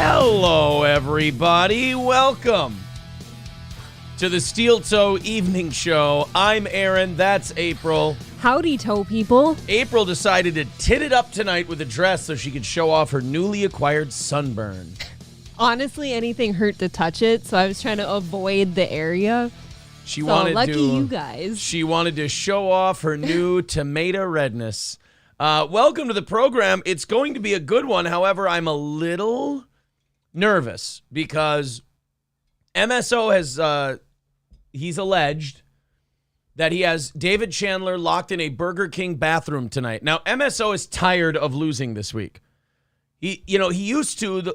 Hello, everybody. Welcome to the Steel Toe Evening Show. I'm Aaron. That's April. Howdy, toe people. April decided to tit it up tonight with a dress so she could show off her newly acquired sunburn. Honestly, anything hurt to touch it, so I was trying to avoid the area. Lucky you guys. She wanted to show off her new tomato redness. Welcome to the program. It's going to be a good one. However, I'm a little nervous because MSO has, he's alleged that he has David Chandler locked in a Burger King bathroom tonight. Now, MSO is tired of losing this week. He used to,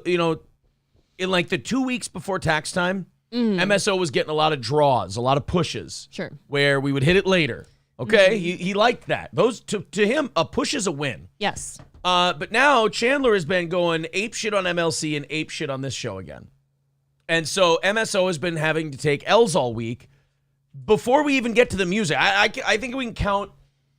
in like the 2 weeks before tax time, MSO was getting a lot of draws, a lot of pushes. Sure. Where we would hit it later. Okay? He liked that. Those, to him, a push is a win. Yes. But now Chandler has been going ape shit on MLC and ape shit on this show again. And so MSO has been having to take L's all week before we even get to the music. I think we can count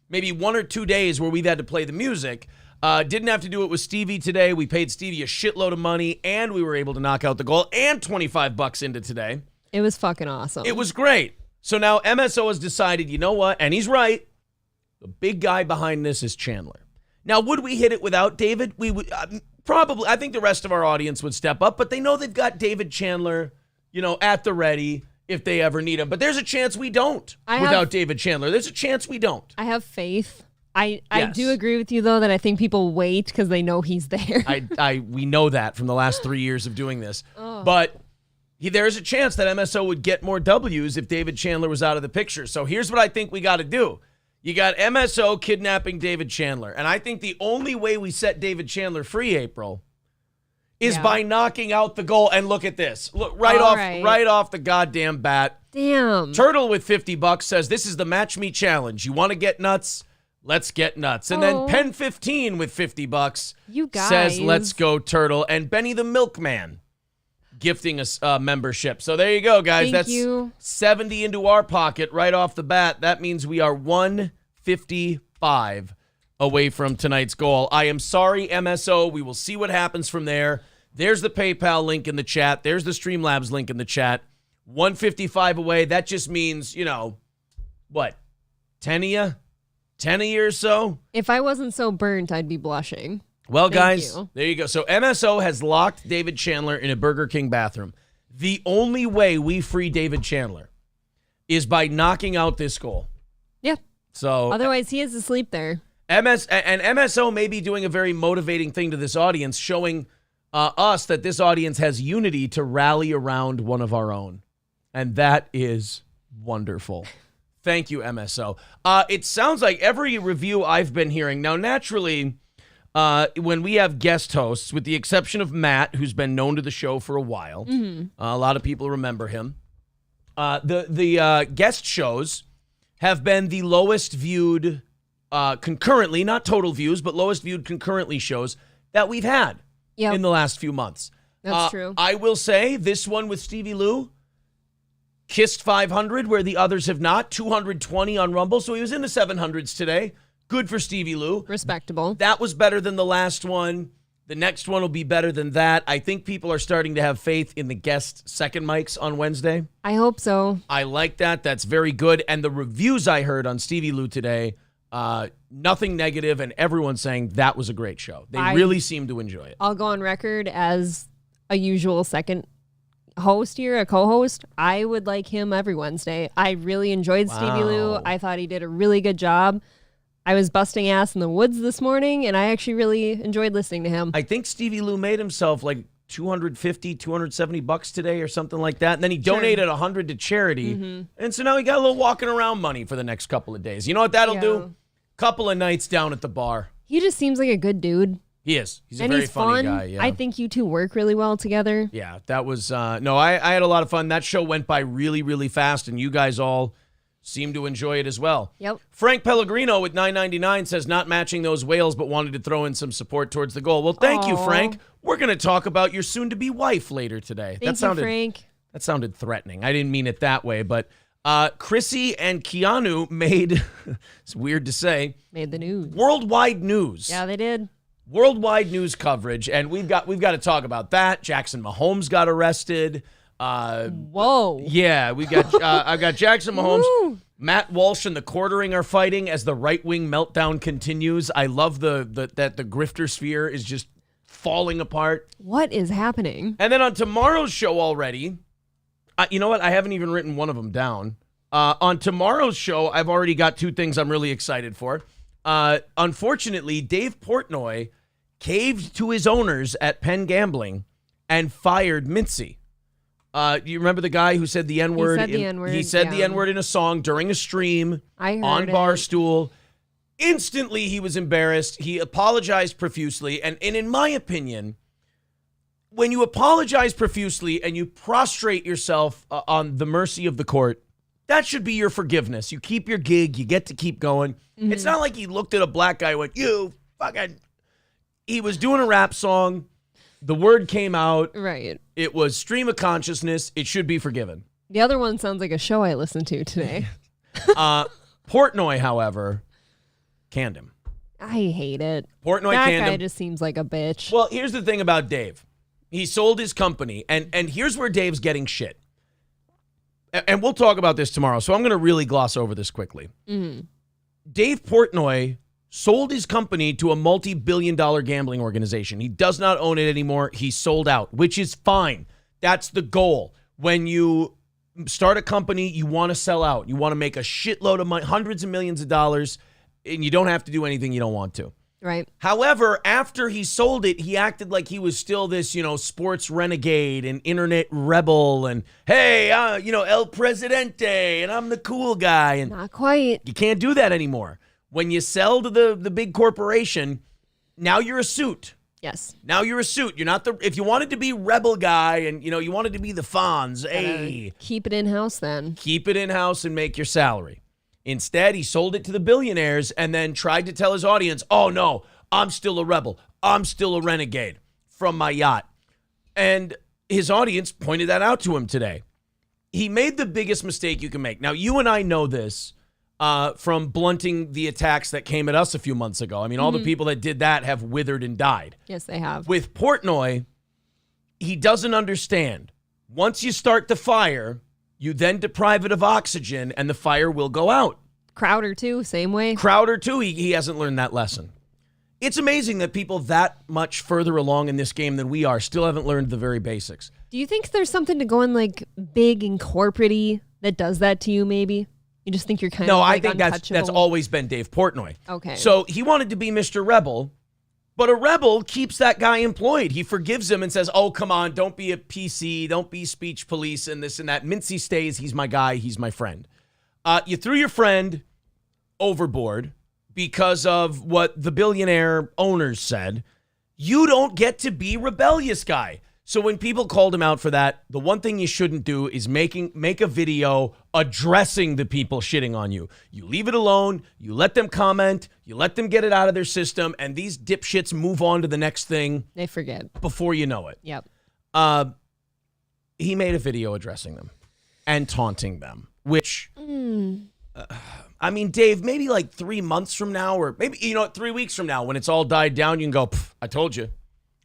maybe 1 or 2 days where we've had to play the music. Didn't have to do it with Stevie today. We paid Stevie a shitload of money, and we were able to knock out the goal and $25 into today. It was fucking awesome. It was great. So now MSO has decided, you know what? And he's right. The big guy behind this is Chandler. Now, would we hit it without David? We would probably. I think the rest of our audience would step up, but they know they've got David Chandler, at the ready if they ever need him. But there's a chance we don't without David Chandler. There's a chance we don't. I have faith. I do agree with you, though, that I think people wait because they know he's there. We know that from the last 3 years of doing this. Oh. But there's a chance that MSO would get more W's if David Chandler was out of the picture. So here's what I think we got to do. You got MSO kidnapping David Chandler. And I think the only way we set David Chandler free, April, is by knocking out the goal. And look at this. Look, right off the goddamn bat. Damn. Turtle with $50 says, this is the Match Me Challenge. You want to get nuts? Let's get nuts. And then Pen 15 with $50 you guys says, let's go, Turtle. And Benny the Milkman gifting us membership. So there you go, guys. Thank you. 70 into our pocket right off the bat. That means we are 155 away from tonight's goal. I am sorry, MSO. We will see what happens from there. There's the PayPal link in the chat. There's the Streamlabs link in the chat. 155 away. That just means, what, 10 of you? 10 a year or so? If I wasn't so burnt, I'd be blushing. Well, guys, there you go. So MSO has locked David Chandler in a Burger King bathroom. The only way we free David Chandler is by knocking out this goal. Yeah. So otherwise, he has to sleep there. MSO may be doing a very motivating thing to this audience, showing us that this audience has unity to rally around one of our own. And that is wonderful. Thank you, MSO. It sounds like every review I've been hearing. Now, naturally, when we have guest hosts, with the exception of Matt, who's been known to the show for a while, a lot of people remember him, the guest shows have been the lowest viewed concurrently, not total views, but lowest viewed concurrently shows that we've had in the last few months. That's true. I will say this one with Stevie Lew kissed 500 where the others have not, 220 on Rumble. So he was in the 700s today. Good for Stevie Lew. Respectable. That was better than the last one. The next one will be better than that. I think people are starting to have faith in the guest second mics on Wednesday. I hope so. I like that. That's very good. And the reviews I heard on Stevie Lew today, nothing negative, and everyone saying that was a great show. They really seem to enjoy it. I'll go on record as a usual second host here, a co-host. I would like him every Wednesday. I really enjoyed Stevie Lew. I thought he did a really good job. I was busting ass in the woods this morning, and I actually really enjoyed listening to him. I think Stevie Lew made himself like $270 today or something like that. And then he donated $100 to charity. And so now he got a little walking around money for the next couple of days. You know what that'll do? Couple of nights down at the bar. He just seems like a good dude. He is. He's a very funny guy. Yeah. I think you two work really well together. Yeah, that was, I had a lot of fun. That show went by really, really fast, and you guys all seem to enjoy it as well. Yep. Frank Pellegrino with $9.99 says not matching those whales, but wanted to throw in some support towards the goal. Well, thank you, Frank. We're going to talk about your soon-to-be-wife later today. Thank you, Frank. That sounded threatening. I didn't mean it that way, but Chrissie and Keanu made, it's weird to say, made the news. Worldwide news. Yeah, they did. worldwide news coverage, and we've got to talk about that. Jackson Mahomes got arrested. Whoa. Yeah, we got I've got Jackson Mahomes. Woo. Matt Walsh and the quartering are fighting as the right-wing meltdown continues. I love that the grifter sphere is just falling apart. What is happening? And then on tomorrow's show already, you know what? I haven't even written one of them down. On tomorrow's show, I've already got two things I'm really excited for. Unfortunately, Dave Portnoy caved to his owners at Penn Gambling and fired Mincy. You remember the guy who said the N-word? He said the N-word in a song during a stream on Barstool. Instantly, he was embarrassed. He apologized profusely. And in my opinion, when you apologize profusely and you prostrate yourself on the mercy of the court, that should be your forgiveness. You keep your gig. You get to keep going. Mm-hmm. It's not like he looked at a black guy and went, you fucking... He was doing a rap song. The word came out. Right. It was stream of consciousness. It should be forgiven. The other one sounds like a show I listened to today. Portnoy, however, canned him. I hate it. Portnoy that canned guy him. just seems like a bitch. Well, here's the thing about Dave. He sold his company, and here's where Dave's getting shit. And we'll talk about this tomorrow, so I'm going to really gloss over this quickly. Mm-hmm. Dave Portnoy sold his company to a multi-billion-dollar gambling organization. He does not own it anymore. He sold out, which is fine. That's the goal. When you start a company, you want to sell out. You want to make a shitload of money, hundreds of millions of dollars, and you don't have to do anything you don't want to. Right. However, after he sold it, he acted like he was still this, sports renegade and internet rebel and, hey, El Presidente, and I'm the cool guy. And not quite. You can't do that anymore. When you sell to the big corporation, now you're a suit. Yes. Now you're a suit. You're not if you wanted to be rebel guy and, you wanted to be the Fonz, hey. Keep it in-house then. Keep it in-house and make your salary. Instead, he sold it to the billionaires and then tried to tell his audience, oh, no, I'm still a rebel. I'm still a renegade from my yacht. And his audience pointed that out to him today. He made the biggest mistake you can make. Now, you and I know this from blunting the attacks that came at us a few months ago. I mean, all the people that did that have withered and died. Yes, they have. With Portnoy, he doesn't understand. Once you start the fire, you then deprive it of oxygen, and the fire will go out. Crowder, too, same way. Crowder, too, he hasn't learned that lesson. It's amazing that people that much further along in this game than we are still haven't learned the very basics. Do you think there's something to going like big and corporate-y that does that to you, maybe? You just think you're kind of I think that's always been Dave Portnoy. Okay. So he wanted to be Mr. Rebel, but a rebel keeps that guy employed. He forgives him and says, oh, come on, don't be a PC, don't be speech police and this and that. Mincy stays, he's my guy, he's my friend. You threw your friend overboard because of what the billionaire owners said. You don't get to be rebellious guy. So when people called him out for that, the one thing you shouldn't do is make a video addressing the people shitting on you. You leave it alone. You let them comment. You let them get it out of their system. And these dipshits move on to the next thing. They forget. Before you know it. Yep. He made a video addressing them and taunting them, which, I mean, Dave, maybe like 3 months from now or maybe, 3 weeks from now when it's all died down, you can go, I told you.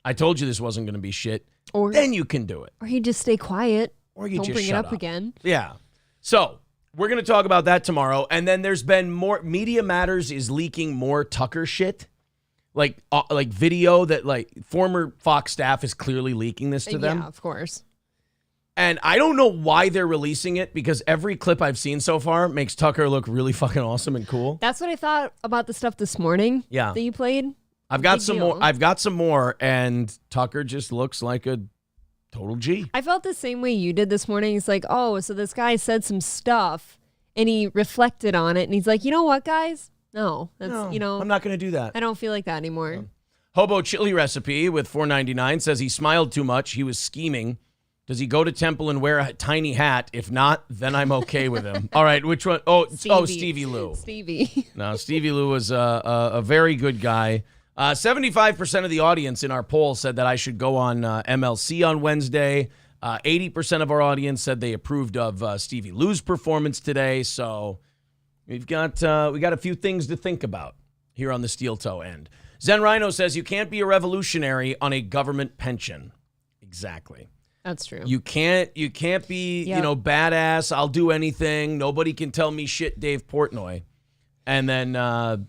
I told you this wasn't going to be shit. Or then you can do it. Or you just stay quiet. Or you don't just bring shut it up again. Yeah. So we're going to talk about that tomorrow. And then there's been more. Media Matters is leaking more Tucker shit. Like video that like former Fox staff is clearly leaking this to them. Yeah, of course. And I don't know why they're releasing it because every clip I've seen so far makes Tucker look really fucking awesome and cool. That's what I thought about the stuff this morning. Yeah. That you played. I've got some more. I've got some more, and Tucker just looks like a total G. I felt the same way you did this morning. It's like, oh, so this guy said some stuff, and he reflected on it, and he's like, you know what, guys? No, that's I'm not going to do that. I don't feel like that anymore. No. Hobo Chili Recipe with $4.99 says he smiled too much. He was scheming. Does he go to Temple and wear a tiny hat? If not, then I'm okay with him. All right, which one? Stevie Lew. Stevie. No, Stevie Lew was a very good guy. 75% of the audience in our poll said that I should go on MLC on Wednesday. 80% of our audience said they approved of Stevie Lew's performance today. So we got a few things to think about here on the Steel Toe end. Zen Rhino says you can't be a revolutionary on a government pension. Exactly. That's true. You can't be, badass. I'll do anything. Nobody can tell me shit, Dave Portnoy. And then got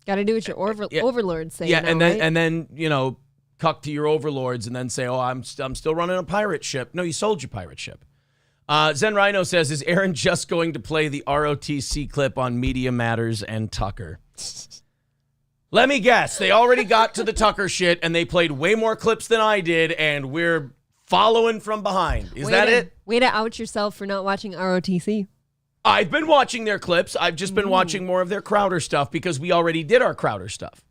to do what your overlords say. Yeah, now, and then cuck to your overlords and then say, "Oh, I'm still running a pirate ship." No, you sold your pirate ship. Zen Rhino says, "Is Aaron just going to play the ROTC clip on Media Matters and Tucker?" Let me guess. They already got to the Tucker shit, and they played way more clips than I did, and we're following from behind. Is that it? Way to out yourself for not watching ROTC. I've been watching their clips. I've just been watching more of their Crowder stuff because we already did our Crowder stuff.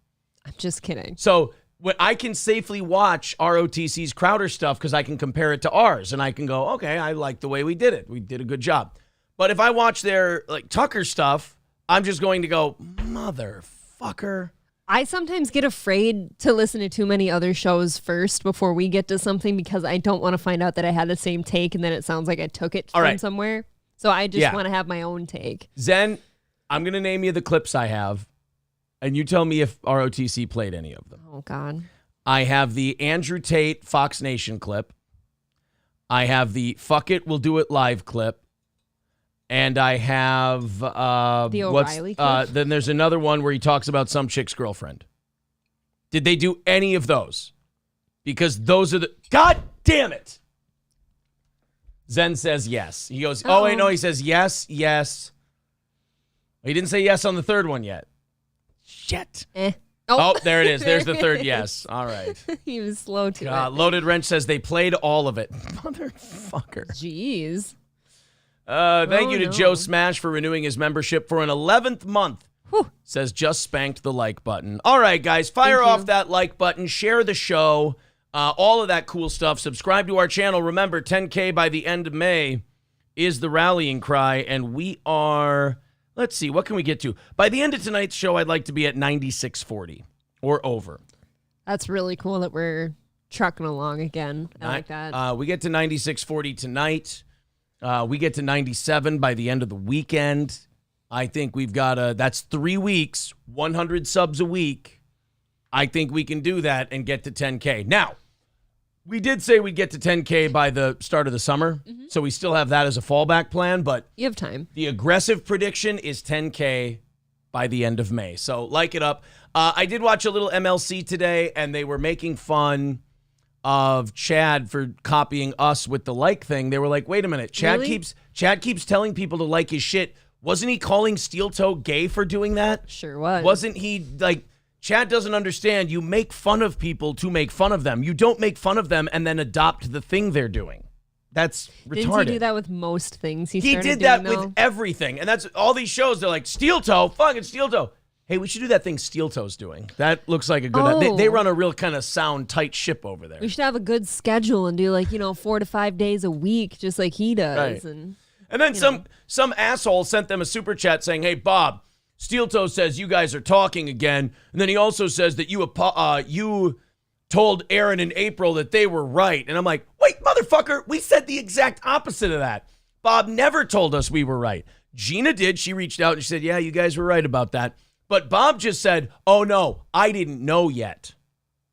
I'm just kidding. So I can safely watch ROTC's Crowder stuff because I can compare it to ours, and I can go, okay, I like the way we did it. We did a good job. But if I watch their Tucker stuff, I'm just going to go, motherfucker. I sometimes get afraid to listen to too many other shows first before we get to something because I don't want to find out that I had the same take and then it sounds like I took it from somewhere. So I just want to have my own take. Zen, I'm going to name you the clips I have, and you tell me if ROTC played any of them. Oh, God. I have the Andrew Tate Fox Nation clip. I have the Fuck It, We'll Do It Live clip. And I have the O'Reilly clip. Then there's another one where he talks about some chick's girlfriend. Did they do any of those? Because those are the... God damn it! Zen says yes. He goes, oh, wait, no. He says yes, yes. He didn't say yes on the third one yet. Shit. Oh, there it is. There's the third yes. All right. He was slow to it. Loaded Wrench says they played all of it. Motherfucker. Jeez. Thank you to Joe Smash for renewing his membership for an 11th month. Whew. Says just spanked the like button. All right, guys, fire off that like button. Share the show. All of that cool stuff. Subscribe to our channel. Remember, 10K by the end of May is the rallying cry, and we are, let's see, what can we get to? By the end of tonight's show, I'd like to be at 9640 or over. That's really cool that we're trucking along again. I like that. We get to 9640 tonight. We get to 97 by the end of the weekend. I think we've got that's 3 weeks, 100 subs a week. I think we can do that and get to 10K. Now, we did say we'd get to 10K by the start of the summer, so we still have that as a fallback plan, but you have time. The aggressive prediction is 10K by the end of May. So like it up. I did watch a little MLC today, and they were making fun of Chad for copying us with the like thing. They were like, wait a minute, Chad keeps telling people to like his shit. Wasn't he calling Steel Toe gay for doing that? Sure was. Wasn't he Chad doesn't understand. You make fun of people to make fun of them. You don't make fun of them and then adopt the thing they're doing. That's retarded. Didn't he do that with most things he did that with everything. And that's all these shows. They're like, Steel Toe, fucking Steel Toe. Hey, we should do that thing Steel Toe's doing. That looks like a good... They run a real kind of sound, tight ship over there. We should have a good schedule and do 4 to 5 days a week, just like he does. Right. And then some asshole sent them a super chat saying, hey, Bob, Steel Toe says you guys are talking again. And then he also says that you told Aaron and April that they were right. And I'm like, wait, motherfucker, we said the exact opposite of that. Bob never told us we were right. Gina did. She reached out and she said, yeah, you guys were right about that. But Bob just said, oh, no, I didn't know yet.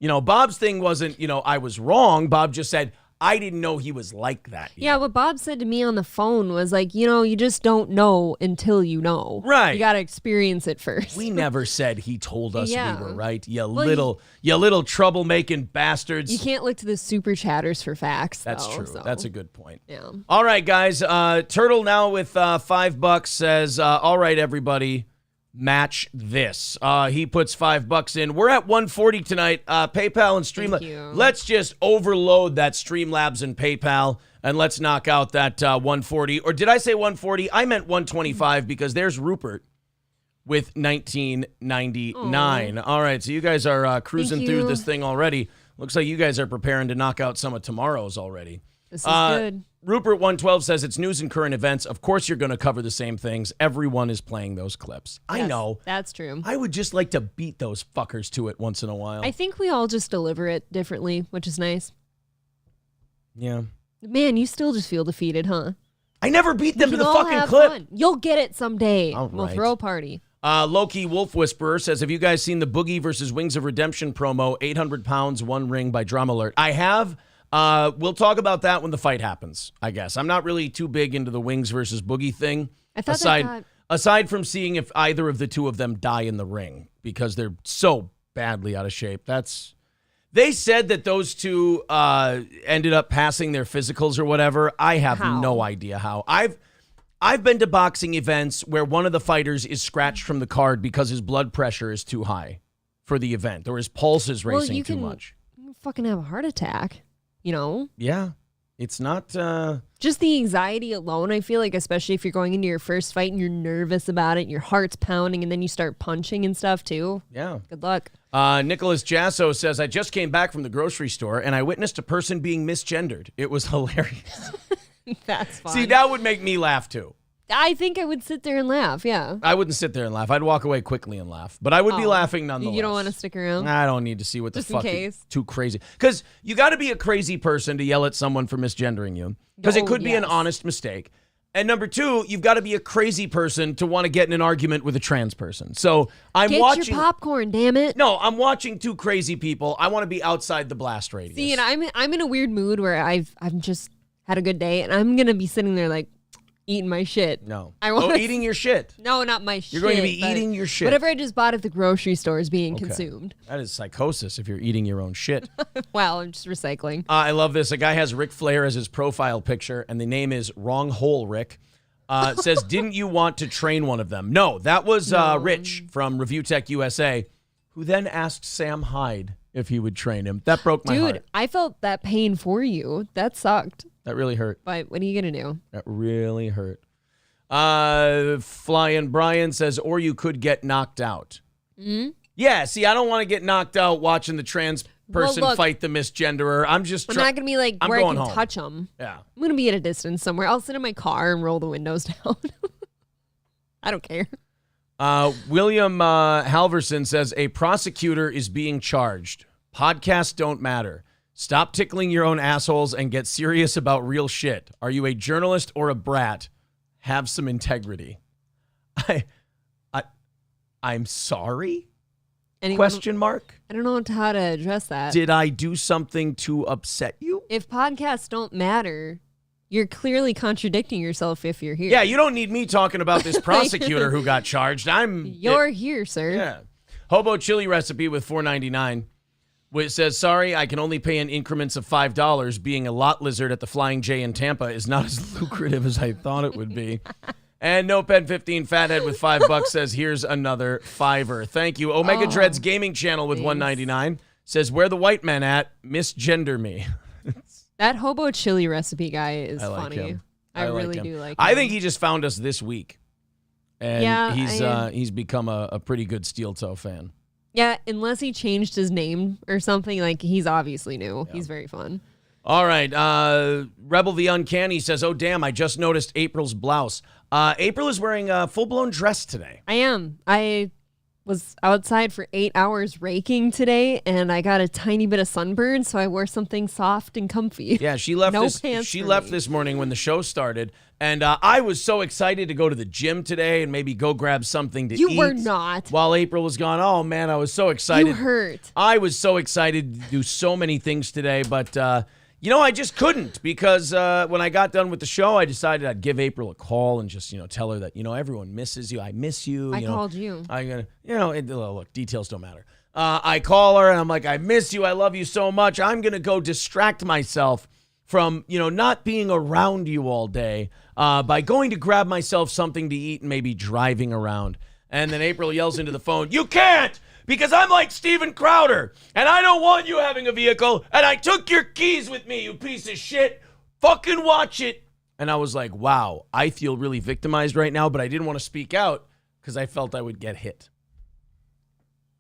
Bob's thing wasn't, I was wrong. Bob just said, I didn't know he was like that yet. Yeah, what Bob said to me on the phone was like, you just don't know until you know. Right. You got to experience it first. We never said he told us we were right. You little troublemaking bastards. You can't look to the super chatters for facts. That's true. So. That's a good point. Yeah. All right, guys. Turtle now with $5 says, all right, everybody. Match this. He puts $5 in. We're at 140 tonight. PayPal and Streamlabs. Let's just overload that Streamlabs and PayPal, and let's knock out that 140. Or did I say 140? I meant 125 because there's Rupert with 1999. All right, so you guys are cruising through this thing already. Looks like you guys are preparing to knock out some of tomorrow's already. This is good. Rupert112 says it's news and current events. Of course you're going to cover the same things. Everyone is playing those clips. Yes, I know. That's true. I would just like to beat those fuckers to it once in a while. I think we all just deliver it differently, which is nice. Yeah. Man, you still just feel defeated, huh? I never beat them to the fucking clip. Fun. You'll get it someday. All right. We'll throw a party. Low-key Wolf Whisperer says, have you guys seen the Boogie versus Wings of Redemption promo, 800 pounds, one ring by Drama Alert? I have. We'll talk about that when the fight happens, I guess. I'm not really too big into the Wings versus Boogie thing. I thought aside from seeing if either of the two of them die in the ring, because they're so badly out of shape. They said that those two ended up passing their physicals or whatever. I have no idea how. I've been to boxing events where one of the fighters is scratched from the card because his blood pressure is too high for the event, or his pulse is racing too much. You fucking have a heart attack, Yeah. It's not... Just the anxiety alone, I feel like, especially if you're going into your first fight and you're nervous about it, and your heart's pounding, and then you start punching and stuff, too. Yeah. Good luck. Nicholas Jasso says, I just came back from the grocery store, and I witnessed a person being misgendered. It was hilarious. That's fun. See, that would make me laugh, too. I think I would sit there and laugh, yeah. I wouldn't sit there and laugh. I'd walk away quickly and laugh. But I would be laughing nonetheless. You don't want to stick around? I don't need to see what just the fuck. in case. Too crazy. Because you got to be a crazy person to yell at someone for misgendering you. Because it could be an honest mistake. And number two, you've got to be a crazy person to want to get in an argument with a trans person. So Get your popcorn, damn it. No, I'm watching two crazy people. I want to be outside the blast radius. See, and I'm in a weird mood where I've just had a good day, and I'm going to be sitting there like, eating my shit. No. Eating your shit. No, not my shit. You're going to be eating your shit. Whatever I just bought at the grocery store is being consumed. That is psychosis if you're eating your own shit. Well, I'm just recycling. I love this. A guy has Ric Flair as his profile picture, and the name is Wrong Hole Rick. Says, didn't you want to train one of them? No, that was Rich from Review Tech USA, who then asked Sam Hyde if he would train him. That broke my heart. Dude, I felt that pain for you. That sucked. That really hurt. But what are you going to do? That really hurt. Flying Brian says, or you could get knocked out. Mm-hmm. Yeah, see, I don't want to get knocked out watching the trans person fight the misgenderer. I'm not going to be like where I can touch them. Yeah. I'm going to be at a distance somewhere. I'll sit in my car and roll the windows down. I don't care. William Halverson says, a prosecutor is being charged. Podcasts don't matter. Stop tickling your own assholes and get serious about real shit. Are you a journalist or a brat? Have some integrity. I'm sorry? Question mark? I don't know how to address that. Did I do something to upset you? If podcasts don't matter, you're clearly contradicting yourself if you're here. Yeah, you don't need me talking about this prosecutor who got charged. You're here, sir. Yeah. Hobo chili recipe with $4.99. Which says, sorry, I can only pay in increments of $5. Being a lot lizard at the Flying J in Tampa is not as lucrative as I thought it would be. And NoPen15 Fathead with $5 says, here's another $5. Thank you. Omega Dreads Gaming Channel with $1.99 says, where the white men at? Misgender me. That hobo chili recipe guy is like funny. Him. I really do like him. I think he just found us this week. And he's become a pretty good Steel Toe fan. Yeah, unless he changed his name or something, like he's obviously new. Yeah. He's very fun. All right. Rebel the Uncanny says, oh, damn, I just noticed April's blouse. April is wearing a full-blown dress today. I am. I was outside for 8 hours raking today, and I got a tiny bit of sunburn, so I wore something soft and comfy. Yeah, she left this morning when the show started, and I was so excited to go to the gym today and maybe go grab something to eat. You were not. While April was gone. Oh, man, I was so excited. You hurt. I was so excited to do so many things today, but, I just couldn't because when I got done with the show, I decided I'd give April a call and just, tell her that, everyone misses you. I miss you. I called you. Look, details don't matter. I call her and I'm like, I miss you. I love you so much. I'm going to go distract myself from, not being around you all day by going to grab myself something to eat and maybe driving around. And then April yells into the phone, you can't! Because I'm like Steven Crowder, and I don't want you having a vehicle, and I took your keys with me, you piece of shit. Fucking watch it. And I was like, wow, I feel really victimized right now, but I didn't want to speak out because I felt I would get hit.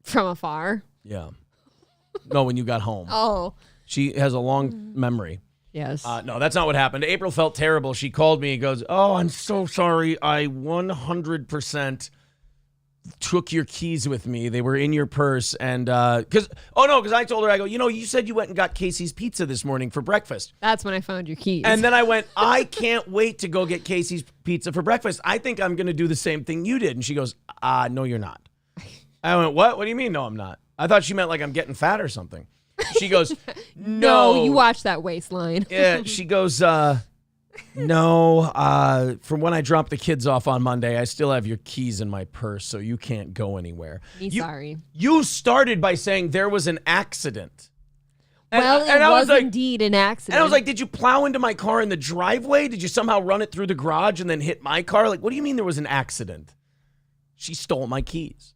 From afar? Yeah. No, when you got home. Oh. She has a long memory. Yes. No, that's not what happened. April felt terrible. She called me and goes, oh, I'm so sorry. I 100% took your keys with me. They were in your purse. And because I told her, I go, you said you went and got Casey's Pizza this morning for breakfast. That's when I found your keys. And then I went, I can't wait to go get Casey's Pizza for breakfast. I think I'm going to do the same thing you did. And she goes, no, you're not. I went, what? What do you mean? No, I'm not. I thought she meant like I'm getting fat or something. She goes, no. You watch that waistline. Yeah, she goes, no, from when I dropped the kids off on Monday, I still have your keys in my purse, so you can't go anywhere. Sorry. You started by saying there was an accident. And it was indeed an accident. And I was like, did you plow into my car in the driveway? Did you somehow run it through the garage and then hit my car? Like, what do you mean there was an accident? She stole my keys.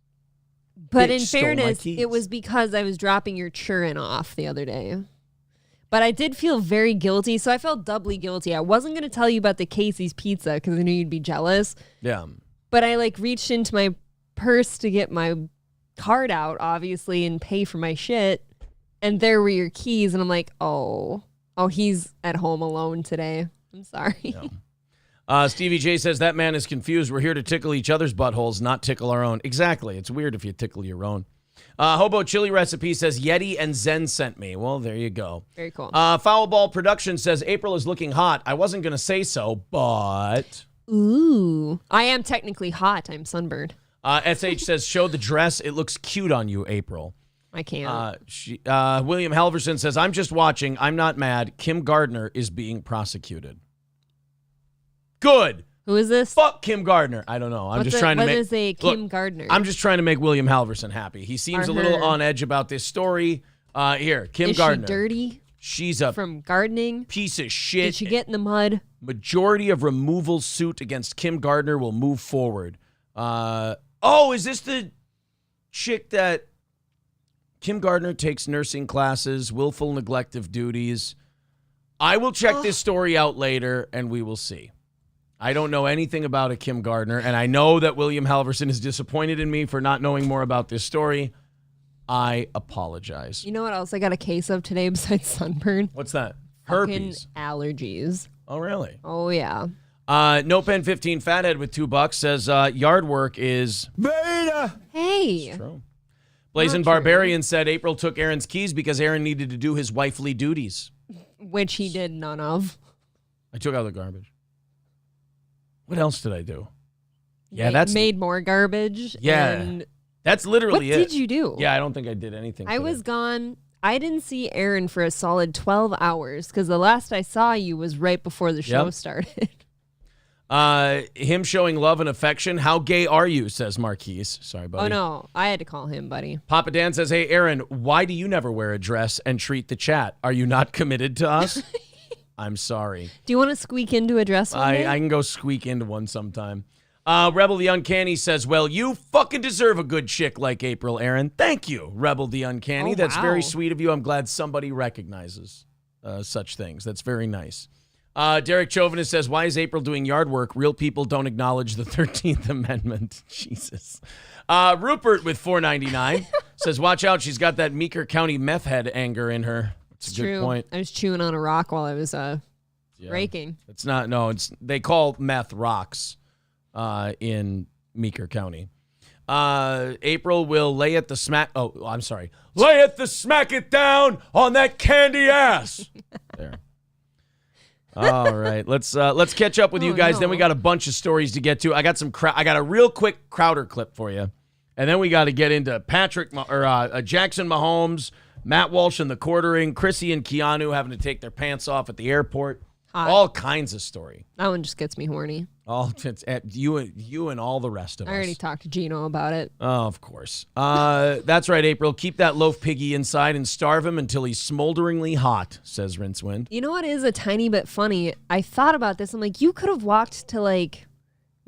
But in fairness, it was because I was dropping your churn off the other day. But I did feel very guilty, so I felt doubly guilty. I wasn't going to tell you about the Casey's Pizza because I knew you'd be jealous. Yeah. But I reached into my purse to get my card out, obviously, and pay for my shit. And there were your keys, and I'm like, oh, he's at home alone today. I'm sorry. Yeah. Stevie J says, that man is confused. We're here to tickle each other's buttholes, not tickle our own. Exactly. It's weird if you tickle your own. Hobo Chili Recipe says, Yeti and Zen sent me. Well, there you go. Very cool. Foul Ball Production says, April is looking hot. I wasn't going to say so, but... Ooh. I am technically hot. I'm sunburned. SH says, show the dress. It looks cute on you, April. I can't. William Halverson says, I'm just watching. I'm not mad. Kim Gardner is being prosecuted. Good. Who is this? Fuck Kim Gardner. I don't know. I'm just trying to make... What is a Kim Gardner? I'm just trying to make William Halverson happy. He seems a little on edge about this story. Here, Kim Gardner. Is she dirty? She's a... From gardening? Piece of shit. Did she get in the mud? Majority of removal suit against Kim Gardner will move forward. Is this the chick that... Kim Gardner takes nursing classes, willful neglect of duties. I will check this story out later, and we will see. I don't know anything about a Kim Gardner, and I know that William Halverson is disappointed in me for not knowing more about this story. I apologize. You know what else I got a case of today besides sunburn? What's that? Fucking Herpes. allergies. Oh, really? Oh, yeah. No Pen 15 Fathead with $2 says yard work is beta. Hey. It's true. Blazing Barbarian said April took Aaron's keys because Aaron needed to do his wifely duties. Which he did none of. I took out the garbage. What else did I do? Yeah, made more garbage. Yeah, and that's literally what did you do? Yeah, I don't think I did anything. I was gone. I didn't see Aaron for a solid 12 hours because the last I saw you was right before the show started. Him showing love and affection. How gay are you? Says Marquise. Sorry, buddy. Oh, no. I had to call him, buddy. Papa Dan says, hey, Aaron, why do you never wear a dress and treat the chat? Are you not committed to us? I'm sorry. Do you want to squeak into a dress one day? I can go squeak into one sometime. Rebel the Uncanny says, well, you fucking deserve a good chick like April, Aaron. Thank you, Rebel the Uncanny. Oh, That's wow. very sweet of you. I'm glad somebody recognizes such things. That's very nice. Derek Chauvinist says, why is April doing yard work? Real people don't acknowledge the 13th Amendment. Jesus. Rupert with $4.99 says, watch out. She's got that Meeker County meth head anger in her. It's a good point. I was chewing on a rock while I was raking. It's not. No, they call meth rocks in Meeker County. April will lay it the smack. Oh, I'm sorry. Lay it the smack it down on that candy ass. There. All right, let's catch up with you guys. Then we got a bunch of stories to get to. I got a real quick Crowder clip for you, and then we got to get into Jackson Mahomes, Matt Walsh in the quartering, Chrissie and Keanu having to take their pants off at the airport. Hot. All kinds of story. That one just gets me horny. You and all the rest of us. I already talked to Gino about it. Oh, of course. That's right, April. Keep that loaf piggy inside and starve him until he's smolderingly hot, says Rincewind. You know what is a tiny bit funny? I thought about this. I'm like, you could have walked to like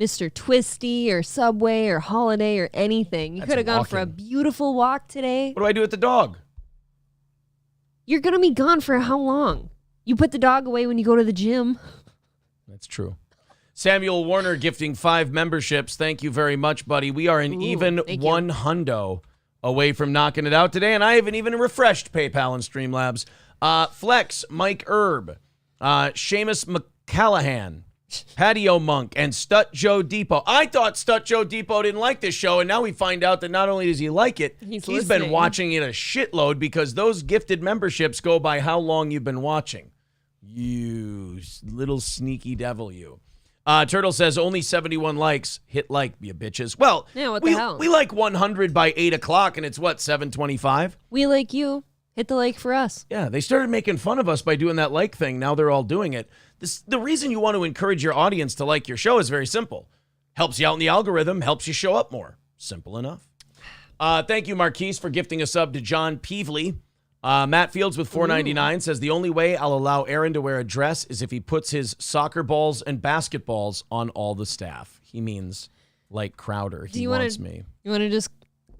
Mr. Twisty or Subway or Holiday or anything. You could have gone for a beautiful walk today. What do I do with the dog? You're going to be gone for how long? You put the dog away when you go to the gym. That's true. Samuel Warner gifting 5 memberships. Thank you very much, buddy. We are even one hundo away from knocking it out today, and I haven't even refreshed PayPal and Streamlabs. Flex, Mike Erb, Seamus McCallahan, Patio Monk, and Stut Joe Depot. I thought Stut Joe Depot didn't like this show, and now we find out that not only does he like it, he's been watching it a shitload because those gifted memberships go by how long you've been watching. You little sneaky devil, you. Turtle says only 71 likes. Hit like, you bitches. Well, yeah, what the hell? We like 100 by 8 o'clock, and it's what, 7:25? We like you. Hit the like for us. Yeah, they started making fun of us by doing that like thing. Now they're all doing it. The reason you want to encourage your audience to like your show is very simple. Helps you out in the algorithm, helps you show up more. Simple enough. Thank you, Marquise, for gifting a sub to John Peevely. Matt Fields with $4.99 says, the only way I'll allow Aaron to wear a dress is if he puts his soccer balls and basketballs on all the staff. He means like Crowder. He wants me. You want to just...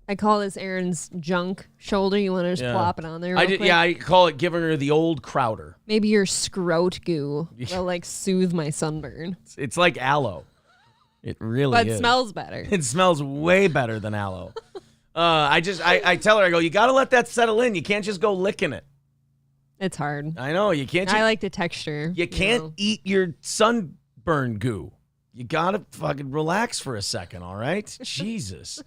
I call this Aaron's junk shoulder. You want to just plop it on there? I call it giving her the old Crowder. Maybe your scrot goo will like soothe my sunburn. It's like aloe. It really is. But it smells better. It smells way better than aloe. I tell her, I go, you got to let that settle in. You can't just go licking it. It's hard. I know. You can't. I like the texture. You can't eat your sunburn goo. You got to fucking relax for a second, all right? Jesus.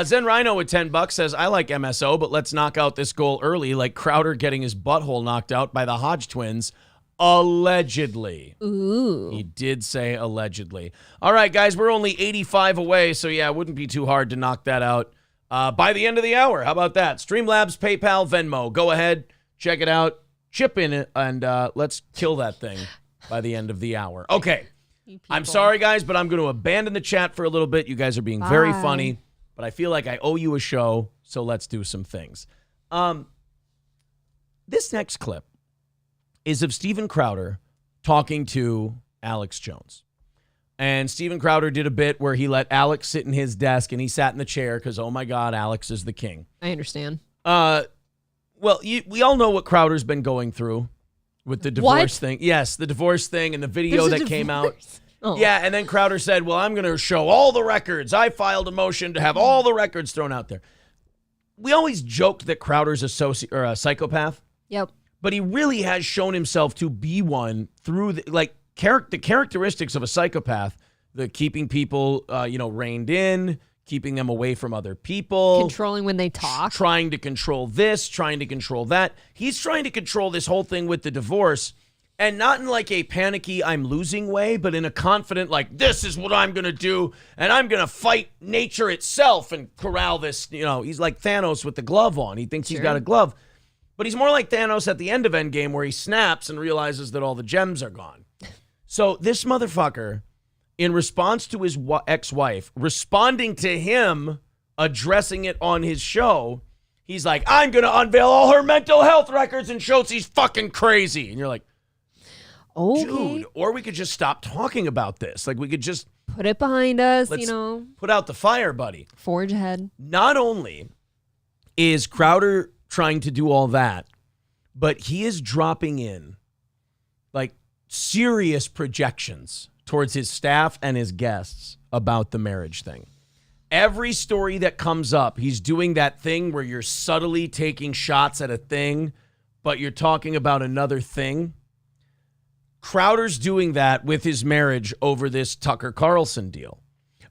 Zen Rhino with $10 says, I like MSO, but let's knock out this goal early, like Crowder getting his butthole knocked out by the Hodge twins. Allegedly. Ooh. He did say allegedly. All right, guys, we're only 85 away, so yeah, it wouldn't be too hard to knock that out by the end of the hour. How about that? Streamlabs, PayPal, Venmo. Go ahead, check it out, chip in it, and let's kill that thing by the end of the hour. Okay. I'm sorry, guys, but I'm going to abandon the chat for a little bit. You guys are being very funny. But I feel like I owe you a show, so let's do some things. This next clip is of Steven Crowder talking to Alex Jones. And Steven Crowder did a bit where he let Alex sit in his desk, and he sat in the chair because, oh, my God, Alex is the king. I understand. Well, we all know what Crowder's been going through with the divorce thing. Yes, the divorce thing and the video that came out. Oh. Yeah, and then Crowder said, well, I'm going to show all the records. I filed a motion to have all the records thrown out there. We always joked that Crowder's a psychopath. Yep. But he really has shown himself to be one through the characteristics of a psychopath, the keeping people, reined in, keeping them away from other people. Controlling when they talk. Trying to control this, trying to control that. He's trying to control this whole thing with the divorce. And not in like a panicky, I'm losing way, but in a confident, like, this is what I'm going to do, and I'm going to fight nature itself and corral this. He's like Thanos with the glove on. He thinks he's got a glove. But he's more like Thanos at the end of Endgame where he snaps and realizes that all the gems are gone. So this motherfucker, in response to his ex-wife, responding to him, addressing it on his show, he's like, I'm going to unveil all her mental health records and show she's fucking crazy. And you're like, okay. Dude, or we could just stop talking about this. Like, we could just put it behind us, put out the fire, buddy. Forge ahead. Not only is Crowder trying to do all that, but he is dropping in like serious projections towards his staff and his guests about the marriage thing. Every story that comes up, he's doing that thing where you're subtly taking shots at a thing, but you're talking about another thing. Crowder's doing that with his marriage over this Tucker Carlson deal.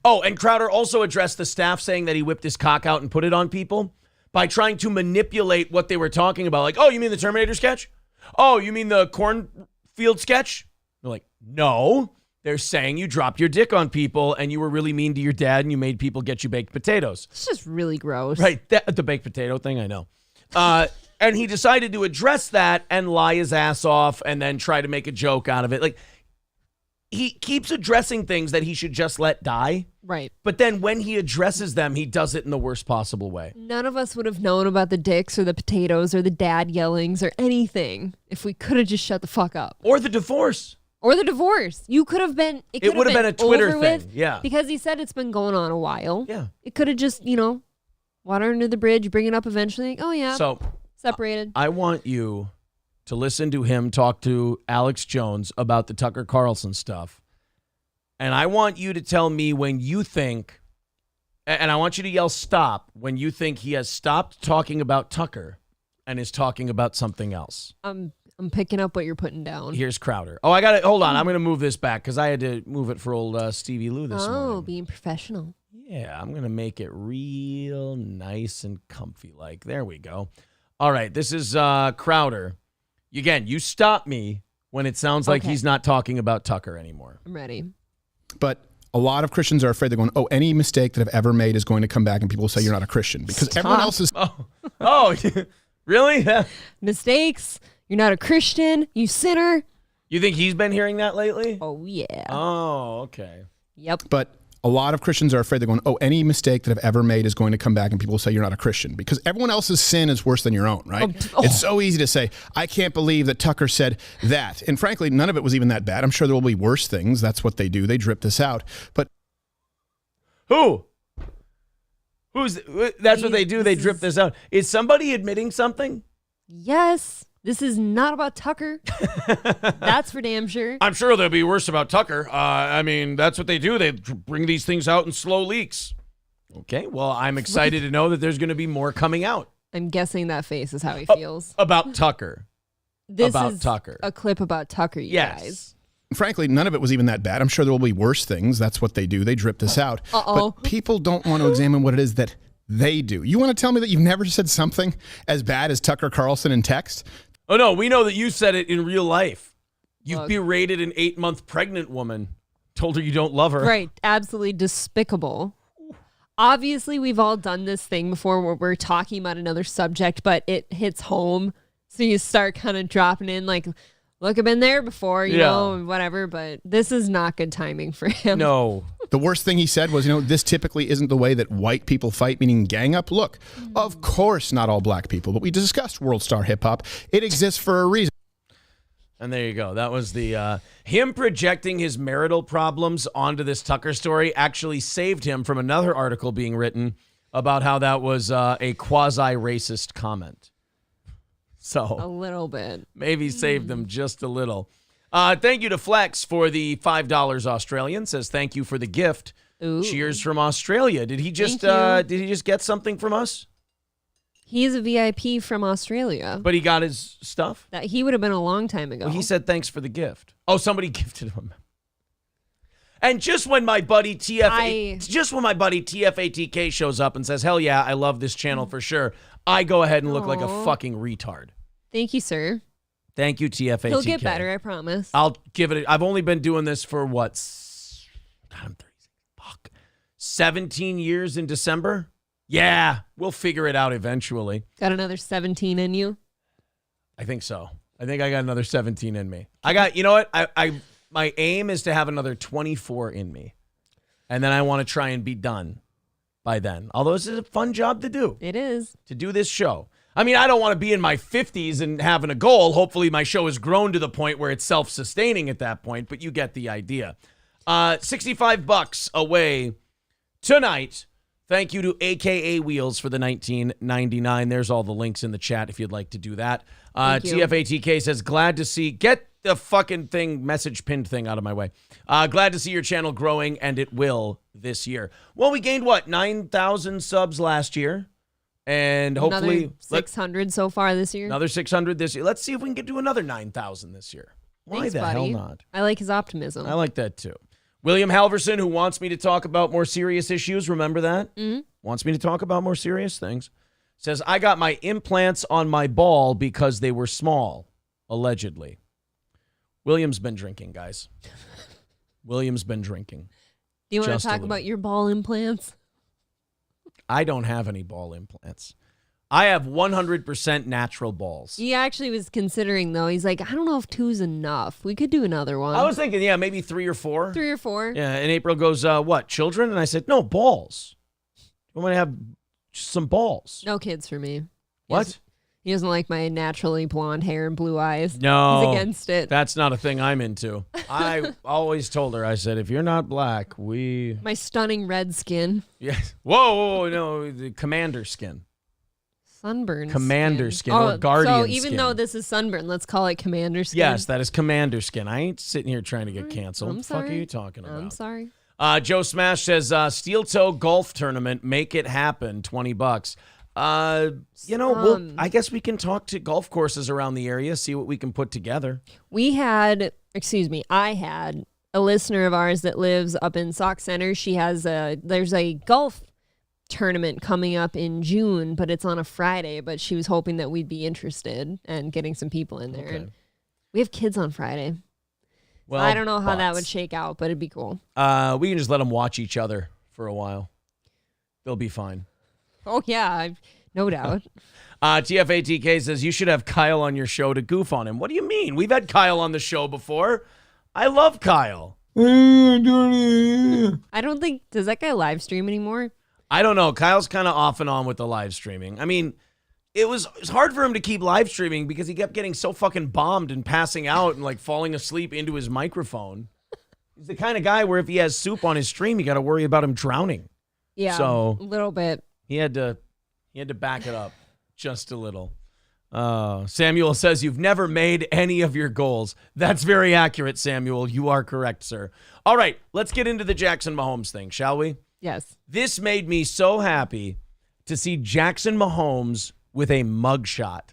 Oh, and Crowder also addressed the staff saying that he whipped his cock out and put it on people by trying to manipulate what they were talking about. Like, oh, you mean the Terminator sketch? Oh, you mean the cornfield sketch? They're like, no. They're saying you dropped your dick on people and you were really mean to your dad and you made people get you baked potatoes. It's just really gross. Right, the baked potato thing, I know. And he decided to address that and lie his ass off and then try to make a joke out of it. Like, he keeps addressing things that he should just let die. Right. But then when he addresses them, he does it in the worst possible way. None of us would have known about the dicks or the potatoes or the dad yellings or anything if we could have just shut the fuck up. Or the divorce. Or the divorce. You could have been... It would have been a Twitter thing. With, yeah. Because he said it's been going on a while. Yeah. It could have just, water under the bridge, bring it up eventually. Oh, yeah. So... separated. I want you to listen to him talk to Alex Jones about the Tucker Carlson stuff. And I want you to tell me when you think, and I want you to yell stop when you think he has stopped talking about Tucker and is talking about something else. I'm I'm picking up what you're putting down. Here's Crowder. Oh, I got it. Hold on. I'm going to move this back because I had to move it for old Stevie Lew this morning. Oh, being professional. Yeah, I'm going to make it real nice and comfy. Like, there we go. All right, this is Crowder. Again, you stop me when it sounds like he's not talking about Tucker anymore. I'm ready. But a lot of Christians are afraid. They're going, oh, any mistake that I've ever made is going to come back and people will say you're not a Christian because everyone else is. Oh, really? Mistakes. You're not a Christian. You sinner. You think he's been hearing that lately? Oh, yeah. Oh, okay. Yep. But a lot of Christians are afraid. They're going, oh, any mistake that I've ever made is going to come back and people will say you're not a Christian because everyone else's sin is worse than your own, right? It's so easy to say, I can't believe that Tucker said that. And frankly, none of it was even that bad. I'm sure there will be worse things. That's what they do. They drip this out. But who? That's what they do. They drip this out. Is somebody admitting something? Yes. This is not about Tucker. That's for damn sure. I'm sure there'll be worse about Tucker. I mean, that's what they do. They bring these things out in slow leaks. Okay, well, I'm excited to know that there's going to be more coming out. I'm guessing that face is how he feels. About Tucker. This about is Tucker. A clip about Tucker, you guys. Frankly, none of it was even that bad. I'm sure there will be worse things. That's what they do. They drip this out. But people don't want to examine what it is that they do. You want to tell me that you've never said something as bad as Tucker Carlson in text? Oh, no, we know that you said it in real life. You've berated an 8-month pregnant woman, told her you don't love her. Right. Absolutely despicable. Obviously, we've all done this thing before where we're talking about another subject, but it hits home. So you start kind of dropping in like, look, I've been there before, you know, whatever. But this is not good timing for him. No. The worst thing he said was, this typically isn't the way that white people fight, meaning gang up. Look, of course not all black people, but we discussed world star hip hop. It exists for a reason. And there you go. That was the him projecting his marital problems onto this Tucker story actually saved him from another article being written about how that was a quasi-racist comment. So a little bit. Maybe saved them just a little. Thank you to Flex for the $5 Australian. Says thank you for the gift. Ooh. Cheers from Australia. Did he just get something from us? He's a VIP from Australia. But he got his stuff? That he would have been a long time ago. Well, he said thanks for the gift. Oh, somebody gifted him. And just when my buddy TFATK shows up and says, hell yeah, I love this channel for sure, I go ahead and look like a fucking retard. Thank you, sir. Thank you, TFATK. He'll get better, I promise. I'll give it. I've only been doing this for what? God, I'm 36. Fuck. 17 years in December? Yeah, we'll figure it out eventually. Got another 17 in you? I think so. I think I got another 17 in me. I got, you know what? My aim is to have another 24 in me. And then I want to try and be done by then. Although this is a fun job to do. It is. To do this show. I mean, I don't want to be in my 50s and having a goal. Hopefully my show has grown to the point where it's self-sustaining at that point, but you get the idea. $65 away tonight. Thank you to AKA Wheels for the $19.99. There's all the links in the chat if you'd like to do that. TFATK says, glad to see, get the fucking thing, message pinned thing out of my way. Glad to see your channel growing, and it will this year. Well, we gained, 9,000 subs last year. And hopefully another 600 so far this year. Another 600 this year. Let's see if we can get to another 9,000 this year. Why the hell not? I like his optimism. I like that too. William Halverson, who wants me to talk about more serious issues, remember that? Mm-hmm. Wants me to talk about more serious things. Says, I got my implants on my ball because they were small, allegedly. William's been drinking, guys. William's been drinking. Do you want to talk about your ball implants? I don't have any ball implants. I have 100% natural balls. He actually was considering, though. He's like, I don't know if 2's enough. We could do another one. I was thinking, maybe 3 or 4. 3 or 4. Yeah, and April goes, what, children? And I said, no, balls. I'm going to have some balls. No kids for me. What? He doesn't like my naturally blonde hair and blue eyes. No. He's against it. That's not a thing I'm into. I always told her, I said, if you're not black, my stunning red skin. Yes. Whoa, no, the commander skin. Sunburn Commander skin or guardian skin. So even though this is sunburn, let's call it commander skin. Yes, that is commander skin. I ain't sitting here trying to get canceled. I'm What the sorry. fuck are you talking about? I'm sorry. Joe Smash says, Steel Toe Golf Tournament, make it happen, $20. I guess we can talk to golf courses around the area, see what we can put together. I had a listener of ours that lives up in Sauk Center. There's a golf tournament coming up in June, but it's on a Friday, but she was hoping that we'd be interested and getting some people in there. Okay. And we have kids on Friday. Well, I don't know how that would shake out, but it'd be cool. We can just let them watch each other for a while. They'll be fine. Oh, yeah, no doubt. TFATK says, you should have Kyle on your show to goof on him. What do you mean? We've had Kyle on the show before. I love Kyle. I don't think, does that guy live stream anymore? I don't know. Kyle's kind of off and on with the live streaming. I mean, it was hard for him to keep live streaming because he kept getting so fucking bombed and passing out and like falling asleep into his microphone. He's the kind of guy where if he has soup on his stream, you got to worry about him drowning. Yeah, so a little bit. He had to back it up just a little. Samuel says, you've never made any of your goals. That's very accurate, Samuel. You are correct, sir. All right, let's get into the Jackson Mahomes thing, shall we? Yes. This made me so happy to see Jackson Mahomes with a mugshot.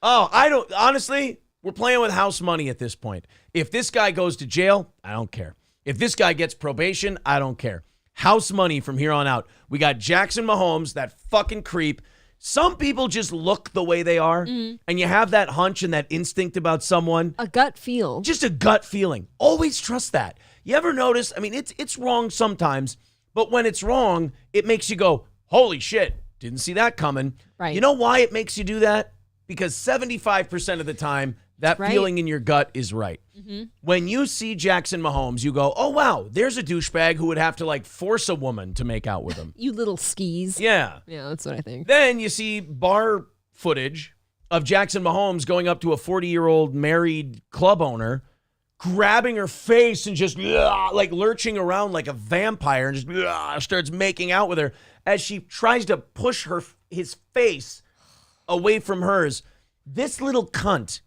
Oh, honestly, we're playing with house money at this point. If this guy goes to jail, I don't care. If this guy gets probation, I don't care. House money from here on out. We got Jackson Mahomes, that fucking creep. Some people just look the way they are, and you have that hunch and that instinct about someone. A gut feel. Just a gut feeling. Always trust that. You ever notice? I mean, it's wrong sometimes, but when it's wrong, it makes you go, holy shit, didn't see that coming. Right. You know why it makes you do that? Because 75% of the time, that feeling in your gut is right. Mm-hmm. When you see Jackson Mahomes, you go, oh, wow, there's a douchebag who would have to, like, force a woman to make out with him. You little skis. Yeah. Yeah, that's what I think. Then you see bar footage of Jackson Mahomes going up to a 40-year-old married club owner, grabbing her face and just, like, lurching around like a vampire and just starts making out with her as she tries to push his face away from hers. This little cunt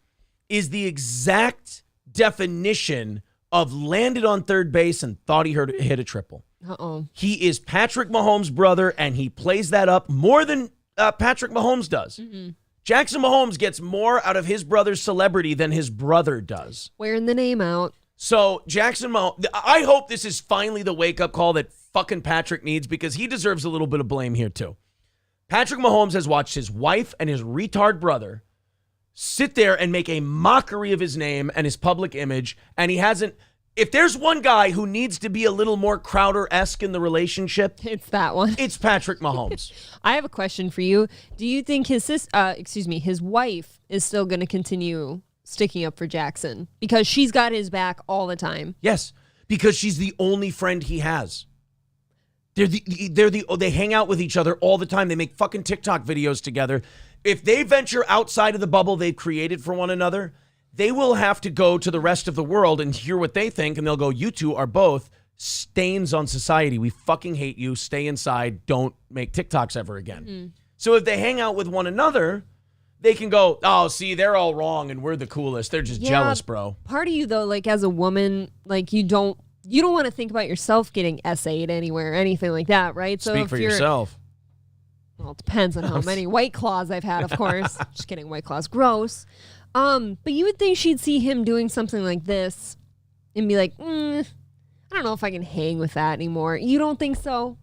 is the exact definition of landed on third base and thought he hit a triple. Uh-oh. He is Patrick Mahomes' brother, and he plays that up more than Patrick Mahomes does. Mm-hmm. Jackson Mahomes gets more out of his brother's celebrity than his brother does. Wearing the name out. So Jackson Mahomes, I hope this is finally the wake-up call that fucking Patrick needs, because he deserves a little bit of blame here too. Patrick Mahomes has watched his wife and his retard brother sit there and make a mockery of his name and his public image, and he hasn't. If there's one guy who needs to be a little more Crowder-esque in the relationship, it's that one. It's Patrick Mahomes. I have a question for you. Do you think his wife is still going to continue sticking up for Jackson because she's got his back all the time? Yes, because she's the only friend he has. They hang out with each other all the time. They make fucking TikTok videos together. If they venture outside of the bubble they've created for one another, they will have to go to the rest of the world and hear what they think, and they'll go, you two are both stains on society. We fucking hate you. Stay inside. Don't make TikToks ever again. Mm-hmm. So if they hang out with one another, they can go, oh, see, they're all wrong and we're the coolest. They're just jealous, bro. Part of you, though, like as a woman, like you don't want to think about yourself getting essayed anywhere, anything like that, right? So Speak for yourself. Well, it depends on how many White Claws I've had, of course. Just kidding, White Claws, gross. But you would think she'd see him doing something like this and be like, I don't know if I can hang with that anymore. You don't think so?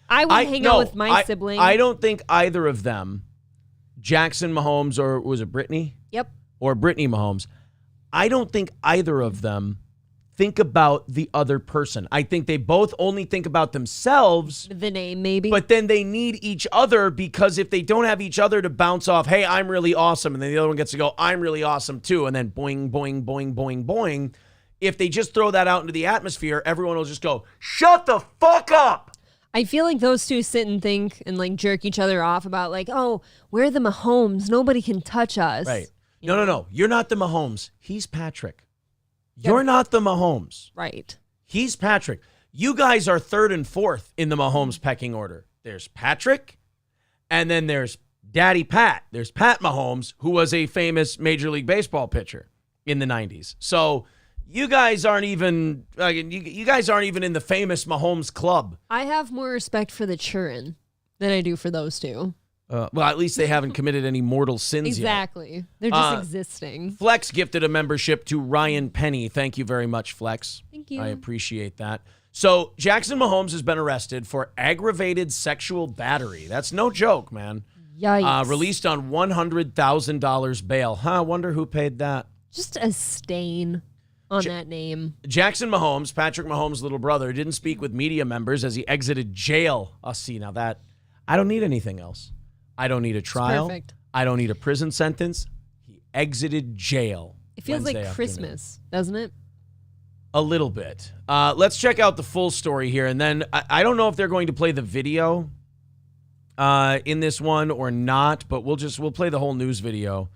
I would hang out with my sibling. I don't think either of them, Jackson Mahomes or was it Brittany? Yep. Or Brittany Mahomes. I don't think either of them think about the other person. I think they both only think about themselves. The name, maybe. But then they need each other, because if they don't have each other to bounce off, hey, I'm really awesome, and then the other one gets to go, I'm really awesome too, and then boing, boing, boing, boing, boing. If they just throw that out into the atmosphere, everyone will just go, shut the fuck up. I feel like those two sit and think and like jerk each other off about like, oh, we're the Mahomes. Nobody can touch us. Right. No. You're not the Mahomes. He's Patrick. You're not the Mahomes. Right. He's Patrick. You guys are third and fourth in the Mahomes pecking order. There's Patrick, and then there's Daddy Pat. There's Pat Mahomes, who was a famous Major League Baseball pitcher in the 90s. So you guys aren't even you guys aren't even in the famous Mahomes club. I have more respect for the children than I do for those two. Well, at least they haven't committed any mortal sins Exactly. They're just existing. yet. Flex gifted a membership to Ryan Penny. Thank you very much, Flex. Thank you. I appreciate that. So Jackson Mahomes has been arrested for aggravated sexual battery. That's no joke, man. Yikes. Released on $100,000 bail. Huh, wonder who paid that. Just a stain on that name. Jackson Mahomes, Patrick Mahomes' little brother, didn't speak with media members as he exited jail. See, now that, I don't need anything else. I don't need a trial. Perfect. I don't need a prison sentence. He exited jail. It feels Wednesday like afternoon. Christmas, doesn't it? A little bit. Let's check out the full story here, and then I don't know if they're going to play the video in this one or not, but we'll play the whole news video,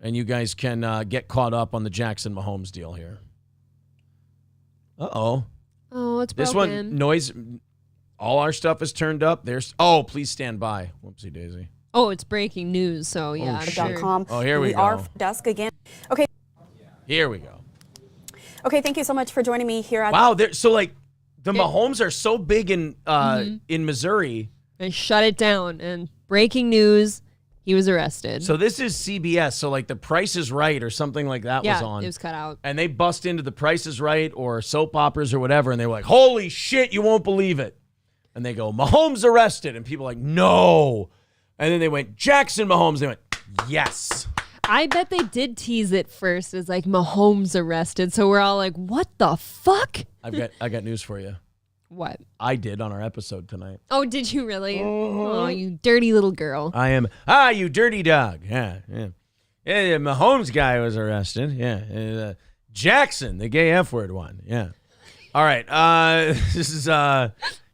and you guys can get caught up on the Jackson Mahomes deal here. Uh-oh. Oh, it's broken. This one, noise, all our stuff is turned up. Please stand by. Whoopsie daisy. Oh, it's breaking news, so yeah, I'm sure. .com. Oh, here we go. are desk again. Okay. Here we go. Okay, thank you so much for joining me here at Wow, so like the Mahomes are so big in Missouri. They shut it down, and breaking news, he was arrested. So this is CBS, so like The Price is Right or something like that was on. It was cut out. And they bust into The Price is Right or soap operas or whatever, and they were like, holy shit, you won't believe it. And they go, Mahomes arrested. And people are like, no. And then they went, Jackson Mahomes. They went, yes. I bet they did tease it first as like Mahomes arrested. So we're all like, what the fuck? I got news for you. What? I did on our episode tonight. Oh, did you really? Oh, you dirty little girl. I am, you dirty dog. Yeah. Yeah, Mahomes guy was arrested. Yeah. Jackson, the gay F word one. Yeah. All right. This is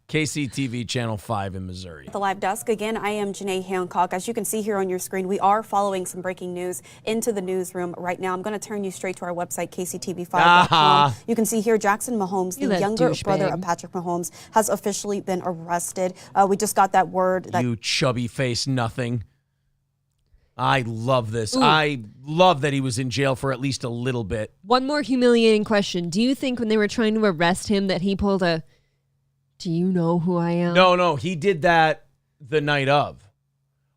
KCTV Channel 5 in Missouri. the live desk. Again, I am Janae Hancock. As you can see here on your screen, we are following some breaking news into the newsroom right now. I'm going to turn you straight to our website, kctv5.com. You can see here Jackson Mahomes, the younger brother of Patrick Mahomes, has officially been arrested. We just got that word. You chubby face nothing. I love this. Ooh. I love that he was in jail for at least a little bit. One more humiliating question. Do you think when they were trying to arrest him that he pulled a, do you know who I am? No, he did that the night of.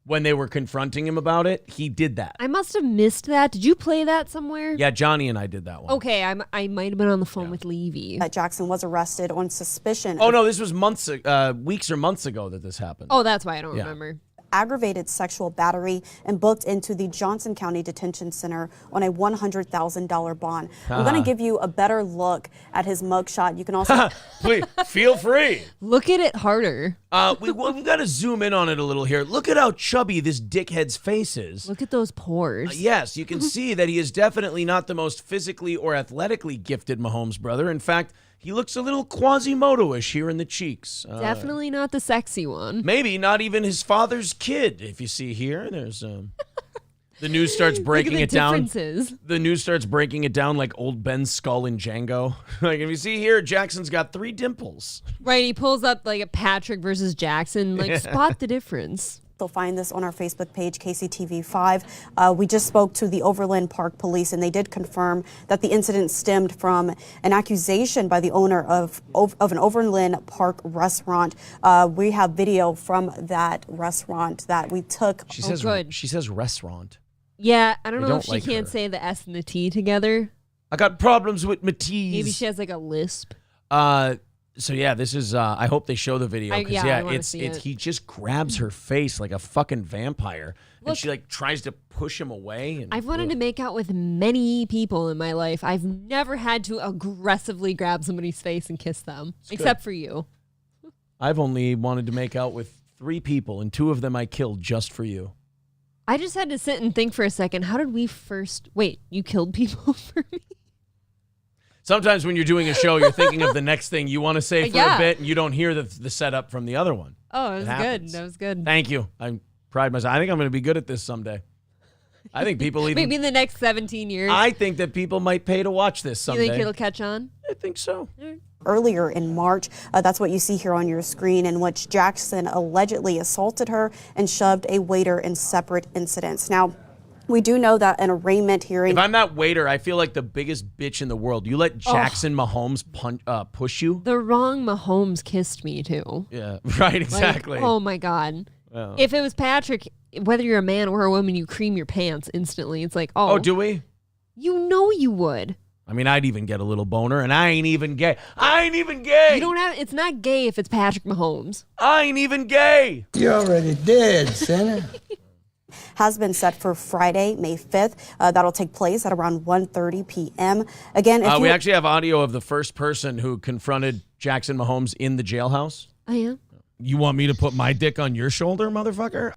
When they were confronting him about it, he did that. I must have missed that. Did you play that somewhere? Yeah, Johnny and I did that one. Okay, I might have been on the phone with Levy. Jackson was arrested on suspicion Oh, of no, this was weeks or months ago that this happened. Oh, that's why I don't remember. aggravated sexual battery and booked into the Johnson County Detention Center on a $100,000 bond. I'm going to give you a better look at his mugshot. You can also Please, feel free. Look at it harder. We've got to zoom in on it a little here. Look at how chubby this dickhead's face is. Look at those pores. Yes, you can see that he is definitely not the most physically or athletically gifted Mahomes brother. In fact, he looks a little Quasimodo-ish here in the cheeks. Definitely not the sexy one. Maybe not even his father's kid. If you see here, there's the news starts breaking Look at it the down. differences. The news starts breaking it down like old Ben's skull in Django. Like if you see here, Jackson's got 3 dimples. Right, he pulls up like a Patrick versus Jackson. Like, spot the difference. You'll find this on our Facebook page, KCTV5. We just spoke to the Overland Park Police, and they did confirm that the incident stemmed from an accusation by the owner of an Overland Park restaurant. We have video from that restaurant that we took. She says good. She says restaurant. Yeah, I don't know if she like can't her. say the S and the T together. I got problems with my T's. Maybe she has like a lisp. So yeah, this is. I hope they show the video because I wanna it's see it. he just grabs her face like a fucking vampire, and Look. she like tries to push him away. And, I've wanted to make out with many people in my life. I've never had to aggressively grab somebody's face and kiss them, except for you. I've only wanted to make out with 3 people, and 2 of them I killed just for you. I just had to sit and think for a second. How did we first? Wait, you killed people for me? Sometimes when you're doing a show, you're thinking of the next thing you want to say for a Yeah. bit, and you don't hear the setup from the other one. Oh, it was good. happens. That was good. Thank you. I pride myself. I think I'm going to be good at this someday. I think people even. Maybe in the next 17 years. I think that people might pay to watch this you someday. think it'll catch on? I think so. Earlier in March, that's what you see here on your screen, in which Jackson allegedly assaulted her and shoved a waiter in separate incidents. Now, we do know that an arraignment hearing. If I'm that waiter, I feel like the biggest bitch in the world. You let Jackson Mahomes push you? The wrong Mahomes kissed me too. Yeah, right, exactly. Like, oh my God. Well. If it was Patrick, whether you're a man or a woman, you cream your pants instantly. It's like, oh, do we? You know you would. I mean, I'd even get a little boner, and I ain't even gay. I ain't even gay. You don't have. It's not gay if it's Patrick Mahomes. I ain't even gay. You already did, Santa. Has been set for Friday, May 5th. That'll take place at around 1:30 p.m. Again, if we actually have audio of the first person who confronted Jackson Mahomes in the jailhouse. Oh, yeah? You want me to put my dick on your shoulder, motherfucker?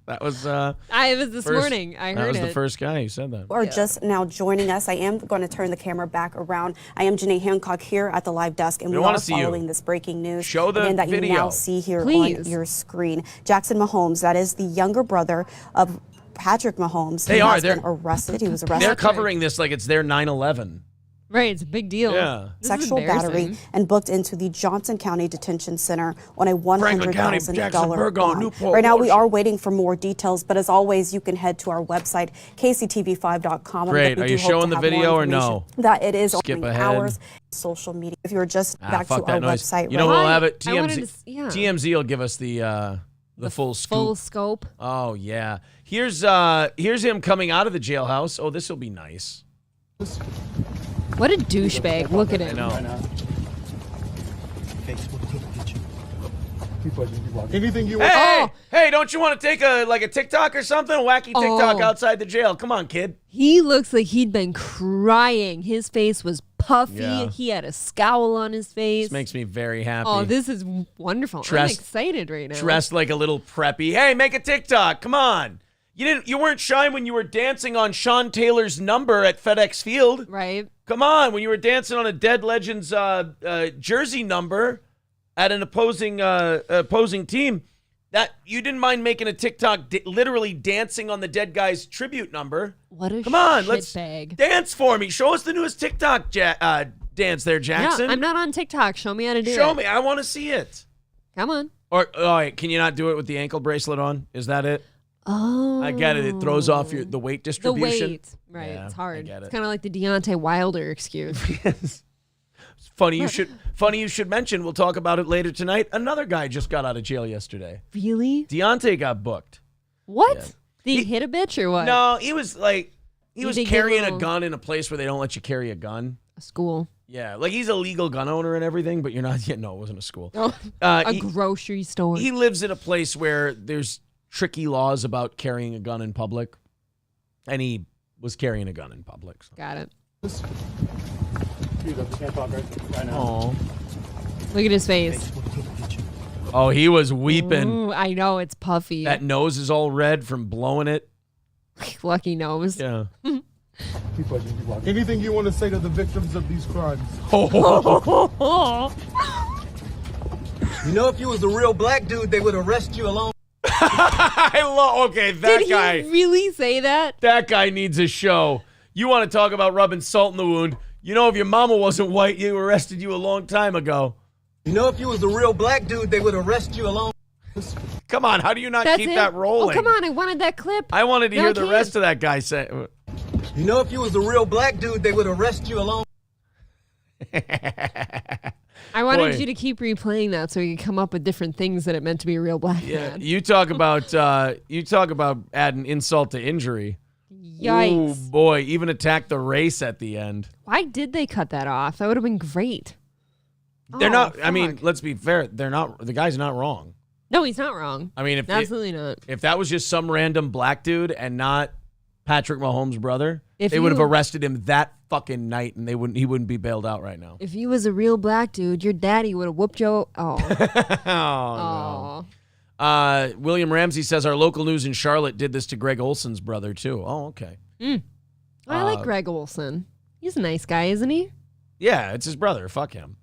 That was it was this morning. I heard That was it. the first guy who said that. are just now joining us, I am going to turn the camera back around. I am Janae Hancock here at the live desk, and we are following this breaking news. Show the that video. you now see here Please. on your screen. Jackson Mahomes, that is the younger brother of Patrick Mahomes. They He are. has They're been arrested. He was arrested. They're covering this like it's their 9/11. Right, it's a big deal. Yeah. This is Sexual battery embarrassing. and booked into the Johnson County Detention Center on a Franklin County, $100,000 Jacksonburg, bond. Newport, Right now, we Walsh. are waiting for more details, but as always, you can head to our website, kctv5.com. Great. Are you showing the video or no? That it is Skip opening ahead. hours, social media. If you're just back to Fuck our that noise. website, You know right we'll have it. I wanted TMZ. to yeah. TMZ will give us the full scoop. Full scope. Oh yeah. Here's him coming out of the jailhouse. Oh, this will be nice. What a douchebag. Look at him. I know. Anything you want. Hey, hey, don't you want to take a TikTok or something? A wacky TikTok Oh. outside the jail. Come on, kid. He looks like he'd been crying. His face was puffy. Yeah. He had a scowl on his face. This makes me very happy. Oh, this is wonderful. I'm Dressed- excited right now. Dressed like a little preppy. Hey, make a TikTok. Come on. You weren't shy when you were dancing on Sean Taylor's number at FedEx Field. Right? Come on, when you were dancing on a Dead Legends jersey number at an opposing team, that you didn't mind making a TikTok literally dancing on the dead guy's tribute number. What a Come on, let's shitbag. dance for me. Show us the newest TikTok dance there, Jackson. Yeah, I'm not on TikTok. Show me how to do it. Show me. I want to see it. Come on. Or can you not do it with the ankle bracelet on? Is that it? Oh. I get it. It throws off the weight The distribution. weight. Right. Yeah, it's I hard. get it. It's kind of like the Deontay Wilder excuse. Yes. Funny you should mention. We'll talk about it later tonight. Another guy just got out of jail yesterday. Really? Deontay got booked. What? Yeah. Did he hit a bitch or what? No, he was did carrying get a a little- gun in a place where they don't let you carry a gun. A school. Yeah, like he's a legal gun owner and everything, but you're not. Yeah, no, it wasn't a school. Oh, a He- grocery store. He lives in a place where there's tricky laws about carrying a gun in public, and he was carrying a gun in public. So. Got it. Oh, Look at his face. oh, he was weeping. Ooh, I know it's puffy. That nose is all red from blowing it. Lucky nose. Yeah. Anything you want to say to the victims of these crimes? Oh. You know, if you was a real black dude, they would arrest you along. Okay, that Did guy. he really say that? That guy needs a show. You want to talk about rubbing salt in the wound? You know, if your mama wasn't white, you arrested you a long time ago. You know, if you was a real black dude, they would arrest you along. Come on, how do you not That's keep it? that rolling? Oh, come on. I wanted that clip. I wanted to No, hear I the can't. rest of that guy say. You know, if you was a real black dude, they would arrest you along. I wanted Boy. you to keep replaying that so you could come up with different things that it meant to be a real black Yeah, man. you talk about adding insult to injury. Yikes. Oh boy, even attack the race at the end. Why did they cut that off? That would have been great. They're Oh, not. I mean, fuck. let's be fair. They're not. The guy's not wrong. No, he's not wrong. I mean, if Absolutely not. if that was just some random black dude and not Patrick Mahomes' brother, If they would have you- arrested him that fucking night, and he wouldn't be bailed out right now. If you was a real black dude, your daddy would have whooped your. Oh. Oh, Oh. William Ramsey says our local news in Charlotte did this to Greg Olson's brother too. Oh, okay. I like Greg Olson. He's a nice guy, isn't he? Yeah, it's his brother. Fuck him.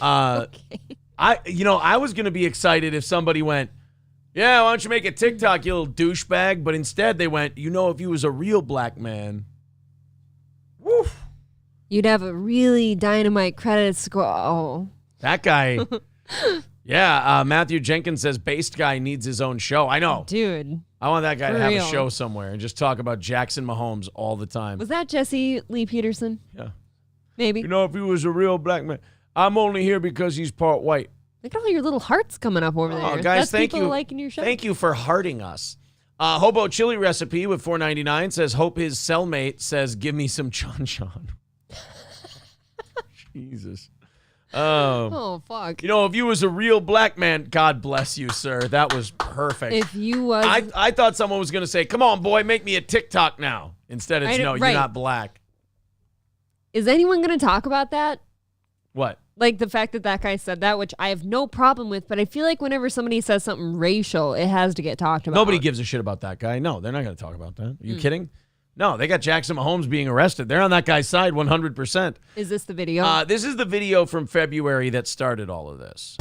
Okay. I was gonna be excited if somebody went, yeah, why don't you make a TikTok, you little douchebag? But instead they went, if you was a real black man. Woof. You'd have a really dynamite credit score. Oh. That guy. Yeah, Matthew Jenkins says based guy needs his own show. I know. Dude. I want that guy to For have real. a show somewhere and just talk about Jackson Mahomes all the time. Was that Jesse Lee Peterson? Yeah. Maybe. If he was a real black man, I'm only here because he's part white. Look at all your little hearts coming up over there. Oh, guys, That's thank people you. liking your show. Thank you for hearting us. Hobo Chili Recipe with $4.99 says, hope his cellmate says, give me some Chon Chon. Jesus. Oh, fuck. You know, if you was a real black man, God bless you, sir. That was perfect. If you was... I thought someone was going to say, come on, boy, make me a TikTok now. Instead, it's no, you're not black. Is anyone going to talk about that? What? Like the fact that that guy said that, which I have no problem with, but I feel like whenever somebody says something racial, it has to get talked about. Nobody gives a shit about that guy. No, they're not going to talk about that. Are you kidding? No, they got Jackson Mahomes being arrested. They're on that guy's side 100%. Is this the video? This is the video from February that started all of this.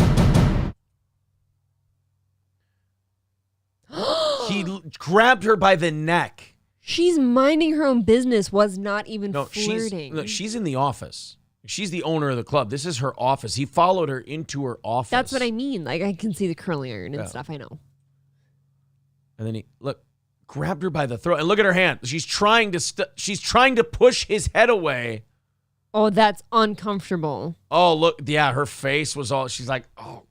He grabbed her by the neck. She's minding her own business, was not even flirting. She's in the office. She's the owner of the club. This is her office. He followed her into her office. That's what I mean. Like, I can see the curling iron and stuff. I know. And then he grabbed her by the throat, and look at her hand. She's trying to push his head away. Oh, that's uncomfortable. Oh, look, yeah, her face was all. She's like, oh.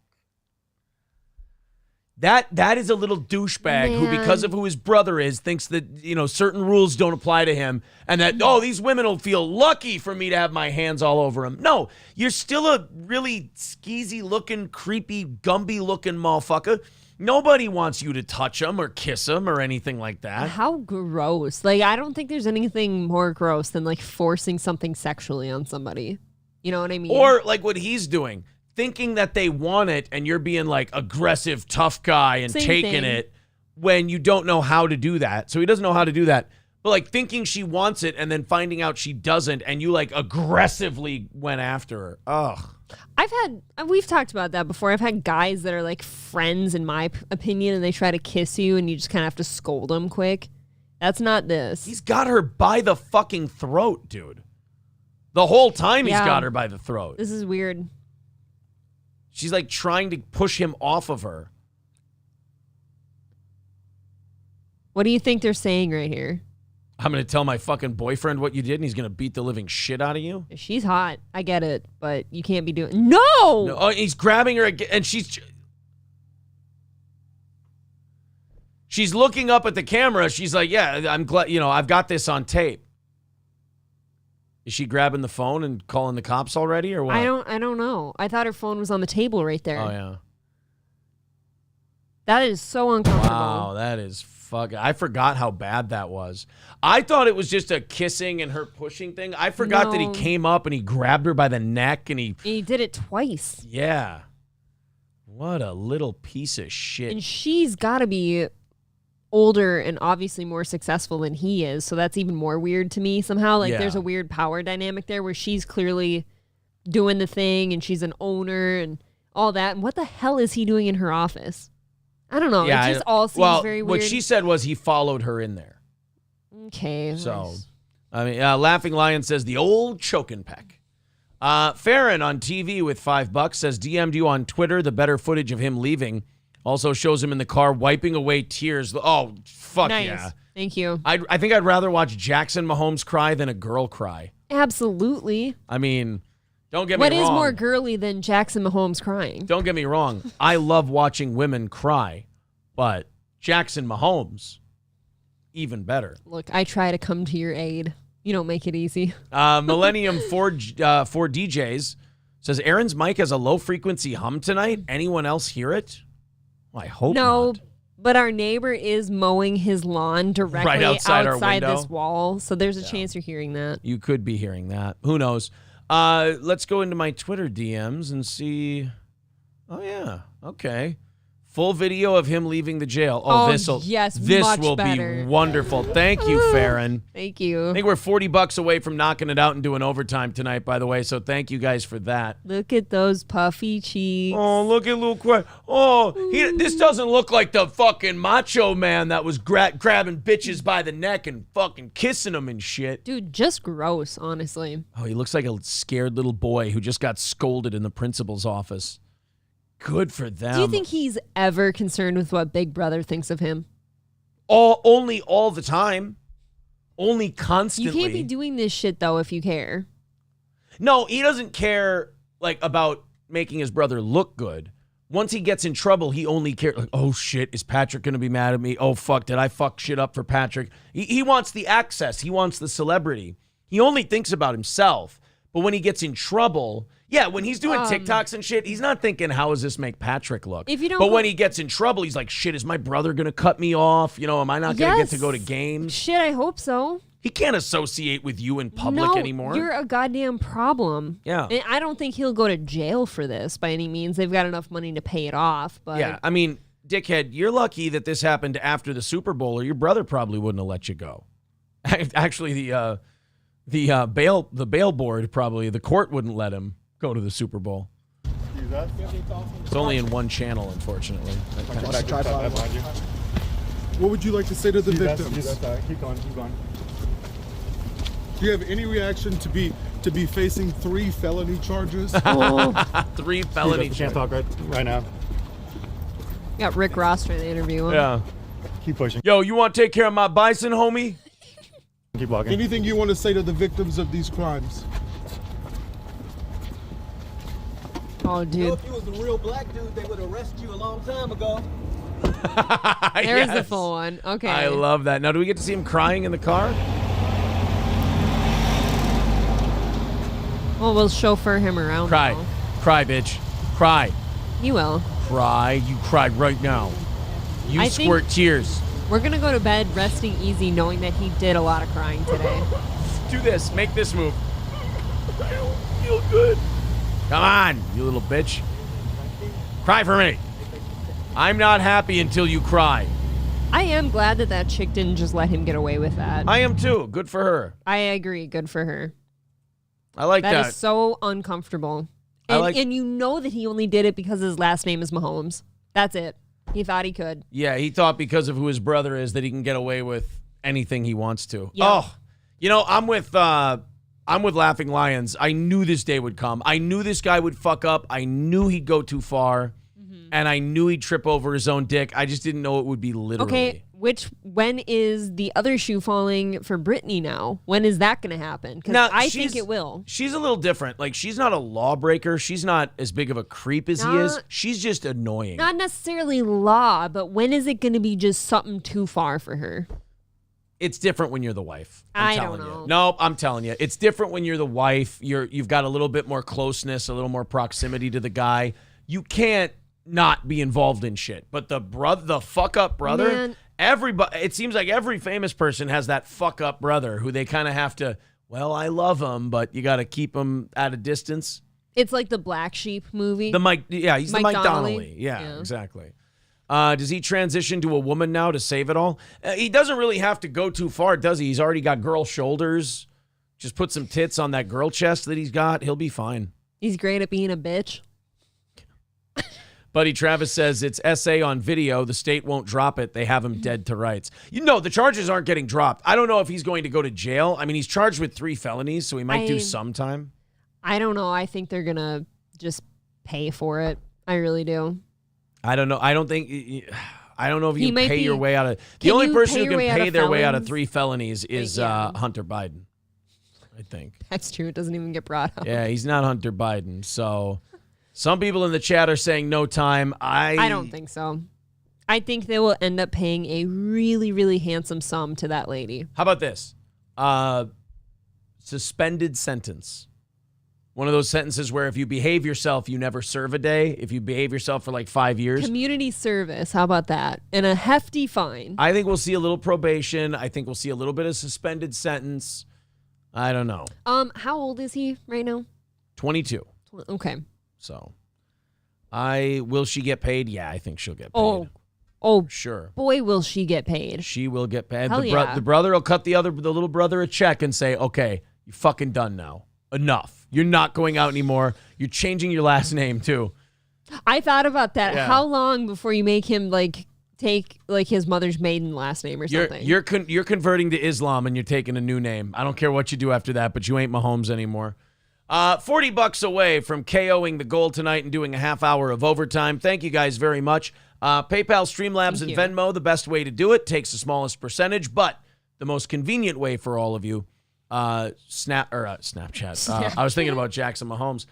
That is a little douchebag who, because of who his brother is, thinks that, you know, certain rules don't apply to him, and that, these women will feel lucky for me to have my hands all over them. No, you're still a really skeezy-looking, creepy, Gumby-looking motherfucker. Nobody wants you to touch them or kiss them or anything like that. How gross. Like, I don't think there's anything more gross than, like, forcing something sexually on somebody. You know what I mean? Or, like, what he's doing. Thinking that they want it and you're being like aggressive, tough guy and taking it when you don't know how to do that. So he doesn't know how to do that. But like thinking she wants it and then finding out she doesn't and you like aggressively went after her. Ugh. We've talked about that before. I've had guys that are like friends in my opinion and they try to kiss you and you just kind of have to scold them quick. That's not this. He's got her by the fucking throat, dude. The whole time he's got her by the throat. This is weird. She's like trying to push him off of her. What do you think they're saying right here? I'm going to tell my fucking boyfriend what you did and he's going to beat the living shit out of you? She's hot. I get it. But you can't be doing... No! Oh, he's grabbing her again and she's looking up at the camera. She's like, yeah, I'm glad, you know, I've got this on tape. Is she grabbing the phone and calling the cops already or what? I don't know. I thought her phone was on the table right there. Oh, yeah. That is so uncomfortable. Wow, that is fucking... I forgot how bad that was. I thought it was just a kissing and her pushing thing. I forgot that he came up and he grabbed her by the neck and he did it twice. Yeah. What a little piece of shit. And she's got to be older and obviously more successful than he is, so that's even more weird to me somehow. Like there's a weird power dynamic there where she's clearly doing the thing and she's an owner and all that. And what the hell is he doing in her office? I don't know. Yeah, it just all seems very weird. What she said was he followed her in there. Okay. So, I mean, Laughing Lion says the old choking peck. Farron on TV with $5 says DM'd you on Twitter the better footage of him leaving. Also shows him in the car wiping away tears. Oh, fuck nice. Yeah. Thank you. I think I'd rather watch Jackson Mahomes cry than a girl cry. Absolutely. I mean, don't get me wrong. What is more girly than Jackson Mahomes crying? Don't get me wrong. I love watching women cry, but Jackson Mahomes, even better. Look, I try to come to your aid. You don't make it easy. Millennium 4 DJs says, Aaron's mic has a low-frequency hum tonight. Anyone else hear it? I hope not. But our neighbor is mowing his lawn directly right outside this wall, so there's a chance you're hearing that. You could be hearing that. Who knows? Let's go into my Twitter DMs and see. Oh, yeah. Okay. Full video of him leaving the jail. This will better. Be wonderful. Thank you, Farron. Thank you. I think we're $40 away from knocking it out and doing overtime tonight, by the way. So thank you guys for that. Look at those puffy cheeks. Oh, look at Luke. This doesn't look like the fucking macho man that was grabbing bitches by the neck and fucking kissing them and shit. Dude, just gross, honestly. Oh, he looks like a scared little boy who just got scolded in the principal's office. Good for them. Do you think he's ever concerned with what Big Brother thinks of him? Only all the time. Only constantly. You can't be doing this shit, though, if you care. No, he doesn't care, like, about making his brother look good. once he gets in trouble, he only cares, like, oh shit, is Patrick going to be mad at me? Oh fuck, did I fuck shit up for Patrick? He wants the access. He wants the celebrity. He only thinks about himself. But when he gets in trouble, yeah, when he's doing TikToks and shit, he's not thinking, how does this make Patrick look? But when he gets in trouble, he's like, shit, is my brother going to cut me off? You know, am I not going to get to go to games? Shit, I hope so. He can't associate with you in public anymore. You're a goddamn problem. Yeah. And I don't think he'll go to jail for this by any means. They've got enough money to pay it off. But yeah, I mean, dickhead, you're lucky that this happened after the Super Bowl, or your brother probably wouldn't have let you go. Actually, the bail board probably, the court wouldn't let him go to the Super Bowl. It's only in one channel, unfortunately. What would you like to say to the victims? Keep going. Do you have any reaction to be facing 3 felony charges? 3 felony Can't charges. talk right now. got Rick Ross trying to interview him. Yeah. Keep pushing. Yo, you want to take care of my bison, homie? Keep walking. Anything you want to say to the victims of these crimes? Oh, dude. If you was a real black dude, they would arrest you a long time ago. There's the full one. Okay. I love that. Now, do we get to see him crying in the car? Well, we'll chauffeur him around. Cry. Now. Cry, bitch. Cry. He will. Cry. You cry right now. You I squirt think- tears. We're going to go to bed resting easy knowing that he did a lot of crying today. Do this. Make this move. I don't feel good. Come on, you little bitch. Cry for me. I'm not happy until you cry. I am glad that that chick didn't just let him get away with that. I am too. Good for her. I agree. Good for her. I like that. That is so uncomfortable. And you know that he only did it because his last name is Mahomes. That's it. He thought he could. Yeah, he thought because of who his brother is that he can get away with anything he wants to. Yep. Oh, you know, I'm with Laughing Lions. I knew this day would come. I knew this guy would fuck up. I knew he'd go too far. And I knew he'd trip over his own dick. I just didn't know it would be literally. Okay, when is the other shoe falling for Brittany now? When is that going to happen? Because I think it will. She's a little different. Like, she's not a lawbreaker. She's not as big of a creep as he is. She's just annoying. Not necessarily law, but when is it going to be just something too far for her? It's different when you're the wife. I telling don't know. you. No, I'm telling you. It's different when you're the wife. You've got a little bit more closeness, a little more proximity to the guy. You can't not be involved in shit. But the fuck up brother, Man. everybody, it seems like every famous person has that fuck up brother who they kind of have to, well, I love him, but you got to keep him at a distance. It's like the Black Sheep movie. He's the Mike Donnelly. Yeah. Yeah, exactly. Does he transition to a woman now to save it all? He doesn't really have to go too far, does he? He's already got girl shoulders. Just put some tits on that girl chest that he's got. He'll be fine. He's great at being a bitch. Buddy Travis says it's essay on video. The state won't drop it. They have him dead to rights. You know, the charges aren't getting dropped. I don't know if he's going to go to jail. I mean, he's charged with 3 felonies, so he might do some time. I don't know. I think they're going to just pay for it. I really do. I don't know. I don't know if you He can might pay be- your way out of. The Can only you person pay who your way can out pay of their way out of felons? 3 felonies is Yeah. Hunter Biden, I think. That's true. It doesn't even get brought up. Yeah, he's not Hunter Biden. So some people in the chat are saying no time. I don't think so. I think they will end up paying a really, really handsome sum to that lady. How about this? Suspended sentence. One of those sentences where if you behave yourself, you never serve a day. If you behave yourself for like 5 years. Community service. How about that? And a hefty fine. I think we'll see a little probation. I think we'll see a little bit of suspended sentence. I don't know. How old is he right now? 22. Okay. So, will she get paid? Yeah, I think she'll get paid. Oh, Sure. boy, will she get paid. She will get paid. Hell yeah. The brother will cut the little brother a check and say, okay, you're fucking done now. Enough. You're not going out anymore. You're changing your last name too. I thought about that. Yeah. How long before you make him take his mother's maiden last name or something? You're converting to Islam and you're taking a new name. I don't care what you do after that, but you ain't Mahomes anymore. $40 away from KOing the goal tonight and doing a half hour of overtime. Thank you guys very much. PayPal, Streamlabs, and Venmo, the best way to do it. Takes the smallest percentage, but the most convenient way for all of you. Snapchat. I was thinking about Jackson Mahomes.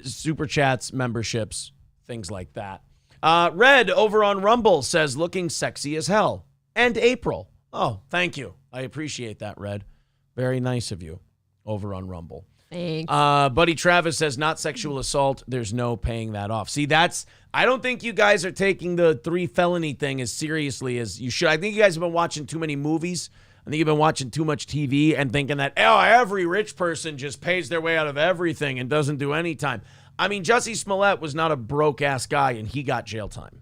Super Chats, memberships, things like that. Red over on Rumble says, looking sexy as hell. And April. Oh, thank you. I appreciate that, Red. Very nice of you over on Rumble. Thanks. Buddy Travis says, not sexual assault. There's no paying that off. See, I don't think you guys are taking the 3 felony thing as seriously as you should. I think you guys have been watching too many movies. I think you've been watching too much TV and thinking that, every rich person just pays their way out of everything and doesn't do any time. I mean, Jussie Smollett was not a broke-ass guy, and he got jail time.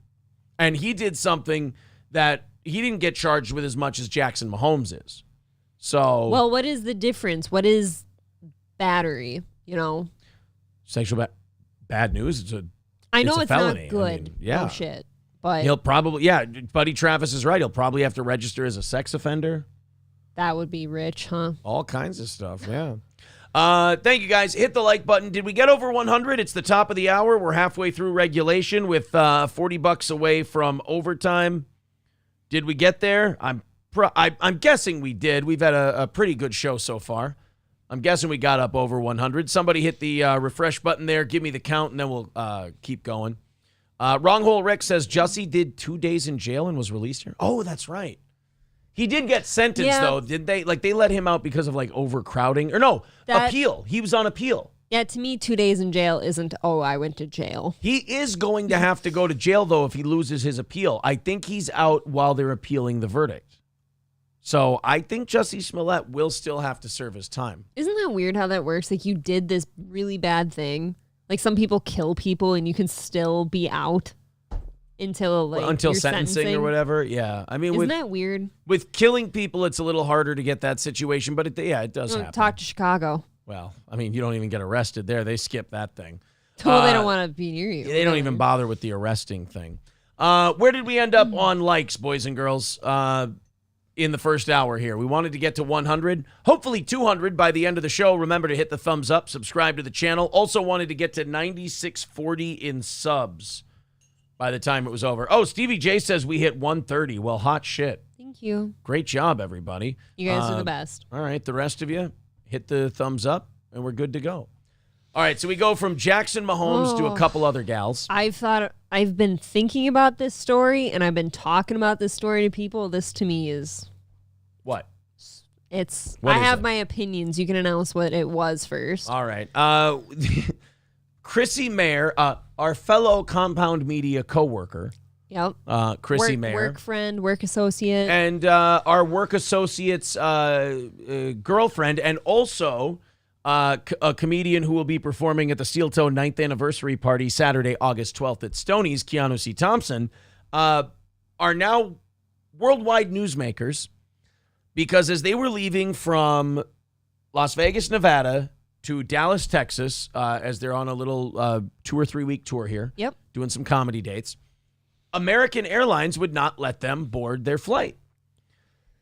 And he did something that he didn't get charged with as much as Jackson Mahomes is. So, well, what is the difference? What is battery, Sexual bad news? I know a it's felony. not good. I mean, yeah. Oh, shit. But He'll probably, Buddy Travis is right. He'll probably have to register as a sex offender. that would be rich, huh? All kinds of stuff, yeah. Thank you, guys. Hit the like button. Did we get over 100? It's the top of the hour. We're halfway through regulation with $40 away from overtime. Did we get there? I'm guessing we did. We've had a pretty good show so far. I'm guessing we got up over 100. Somebody hit the refresh button there. Give me the count, and then we'll keep going. Wrong Hole Rick says Jussie did 2 days in jail and was released here. Oh, that's right. He did get sentenced, though, did they? Like, they let him out because of, like, overcrowding. Or no, appeal. He was on appeal. Yeah, to me, 2 days in jail isn't, I went to jail. He is going to have to go to jail, though, if he loses his appeal. I think he's out while they're appealing the verdict. So I think Jussie Smollett will still have to serve his time. Isn't that weird how that works? Like, you did this really bad thing. Like, some people kill people and you can still be out until sentencing or whatever. Yeah. I mean, isn't that weird? With killing people, it's a little harder to get that situation, but it does happen. Talk to Chicago. Well, I mean, you don't even get arrested there. They skip that thing. Well, they don't want to be near you. They don't even bother with the arresting thing. Where did we end up on likes, boys and girls, in the first hour here? We wanted to get to 100, hopefully 200 by the end of the show. Remember to hit the thumbs up, subscribe to the channel. Also wanted to get to 9640 in subs by the time it was over. Oh, Stevie J says we hit 130. Well, hot shit. Thank you. Great job, everybody. You guys are the best. All right, the rest of you, hit the thumbs up, and we're good to go. All right, so we go from Jackson Mahomes to a couple other gals. I've been thinking about this story, and I've been talking about this story to people. This, to me, is... What? I have my opinions. You can announce what it was first. All right. Chrissie Mayr, our fellow Compound Media coworker. Yep. Chrissie Mayr. Work friend, work associate. And our work associate's girlfriend, and also a comedian who will be performing at the Steel Toe 9th anniversary party Saturday, August 12th at Stoney's, Keanu C. Thompson, are now worldwide newsmakers because as they were leaving from Las Vegas, Nevada to Dallas, Texas, as they're on a little 2 or 3 week tour here, doing some comedy dates, American Airlines would not let them board their flight.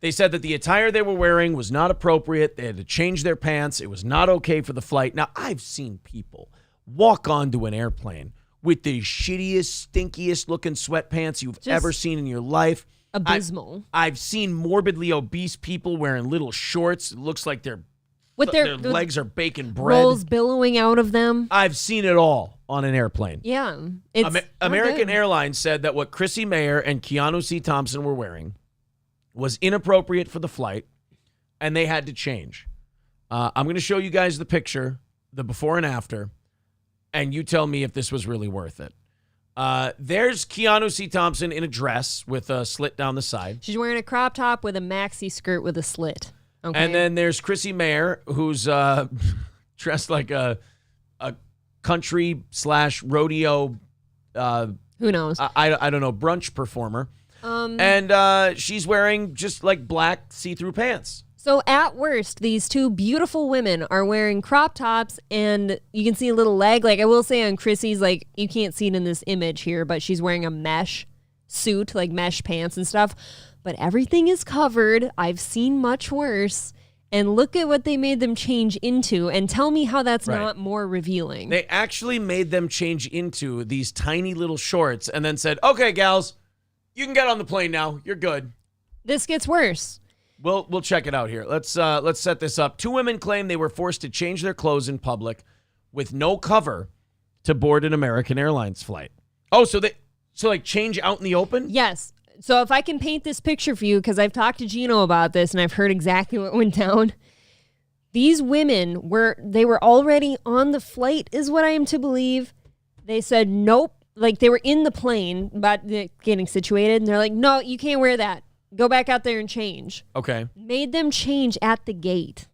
They said that the attire they were wearing was not appropriate. They had to change their pants. It was not okay for the flight. Now, I've seen people walk onto an airplane with the shittiest, stinkiest looking sweatpants you've ever seen in your life. Abysmal. I've seen morbidly obese people wearing little shorts. It looks like their legs are baking bread. Rolls billowing out of them. I've seen it all on an airplane. Yeah. American Airlines said that what Chrissie Mayr and Keanu C. Thompson were wearing was inappropriate for the flight, and they had to change. I'm going to show you guys the picture, the before and after, and you tell me if this was really worth it. There's Keanu C. Thompson in a dress with a slit down the side. She's wearing a crop top with a maxi skirt with a slit. Okay. And then there's Chrissie Mayr, who's dressed like a country/rodeo. Who knows? I don't know, brunch performer. And she's wearing just like black see-through pants. So at worst, these two beautiful women are wearing crop tops, and you can see a little leg. Like, I will say on Chrissie's, like, you can't see it in this image here, but she's wearing a mesh suit, like mesh pants and stuff. But everything is covered. I've seen much worse. And look at what they made them change into, and tell me how that's not more revealing. They actually made them change into these tiny little shorts and then said, okay, gals, you can get on the plane now. You're good. This gets worse. We'll check it out here. Let's set this up. 2 women claim they were forced to change their clothes in public with no cover to board an American Airlines flight. Oh, so like change out in the open? Yes. So if I can paint this picture for you, because I've talked to Gino about this and I've heard exactly what went down. These women were already on the flight, is what I am to believe. They said, nope. Like they were in the plane, about getting situated. And they're like, no, you can't wear that. Go back out there and change. Okay. Made them change at the gate.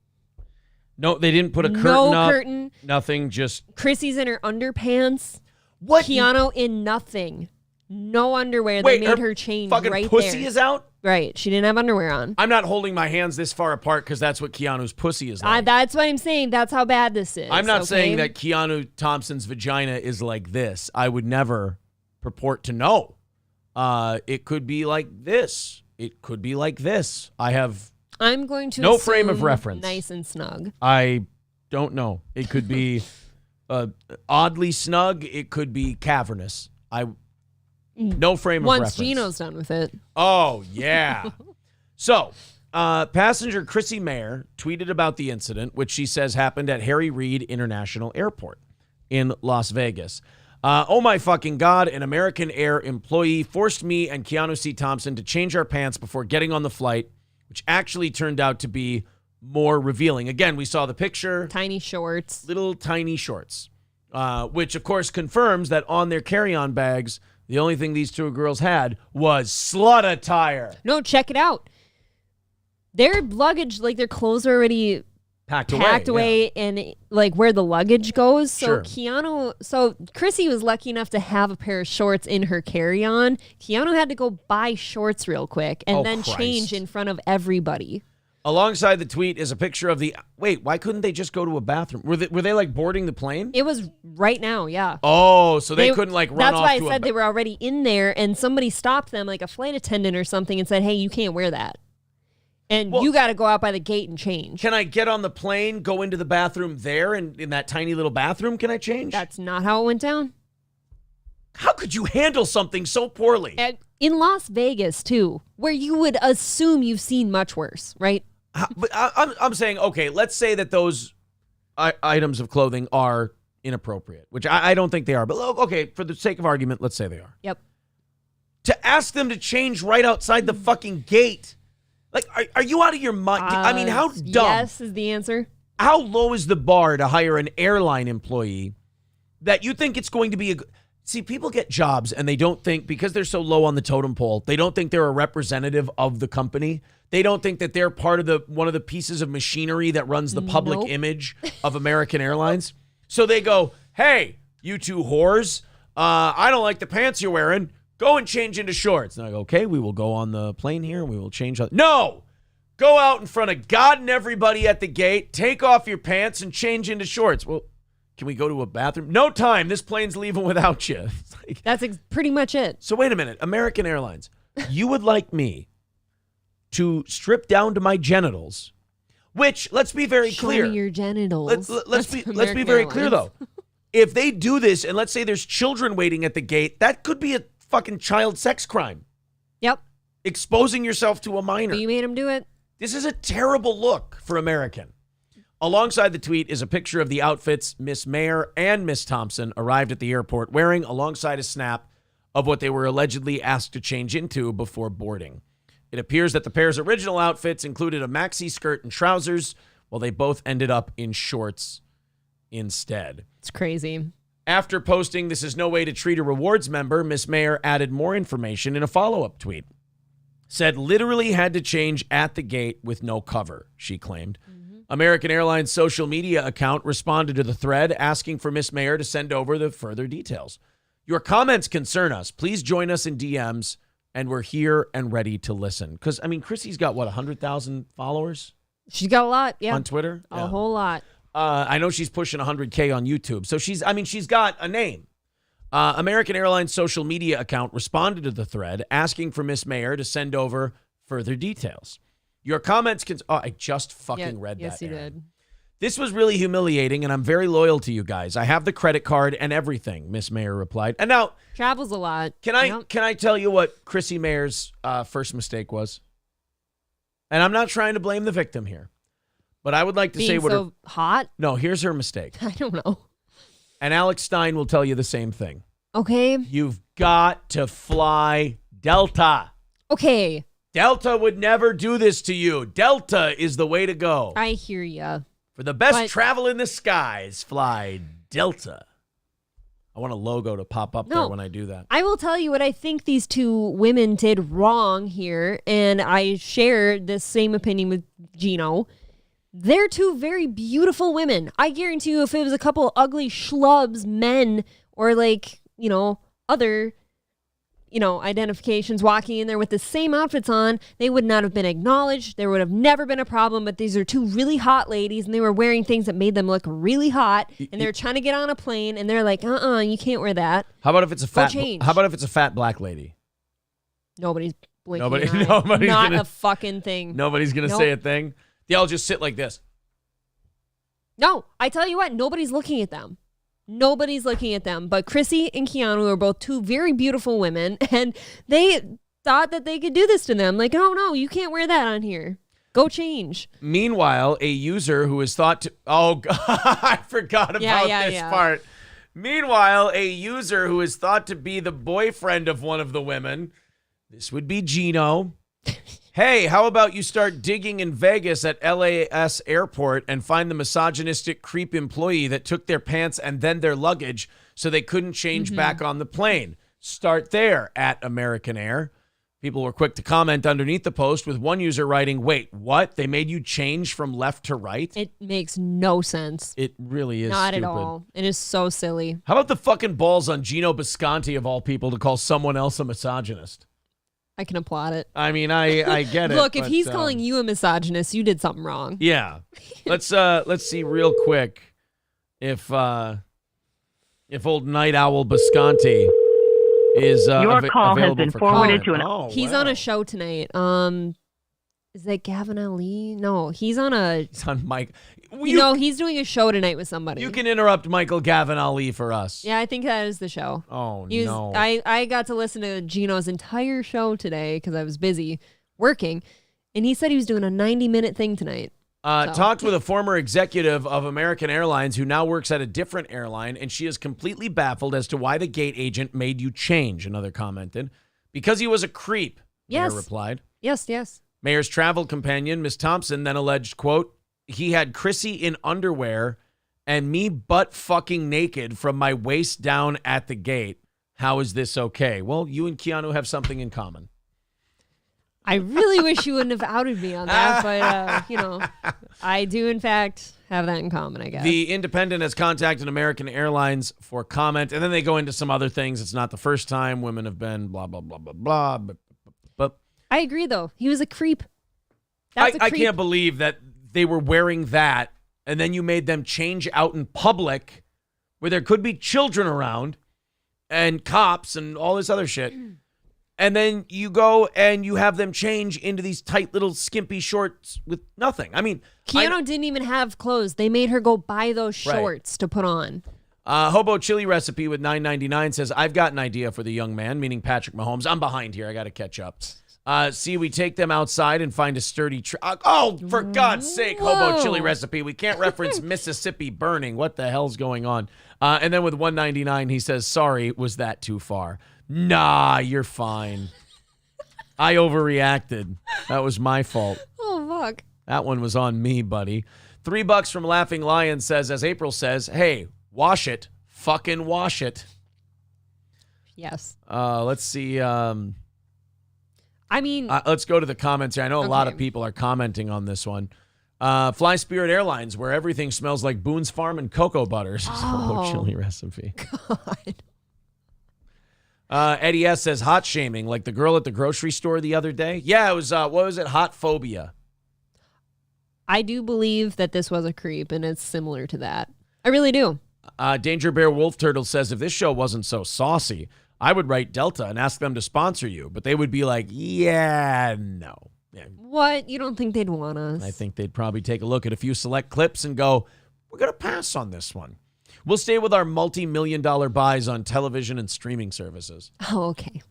No, they didn't put a curtain no up. Curtain. Nothing, just... Chrissie's in her underpants. What? Keanu in nothing. No underwear. Wait, they made her change fucking right pussy there. is out? Right. She didn't have underwear on. I'm not holding my hands this far apart because that's what Keanu's pussy is like. That's what I'm saying. That's how bad this is. I'm not saying that Keanu Thompson's vagina is like this. I would never purport to know. It could be like this. It could be like this. I'm going to no frame of reference. Nice and snug. I don't know. It could be oddly snug. It could be cavernous. No frame of reference. Once Gino's done with it. Oh, yeah. So, passenger Chrissie Mayr tweeted about the incident, which she says happened at Harry Reid International Airport in Las Vegas. Oh, my fucking God. An American Air employee forced me and Keanu C. Thompson to change our pants before getting on the flight, which actually turned out to be more revealing. Again, we saw the picture. Tiny shorts. Little tiny shorts, which, of course, confirms that on their carry-on bags, the only thing these two girls had was slut attire. No, check it out. Their luggage, like their clothes are already packed away yeah. and like where the luggage goes. So Sure. Chrissie was lucky enough to have a pair of shorts in her carry-on. Keanu had to go buy shorts real quick and then change in front of everybody. Alongside the tweet is a picture of the... Wait, why couldn't they just go to a bathroom? Were they like boarding the plane? It was right now, yeah. Oh, so they couldn't like run off to That's why I said they were already in there and somebody stopped them, like a flight attendant or something, and said, hey, you can't wear that. And you got to go out by the gate and change. Can I get on the plane, go into the bathroom there, and in that tiny little bathroom, can I change? That's not how it went down. How could you handle something so poorly? In Las Vegas, too, where you would assume you've seen much worse, right? But I'm saying, okay, let's say that those items of clothing are inappropriate, which I don't think they are. But okay, for the sake of argument, let's say they are. Yep. To ask them to change right outside the fucking gate. Like, are you out of your mind? I mean, how dumb? Yes is the answer. How low is the bar to hire an airline employee that you think it's going to be a... See, people get jobs and they don't think, because they're so low on the totem pole, they don't think they're a representative of the company. They don't think that they're part of one of the pieces of machinery that runs the public image of American Airlines. So they go, hey, you two whores, I don't like the pants you're wearing. Go and change into shorts. And I go, okay, we will go on the plane here and we will change. No! Go out in front of God and everybody at the gate, take off your pants and change into shorts. Well, can we go to a bathroom? No time. This plane's leaving without you. That's pretty much it. So wait a minute. American Airlines, you would like me to strip down to my genitals, which, let's be very clear. Show me your genitals. Let's be very clear, though. If they do this, and let's say there's children waiting at the gate, that could be a fucking child sex crime. Yep. Exposing yourself to a minor. But you made him do it. This is a terrible look for American. Alongside the tweet is a picture of the outfits Miss Mayr and Miss Thompson arrived at the airport wearing, alongside a snap of what they were allegedly asked to change into before boarding. It appears that the pair's original outfits included a maxi skirt and trousers, while they both ended up in shorts instead. It's crazy. After posting, "This is no way to treat a rewards member," Miss Mayr added more information in a follow-up tweet. Said literally had to change at the gate with no cover, she claimed. American Airlines' social media account responded to the thread asking for Miss Mayr to send over the further details. Your comments concern us. Please join us in DMs, and we're here and ready to listen. Because, I mean, Chrissie's got, 100,000 followers? She's got a lot, yeah. On Twitter? A whole lot. I know she's pushing 100K on YouTube. So she's got a name. American Airlines' social media account responded to the thread asking for Miss Mayr to send over further details. Your comments can... Oh, I just fucking read that. Yes, you did. This was really humiliating, and I'm very loyal to you guys. I have the credit card and everything, Miss Mayr replied. And now... Travels a lot. Can I tell you what Chrissie Mayr's first mistake was? And I'm not trying to blame the victim here. But I would like to say what... Being so hot? No, here's her mistake. I don't know. And Alex Stein will tell you the same thing. Okay. You've got to fly Delta. Okay. Delta would never do this to you. Delta is the way to go. I hear ya. For the best travel in the skies, fly Delta. I want a logo to pop up there when I do that. I will tell you what I think these two women did wrong here, and I share this same opinion with Gino. They're two very beautiful women. I guarantee you if it was a couple ugly schlubs, men, or like, other, identifications walking in there with the same outfits on, they would not have been acknowledged. There would have never been a problem, but these are two really hot ladies, and they were wearing things that made them look really hot, and they were trying to get on a plane, and they're like, you can't wear that. How about if it's a fat black lady? Nobody's blinking an eye. Nobody's not a fucking thing. Nobody's going to say a thing? They all just sit like this. No, I tell you what, nobody's looking at them. Nobody's looking at them. But Chrissie and Keanu are both two very beautiful women, and they thought that they could do this to them. Like, oh, no, you can't wear that on here. Go change. Meanwhile, a user who is thought to... Oh, God, I forgot about this part. Meanwhile, a user who is thought to be the boyfriend of one of the women, this would be Gino. Hey, how about you start digging in Vegas at LAS airport and find the misogynistic creep employee that took their pants and then their luggage so they couldn't change back on the plane. Start there at American Air. People were quick to comment underneath the post with one user writing, wait, what? They made you change from left to right? It makes no sense. It really is Not stupid. at all. It is so silly. How about the fucking balls on Gino Bisconti, of all people, to call someone else a misogynist? I can applaud it. I mean, I get it. Look, if he's calling you a misogynist, you did something wrong. Yeah. Let's see real quick if old Night Owl Bisconti is your call has been forwarded to an. He's on a show tonight. Is that Gavin Ali? No, he's on Mike. He's doing a show tonight with somebody. You can interrupt Michael Gavin Ali for us. Yeah, I think that is the show. Oh, no. I got to listen to Gino's entire show today because I was busy working, and he said he was doing a 90-minute thing tonight. Talked with a former executive of American Airlines who now works at a different airline, and she is completely baffled as to why the gate agent made you change, another commented. Because he was a creep, yes. Mayr replied. Yes. Mayor's travel companion, Miss Thompson, then alleged, quote, he had Chrissie in underwear and me butt fucking naked from my waist down at the gate. How is this okay? Well, you and Keanu have something in common. I really wish you wouldn't have outed me on that, but, I do, in fact, have that in common, I guess. The Independent has contacted American Airlines for comment, and then they go into some other things. It's not the first time women have been blah, blah, blah, blah, blah. But I agree, though. He was a creep. That's a creep. I can't believe that they were wearing that, and then you made them change out in public where there could be children around and cops and all this other shit. And then you go and you have them change into these tight little skimpy shorts with nothing. I mean, Keanu didn't even have clothes. They made her go buy those shorts to put on. Hobo Chili Recipe with $9.99 says, I've got an idea for the young man, meaning Patrick Mahomes. I'm behind here. I got to catch up. See, we take them outside and find a sturdy for God's sake, Hobo Chili Recipe. We can't reference Mississippi burning. What the hell's going on? And then with $1.99, he says, sorry, was that too far? Nah, you're fine. I overreacted. That was my fault. Oh, fuck. That one was on me, buddy. $3 from Laughing Lion says, as April says, hey, wash it. Fucking wash it. Yes. Let's see. Let's go to the comments here. I know a lot of people are commenting on this one. Fly Spirit Airlines, where everything smells like Boone's Farm and cocoa butters. Hobo Chili Recipe. God. Eddie S. says hot shaming, like the girl at the grocery store the other day. Yeah, it was, what was it? Hot phobia. I do believe that this was a creep, and it's similar to that. I really do. Danger Bear Wolf Turtle says, if this show wasn't so saucy, I would write Delta and ask them to sponsor you, but they would be like, yeah, no. Yeah. What? You don't think they'd want us? I think they'd probably take a look at a few select clips and go, we're going to pass on this one. We'll stay with our multi-million-dollar buys on television and streaming services. Oh, okay.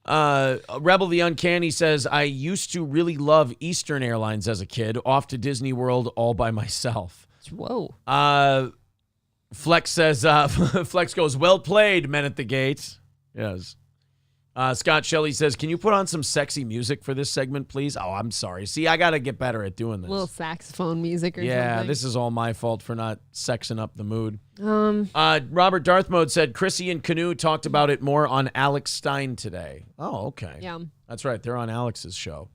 Rebel the Uncanny says, I used to really love Eastern Airlines as a kid, off to Disney World all by myself. Whoa. Flex says, Flex goes, well played, men at the gate. Yes. Scott Shelley says, can you put on some sexy music for this segment, please? Oh, I'm sorry. See, I got to get better at doing this. A little saxophone music or something. Yeah, this is all my fault for not sexing up the mood. Robert Darthmode said, Chrissie and Keanu talked about it more on Alex Stein today. Oh, okay. Yeah. That's right. They're on Alex's show.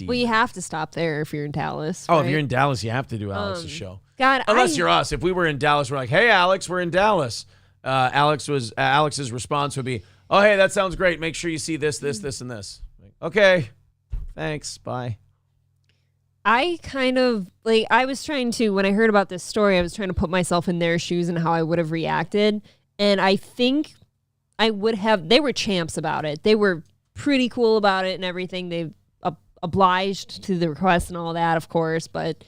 Well, you have to stop there if you're in Dallas. Oh, right? if you're in Dallas, you have to do Alex's show. God, Unless you're us. If we were in Dallas, we're like, hey, Alex, we're in Dallas. Alex's response would be, oh, hey, that sounds great. Make sure you see this, and this. Okay. Thanks. Bye. I kind of, I was trying to, when I heard about this story, I was trying to put myself in their shoes and how I would have reacted. And I think I would have, they were champs about it. They were pretty cool about it and everything. They've obliged to the request and all that, of course. But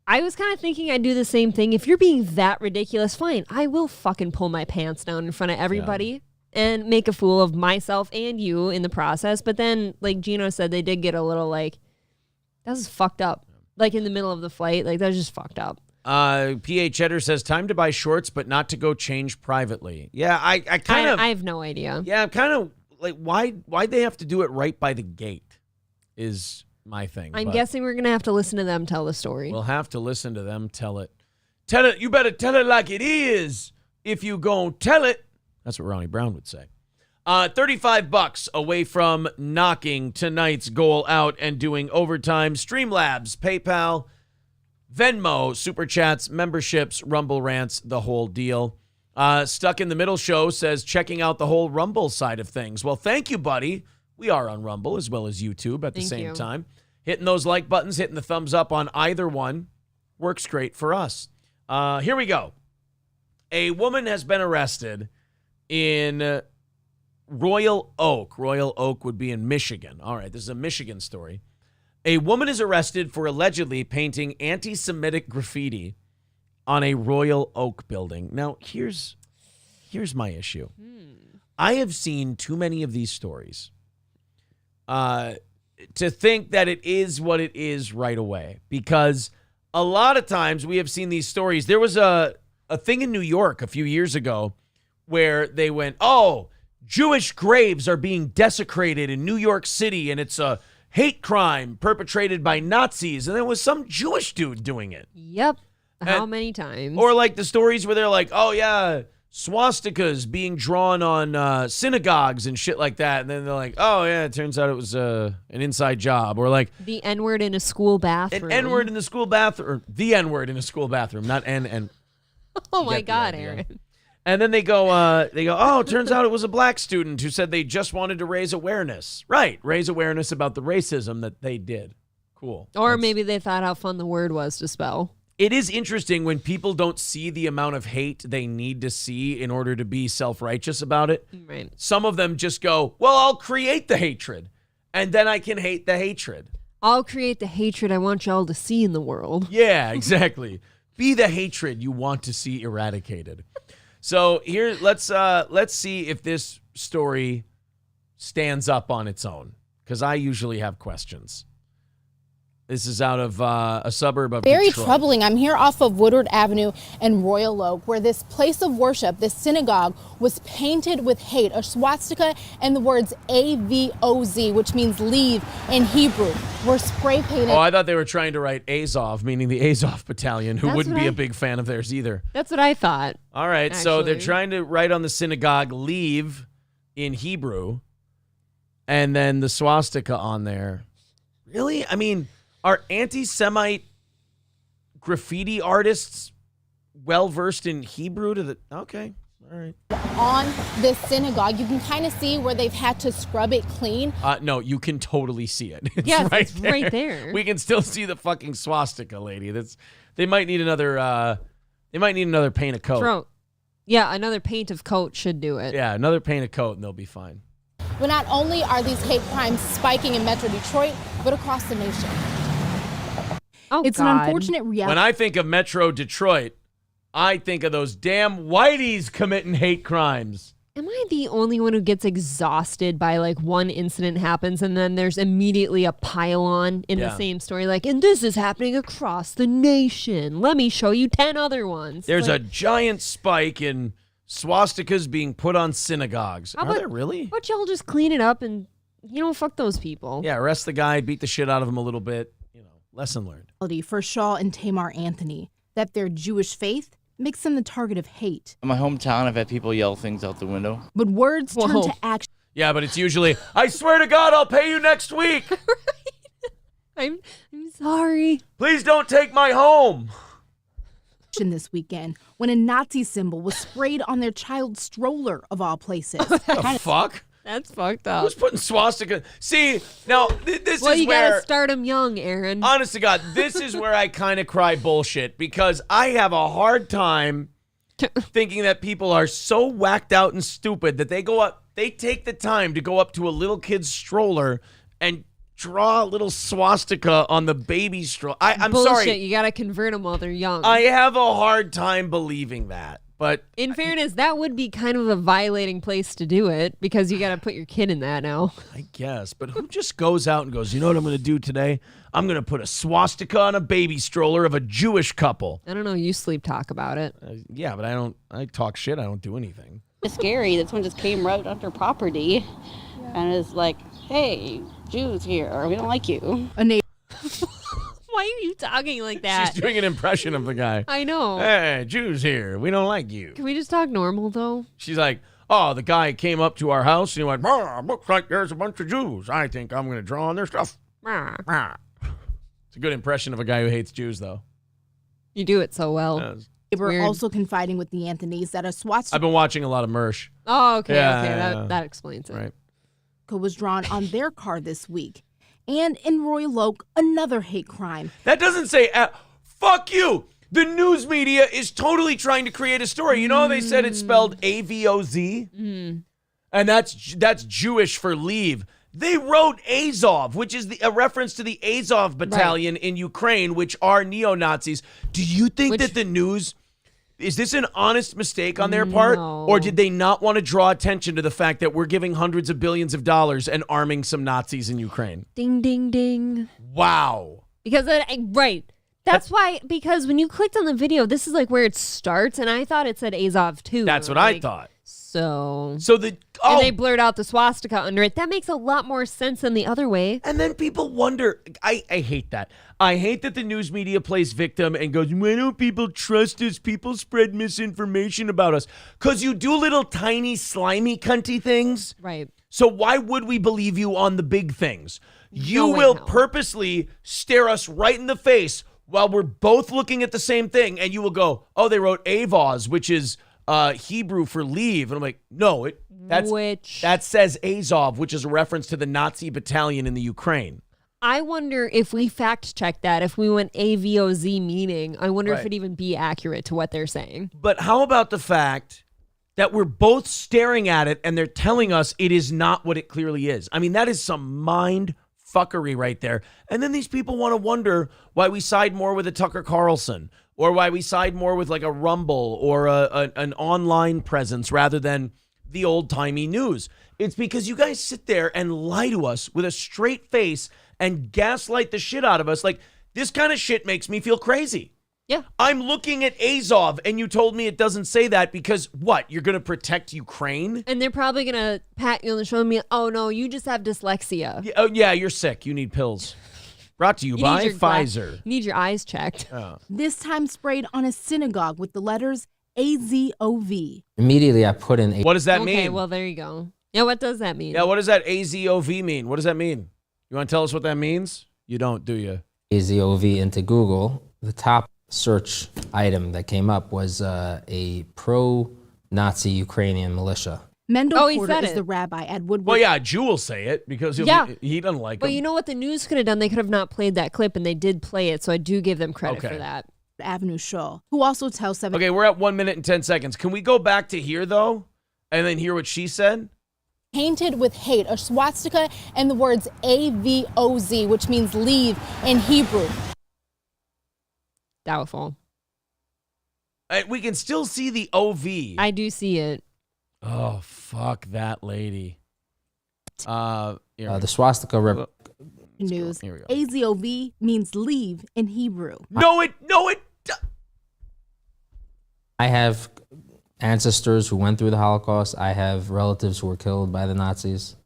I was kind of thinking I'd do the same thing. If you're being that ridiculous, fine. I will fucking pull my pants down in front of everybody. Yeah. And make a fool of myself and you in the process. But then, like Gino said, they did get a little that was fucked up. Like in the middle of the flight. That was just fucked up. P.A. Cheddar says, time to buy shorts, but not to go change privately. Yeah, I kind of... I have no idea. Yeah, I'm kind of why'd they have to do it right by the gate is my thing. I'm guessing we're going to have to listen to them tell the story. We'll have to listen to them tell it. Tell it. You better tell it like it is if you gon' tell it. That's what Ronnie Brown would say. $35 away from knocking tonight's goal out and doing overtime. Streamlabs, PayPal, Venmo, Super Chats, memberships, Rumble Rants, the whole deal. Stuck in the Middle show says checking out the whole Rumble side of things. Well, thank you, buddy. We are on Rumble as well as YouTube at the same time. Hitting those like buttons, hitting the thumbs up on either one works great for us. Here we go. A woman has been arrested in Royal Oak. Royal Oak would be in Michigan. All right, this is a Michigan story. A woman is arrested for allegedly painting anti-Semitic graffiti on a Royal Oak building. Now, here's my issue. I have seen too many of these stories to think that it is what it is right away. Because a lot of times we have seen these stories. There was a thing in New York a few years ago where they went, oh, Jewish graves are being desecrated in New York City, and it's a hate crime perpetrated by Nazis. And there was some Jewish dude doing it. Yep. How many times? Or like the stories where they're like, oh, yeah, swastikas being drawn on synagogues and shit like that. And then they're like, oh, yeah, it turns out it was an inside job. Or like the N-word in a school bathroom. An N-word in the school bathroom. Or the N-word in a school bathroom, not N. Oh, my God, Aaron. And then they go, oh, it turns out it was a black student who said they just wanted to raise awareness. Right, raise awareness about the racism that they did. Cool. Or maybe they thought how fun the word was to spell. It is interesting when people don't see the amount of hate they need to see in order to be self-righteous about it. Right. Some of them just go, well, I'll create the hatred, and then I can hate the hatred. I'll create the hatred I want y'all to see in the world. Yeah, exactly. Be the hatred you want to see eradicated. So here, let's see if this story stands up on its own, because I usually have questions. This is out of a suburb of Very Detroit. troubling. I'm here off of Woodward Avenue and Royal Oak, where this place of worship, this synagogue, was painted with hate, a swastika and the words AVOZ, which means leave in Hebrew, were spray painted. Oh, I thought they were trying to write Azov, meaning the Azov battalion, who wouldn't be a big fan of theirs either. That's what I thought. All right, so they're trying to write on the synagogue leave in Hebrew, and then the swastika on there. Really? I mean, are anti-Semite graffiti artists well-versed in Hebrew okay, all right. On this synagogue, you can kind of see where they've had to scrub it clean. No, you can totally see it. It's right there. We can still see the fucking swastika, lady. They might need another paint of coat. Yeah, another paint of coat should do it. Yeah, another paint of coat and they'll be fine. But not only are these hate crimes spiking in Metro Detroit, but across the nation. Oh, it's God. an unfortunate reality. When I think of Metro Detroit, I think of those damn whiteys committing hate crimes. Am I the only one who gets exhausted by one incident happens and then there's immediately a pile-on in the same story? And this is happening across the nation. Let me show you 10 other ones. There's a giant spike in swastikas being put on synagogues. How Are about- there really? How about y'all just clean it up and, fuck those people. Yeah, arrest the guy, beat the shit out of him a little bit. Lesson learned. For Shaw and Tamar Anthony, that their Jewish faith makes them the target of hate. In my hometown, I've had people yell things out the window. But words turn to action. Yeah, but it's usually, I swear to God, I'll pay you next week. I'm sorry. Please don't take my home. This weekend when a Nazi symbol was sprayed on their child's stroller, of all places. The fuck? That's fucked up. Who's putting swastika? See, now this Well, is you where, gotta start them young, Aaron. honest to God, this is where I kind of cry bullshit because I have a hard time thinking that people are so whacked out and stupid that they take the time to go up to a little kid's stroller and draw a little swastika on the baby stroller. I'm Bullshit. sorry. You gotta convert them while they're young. I have a hard time believing that. But in fairness, that would be kind of a violating place to do it because you got to put your kid in that now. I guess. But who just goes out and goes, you know what I'm going to do today? I'm going to put a swastika on a baby stroller of a Jewish couple. I don't know. You sleep talk about it. Yeah, but I talk shit. I don't do anything. It's scary that someone just came right on their property and is like, hey, Jews here. We don't like you. Why are you talking like that? She's doing an impression of the guy. I know. Hey, Jews here. We don't like you. Can we just talk normal, though? She's like, oh, the guy came up to our house and he went, looks like there's a bunch of Jews. I think I'm going to draw on their stuff. It's a good impression of a guy who hates Jews, though. You do it so well. They were also confiding with the Anthonys that a swastika I've been watching a lot of Mersh. Oh, okay. Yeah, okay. yeah. That explains it. Right. was drawn on their car this week. And in Royal Oak, another hate crime. That doesn't say, fuck you. The news media is totally trying to create a story. You know how they said it's spelled A-V-O-Z? And that's Jewish for leave. They wrote Azov, which is a reference to the Azov battalion in Ukraine, which are neo-Nazis. Do you think that the news... Is this an honest mistake on their part? No. Or did they not want to draw attention to the fact that we're giving hundreds of billions of dollars and arming some Nazis in Ukraine? Ding, ding, ding. Wow. Because, That's why, because when you clicked on the video, this is like where it starts, and I thought it said Azov too. That's what I thought. So and they blurred out the swastika under it. That makes a lot more sense than the other way. And then people wonder, I hate that. I hate that the news media plays victim and goes, why don't people trust us? People spread misinformation about us. Because you do little tiny slimy cunty things. Right. So why would we believe you on the big things? You No. purposely stare us right in the face while we're both looking at the same thing. And you will go, oh, they wrote Avoz, which is Hebrew for leave. And I'm like, no, that says Azov, which is a reference to the Nazi battalion in the Ukraine. I wonder if we fact check that, if we went AVOZ meaning, I wonder if Right. it'd even be accurate to what they're saying. But how about the fact that we're both staring at it and they're telling us it is not what it clearly is? I mean, that is some mind fuckery right there. And then these people want to wonder why we side more with a Tucker Carlson or why we side more with like a Rumble or an online presence rather than the old-timey news. It's because you guys sit there and lie to us with a straight face and gaslight the shit out of us. Like, this kind of shit makes me feel crazy. Yeah. I'm looking at Azov, and you told me it doesn't say that because, what, you're going to protect Ukraine? And they're probably going to pat you on the shoulder and be, oh, no, you just have dyslexia. Yeah, oh, yeah, you're sick. You need pills. Brought to you by Pfizer. You need your eyes checked. This time sprayed on a synagogue with the letters AZOV. Immediately I put in What does that Okay, mean? well, there you go. Yeah, what does that mean? Yeah, what does that AZOV mean? What does that mean? You want to tell us what that means? You don't, do you? AZOV into Google. The top search item that came up was a pro-Nazi Ukrainian militia. Mendel he Porter said is it. the rabbi at Woodward. Well, yeah, Jew will say it because he doesn't like But him. you know what the news could have done? They could have not played that clip, and they did play it, so I do give them credit Okay. for that. Avenue Shaw, who also tells 7. Okay, we're at 1 minute and 10 seconds. Can we go back to here, though, and then hear what she said? Painted with hate, a swastika, and the words AVOZ, which means leave in Hebrew. Doubtful. We can still see the OV. I do see it. Oh, fuck that lady. The swastika News. Here we go. AZOV means leave in Hebrew. No, it. I have ancestors who went through the Holocaust. I have relatives who were killed by the Nazis.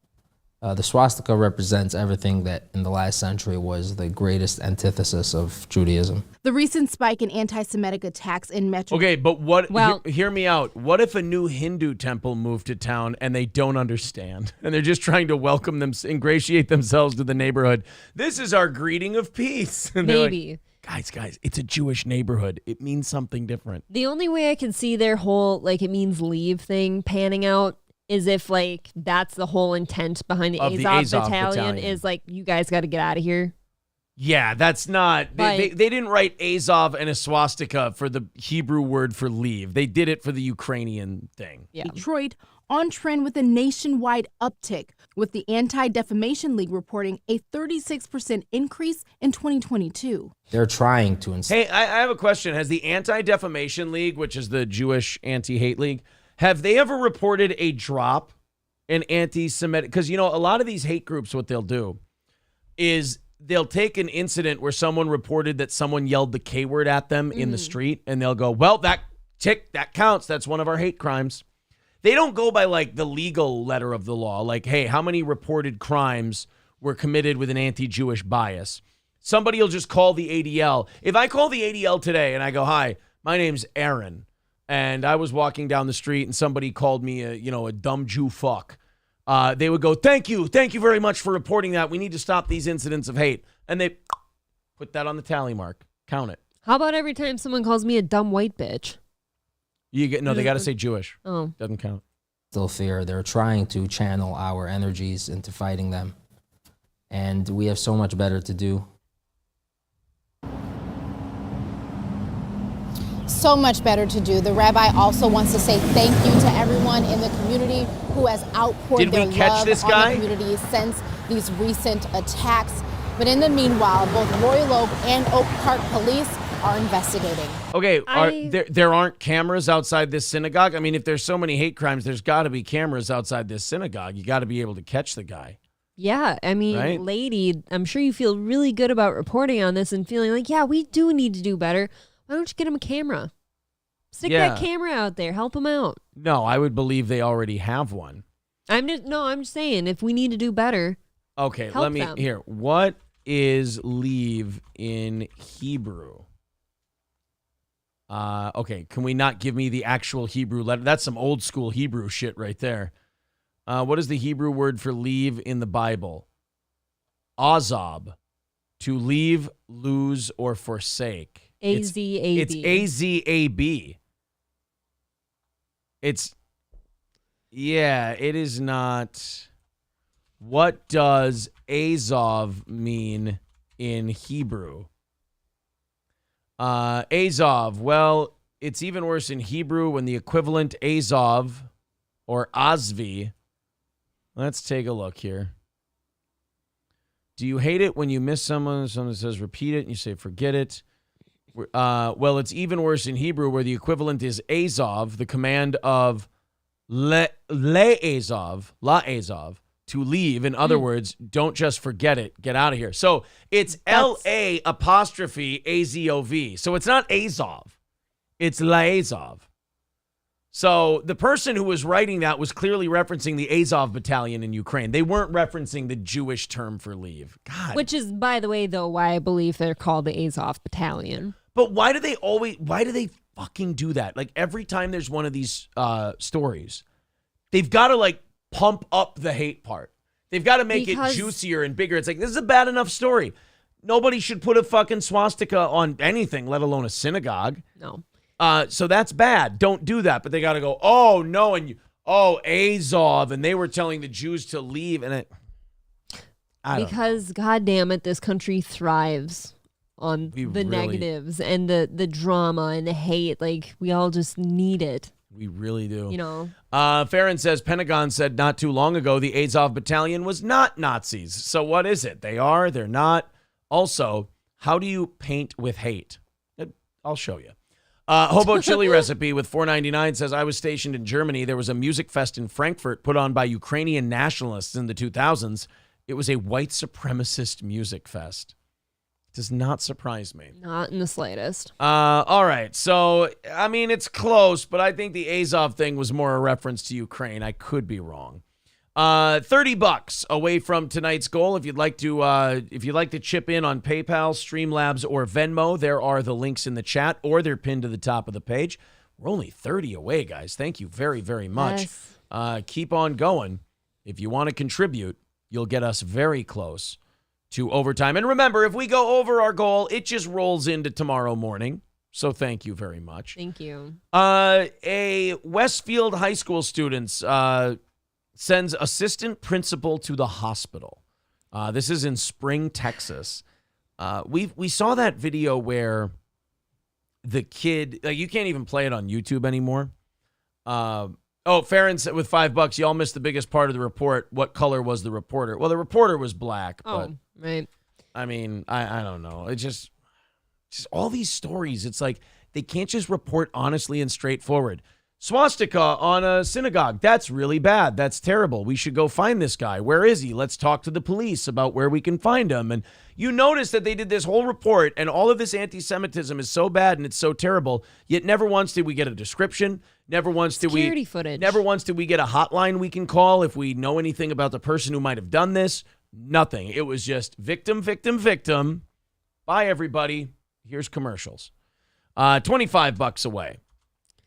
The swastika represents everything that in the last century was the greatest antithesis of Judaism. The recent spike in anti-Semitic attacks in Metro... Okay, but what? Hear me out. What if a new Hindu temple moved to town and they don't understand? And they're just trying to welcome them, ingratiate themselves to the neighborhood. This is our greeting of peace. And Maybe. Like, guys, it's a Jewish neighborhood. It means something different. The only way I can see their whole, like, it means leave thing panning out is if, like, that's the whole intent behind the Azov battalion is, like, you guys got to get out of here. Yeah, that's not... They didn't write Azov and a swastika for the Hebrew word for leave. They did it for the Ukrainian thing. Yeah. Detroit on trend with a nationwide uptick, with the Anti-Defamation League reporting a 36% increase in 2022. They're trying to... Hey, I have a question. Has the Anti-Defamation League, which is the Jewish anti-hate league... Have they ever reported a drop in anti-Semitic? Because, you know, a lot of these hate groups, what they'll do is they'll take an incident where someone reported that someone yelled the K word at them in the street, and they'll go, well, that counts. That's one of our hate crimes. They don't go by, like, the legal letter of the law. Like, hey, how many reported crimes were committed with an anti-Jewish bias? Somebody will just call the ADL. If I call the ADL today and I go, hi, my name's Aaron, and I was walking down the street and somebody called me a dumb Jew fuck, they would go, thank you very much for reporting that. We need to stop these incidents of hate. And they put that on the tally mark. Count it. How about every time someone calls me a dumb white bitch? They got to say Jewish. Oh. Doesn't count. Still fear. They're trying to channel our energies into fighting them. And we have so much better to do. So much better to do. The rabbi also wants to say thank you to everyone in the community who has outpoured their love on the community since these recent attacks. But in the meanwhile, both Royal Oak and Oak Park police are investigating. Okay, there aren't cameras outside this synagogue? I mean, if there's so many hate crimes, there's got to be cameras outside this synagogue. You got to be able to catch the guy. Yeah, I mean, right? Lady, I'm sure you feel really good about reporting on this and feeling like, yeah, we do need to do better. Why don't you get him a camera? Stick that camera out there. Help him out. No, I would believe they already have one. I'm just saying, if we need to do better. Okay, help them. Here. What is leave in Hebrew? Okay, can we not give me the actual Hebrew letter? That's some old school Hebrew shit right there. What is the Hebrew word for leave in the Bible? Azab. To leave, lose, or forsake. A-Z-A-B. It's A-Z-A-B. It is not. What does Azov mean in Hebrew? Azov, well, it's even worse in Hebrew when the equivalent Azov or Azvi. Let's take a look here. Do you hate it when you miss someone says repeat it and you say forget it? Well, it's even worse in Hebrew where the equivalent is Azov, the command of le-Azov, la-Azov, to leave. In other words, don't just forget it. Get out of here. So it's L-A apostrophe A-Z-O-V. So it's not Azov. It's la-Azov. So the person who was writing that was clearly referencing the Azov battalion in Ukraine. They weren't referencing the Jewish term for leave. God. Which is, by the way, though, why I believe they're called the Azov battalion. But why do they fucking do that? Like every time there's one of these stories, they've got to like pump up the hate part. They've got to make it juicier and bigger. It's like, this is a bad enough story. Nobody should put a fucking swastika on anything, let alone a synagogue. No. So that's bad. Don't do that. But they got to go, oh, no, and Azov, and they were telling the Jews to leave. And because, God damn it, this country thrives on the negatives and the drama and the hate. Like, we all just need it. We really do. You know? Farron says, Pentagon said not too long ago the Azov battalion was not Nazis. So what is it? They are, they're not. Also, how do you paint with hate? I'll show you. Hobo chili recipe with $4.99 says, I was stationed in Germany. There was a music fest in Frankfurt put on by Ukrainian nationalists in the 2000s. It was a white supremacist music fest. Does not surprise me. Not in the slightest. All right. So, I mean, it's close, but I think the Azov thing was more a reference to Ukraine. I could be wrong. $30 away from tonight's goal. If you'd like to chip in on PayPal, Streamlabs, or Venmo, there are the links in the chat, or they're pinned to the top of the page. We're only 30 away, guys. Thank you very, very much. Yes. Keep on going. If you want to contribute, you'll get us very close to overtime. And remember, if we go over our goal, it just rolls into tomorrow morning. So thank you very much. Thank you. A Westfield High School student sends assistant principal to the hospital. This is in Spring, Texas. We saw that video where the kid, you can't even play it on YouTube anymore. Farron said with $5, y'all missed the biggest part of the report. What color was the reporter? Well, the reporter was black. But, right. I mean, I don't know. It's just all these stories. It's like they can't just report honestly and straightforward. Swastika on a synagogue. That's really bad. That's terrible. We should go find this guy. Where is he? Let's talk to the police about where we can find him. And you notice that they did this whole report, and all of this anti-Semitism is so bad and it's so terrible, yet never once did we get a description. Never once did Security footage. Never once did we get a hotline we can call if we know anything about the person who might have done this. Nothing. It was just victim, victim, victim. Bye, everybody. Here's commercials. $25 away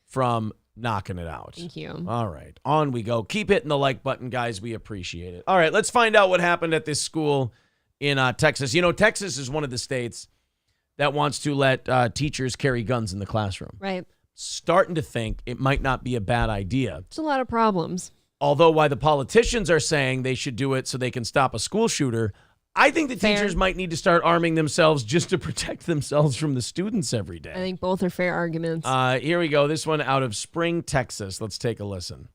from knocking it out. Thank you. All right. On we go. Keep hitting the like button, guys. We appreciate it. All right. Let's find out what happened at this school in Texas. You know, Texas is one of the states that wants to let teachers carry guns in the classroom. Right. Starting to think it might not be a bad idea. There's a lot of problems. Although why the politicians are saying they should do it so they can stop a school shooter, I think the teachers might need to start arming themselves just to protect themselves from the students every day. I think both are fair arguments. Here we go. This one out of Spring, Texas. Let's take a listen.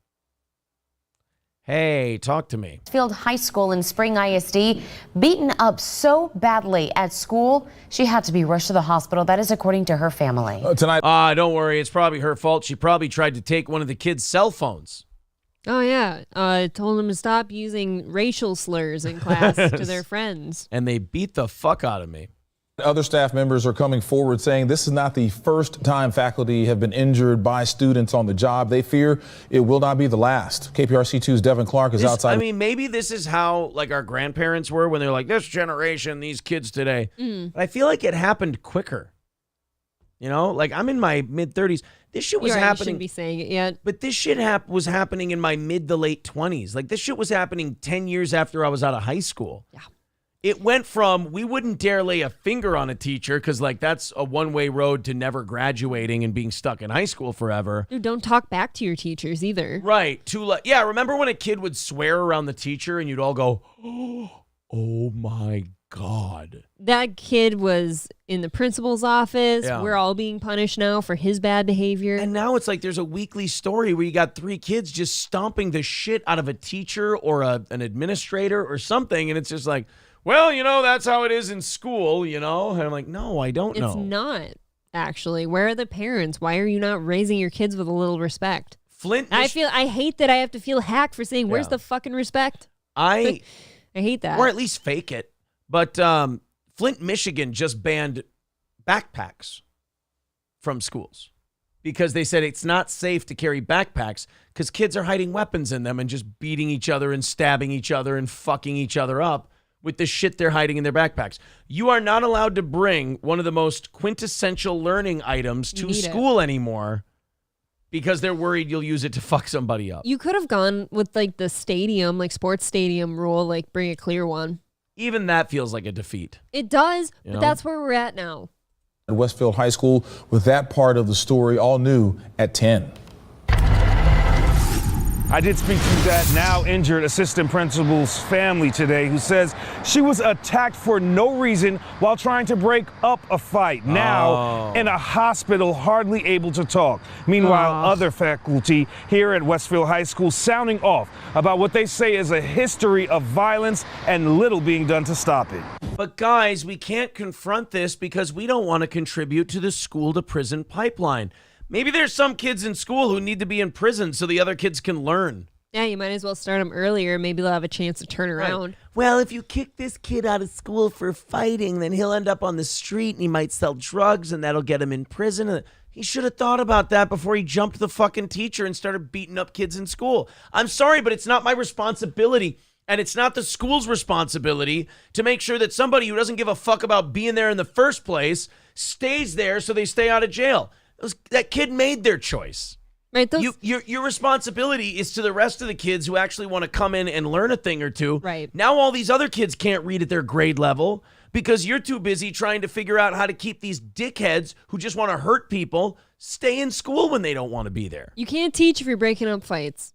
Hey, talk to me. Westfield High School in Spring ISD beaten up so badly at school, she had to be rushed to the hospital. That is according to her family. Tonight. Don't worry. It's probably her fault. She probably tried to take one of the kids' cell phones. Oh, yeah. Told them to stop using racial slurs in class to their friends. And they beat the fuck out of me. Other staff members are coming forward saying this is not the first time faculty have been injured by students on the job. They fear it will not be the last. KPRC2's Devin Clark is outside. I mean, maybe this is how like our grandparents were when they're like, this generation, these kids today. But I feel like it happened quicker. You know, like I'm in my mid-30s. This shit was happening. You shouldn't be saying it yet. But this shit was happening in my mid to late 20s. Like this shit was happening 10 years after I was out of high school. Yeah. It went from we wouldn't dare lay a finger on a teacher because like that's a one-way road to never graduating and being stuck in high school forever. Dude, don't talk back to your teachers either. Right. Yeah, remember when a kid would swear around the teacher and you'd all go, oh my God. That kid was in the principal's office. Yeah. We're all being punished now for his bad behavior. And now it's like there's a weekly story where you got 3 kids just stomping the shit out of a teacher or an administrator or something. And it's just like, well, you know, that's how it is in school, you know? And I'm like, no, I don't know. It's not, actually. Where are the parents? Why are you not raising your kids with a little respect? I hate that I have to feel hacked for saying, where's the fucking respect? I hate that. Or at least fake it. But Flint, Michigan just banned backpacks from schools because they said it's not safe to carry backpacks because kids are hiding weapons in them and just beating each other and stabbing each other and fucking each other up with the shit they're hiding in their backpacks. You are not allowed to bring one of the most quintessential learning items to school anymore because they're worried you'll use it to fuck somebody up. You could have gone with like the stadium, like sports stadium rule, like bring a clear one. Even that feels like a defeat. It does, but that's where we're at now. At Westfield High School with that part of the story all new at 10. I did speak to that now injured assistant principal's family today who says she was attacked for no reason while trying to break up a fight. Now in a hospital, hardly able to talk. Meanwhile, other faculty here at Westfield High School sounding off about what they say is a history of violence and little being done to stop it. But guys, we can't confront this because we don't want to contribute to the school to prison pipeline. Maybe there's some kids in school who need to be in prison so the other kids can learn. Yeah, you might as well start them earlier. Maybe they'll have a chance to turn around. Right. Well, if you kick this kid out of school for fighting, then he'll end up on the street and he might sell drugs and that'll get him in prison. He should have thought about that before he jumped the fucking teacher and started beating up kids in school. I'm sorry, but it's not my responsibility. And it's not the school's responsibility to make sure that somebody who doesn't give a fuck about being there in the first place stays there so they stay out of jail. That kid made their choice. Right. Your responsibility is to the rest of the kids who actually want to come in and learn a thing or two. Right. Now all these other kids can't read at their grade level because you're too busy trying to figure out how to keep these dickheads who just want to hurt people stay in school when they don't want to be there. You can't teach if you're breaking up fights.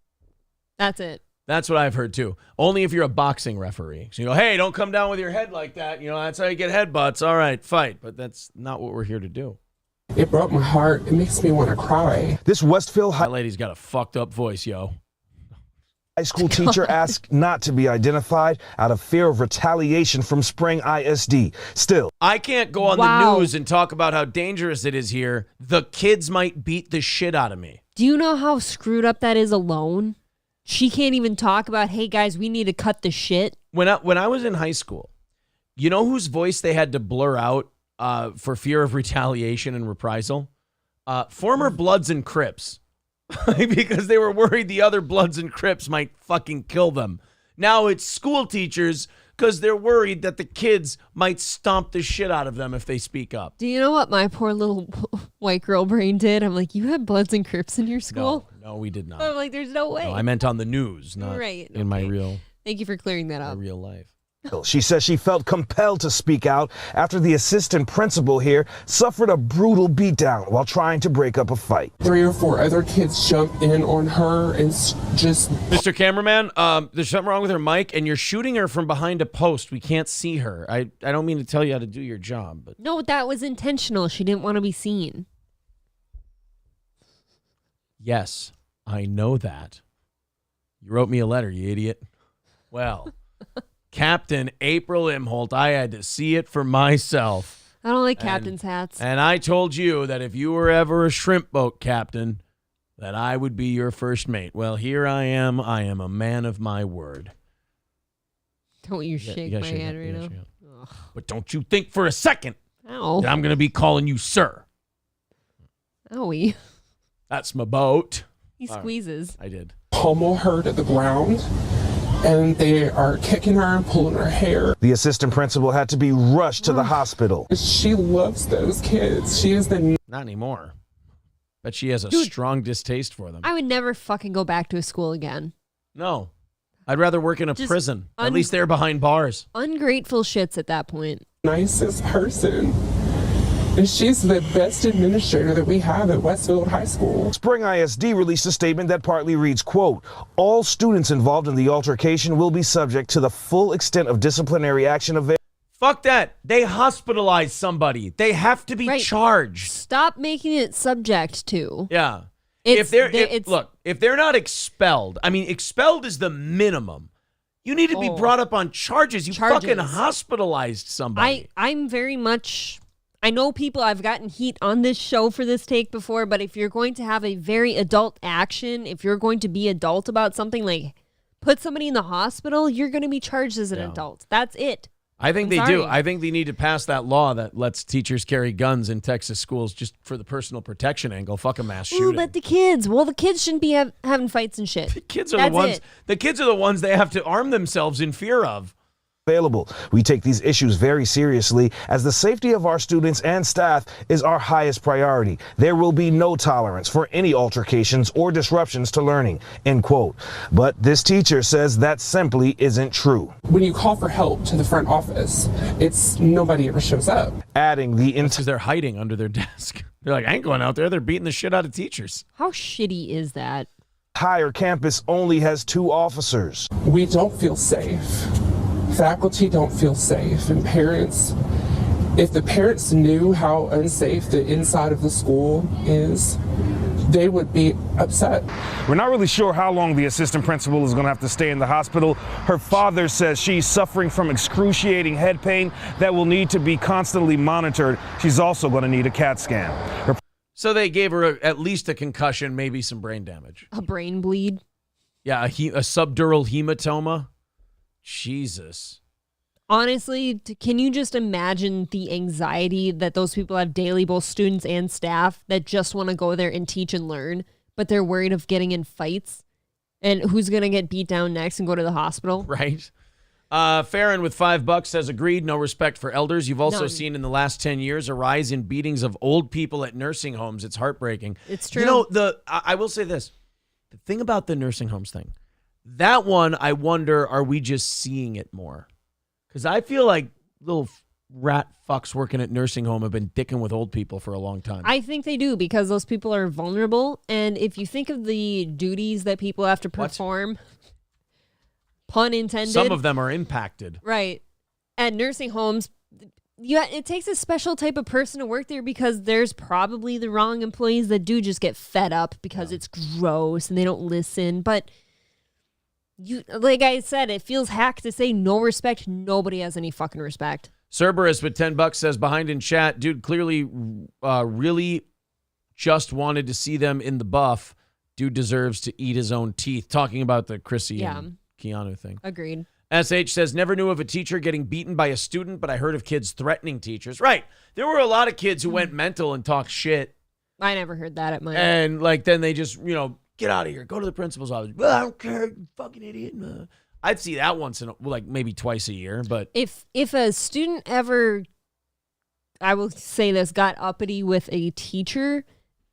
That's it. That's what I've heard too. Only if you're a boxing referee. So you go, hey, don't come down with your head like that. You know, that's how you get headbutts. All right, fight. But that's not what we're here to do. It broke my heart. It makes me want to cry. This Westfield That lady's got a fucked up voice, yo. high school teacher asked not to be identified out of fear of retaliation from Spring ISD. Still, I can't go on the news and talk about how dangerous it is here. The kids might beat the shit out of me. Do you know how screwed up that is alone? She can't even talk about, hey, guys, we need to cut the shit. When I was in high school, you know whose voice they had to blur out for fear of retaliation and reprisal? Former Bloods and Crips. Because they were worried the other Bloods and Crips might fucking kill them. Now it's school teachers because they're worried that the kids might stomp the shit out of them if they speak up. Do you know what my poor little white girl brain did? I'm like, you had Bloods and Crips in your school? No, we did not. I'm like, there's no way. No, I meant on the news, not in my real Thank you for clearing that up. My real life. she says she felt compelled to speak out after the assistant principal here suffered a brutal beatdown while trying to break up a fight. 3 or 4 other kids jumped in on her and just... Mr. Cameraman, there's something wrong with her mic, and you're shooting her from behind a post. We can't see her. I don't mean to tell you how to do your job, but... No, that was intentional. She didn't want to be seen. Yes, I know that. You wrote me a letter, you idiot. Well... Captain April Imholt, I had to see it for myself. I don't like captain's hats. And I told you that if you were ever a shrimp boat captain, that I would be your first mate. Well, here I am. I am a man of my word. Don't you shake my hand right now. But don't you think for a second Ow. that I'm going to be calling you sir. Owie. That's my boat. He squeezes. I did. Pummel her to the ground. And they are kicking her and pulling her hair. The assistant principal had to be rushed to the hospital. She loves those kids. She is the... Not anymore. But she has a strong distaste for them. I would never fucking go back to a school again. No. I'd rather work in a prison. At least they're behind bars. Ungrateful shits at that point. Nicest person. And she's the best administrator that we have at Westfield High School. Spring ISD released a statement that partly reads, quote, all students involved in the altercation will be subject to the full extent of disciplinary action available. Fuck that. They hospitalized somebody. They have to be charged. Stop making it subject to. Yeah. If they're not expelled, I mean, expelled is the minimum. You need to be brought up on charges. You fucking hospitalized somebody. I'm very much... I know people, I've gotten heat on this show for this take before, but if you're going to have a very adult action, if you're going to be adult about something, like put somebody in the hospital, you're going to be charged as an adult. That's it. I think they do. I think they need to pass that law that lets teachers carry guns in Texas schools just for the personal protection angle. Fuck a mass shooting. Ooh, but the kids. Well, the kids shouldn't be having fights and shit. The kids are the ones they have to arm themselves in fear of. Available. We take these issues very seriously as the safety of our students and staff is our highest priority. There will be no tolerance for any altercations or disruptions to learning, end quote. But this teacher says that simply isn't true. When you call for help to the front office, it's nobody ever shows up. Adding because they're hiding under their desk. They're like, I ain't going out there. They're beating the shit out of teachers. How shitty is that? Entire campus only has 2 officers. We don't feel safe. Faculty don't feel safe, and parents, if the parents knew how unsafe the inside of the school is, they would be upset. We're not really sure how long the assistant principal is going to have to stay in the hospital. Her father says she's suffering from excruciating head pain that will need to be constantly monitored. She's also going to need a CAT scan. So they gave her at least a concussion, maybe some brain damage. A brain bleed. Yeah, a subdural hematoma. Jesus. Honestly, can you just imagine the anxiety that those people have daily, both students and staff, that just want to go there and teach and learn, but they're worried of getting in fights and who's going to get beat down next and go to the hospital? Right. Farron with $5 says, agreed, no respect for elders. You've also seen in the last 10 years a rise in beatings of old people at nursing homes. It's heartbreaking. It's true. You know, I will say this. The thing about the nursing homes thing, that one, I wonder, are we just seeing it more? Because I feel like little rat fucks working at nursing home have been dicking with old people for a long time. I think they do, because those people are vulnerable. And if you think of the duties that people have to perform, pun intended. Some of them are impacted. Right. At nursing homes, it takes a special type of person to work there, because there's probably the wrong employees that do just get fed up because it's gross and they don't listen. But like I said, it feels hack to say no respect. Nobody has any fucking respect. Cerberus with $10 says, behind in chat, dude clearly really just wanted to see them in the buff. Dude deserves to eat his own teeth. Talking about the Chrissie and Keanu thing. Agreed. SH says, never knew of a teacher getting beaten by a student, but I heard of kids threatening teachers. Right. There were a lot of kids who went mental and talked shit. I never heard that at my... And then they just, get out of here. Go to the principal's office. Well, I don't care. You fucking idiot. I'd see that once in maybe twice a year. But if a student ever, I will say this, got uppity with a teacher,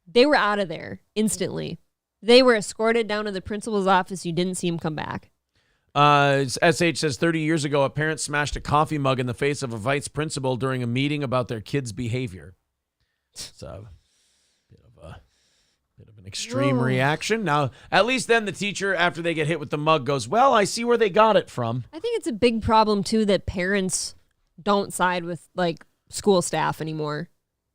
they were out of there instantly. They were escorted down to the principal's office. You didn't see him come back. SH says 30 years ago, a parent smashed a coffee mug in the face of a vice principal during a meeting about their kid's behavior. It's a bit of an extreme reaction. Now, at least then the teacher, after they get hit with the mug, goes, well, I see where they got it from. I think it's a big problem, too, that parents don't side with, school staff anymore.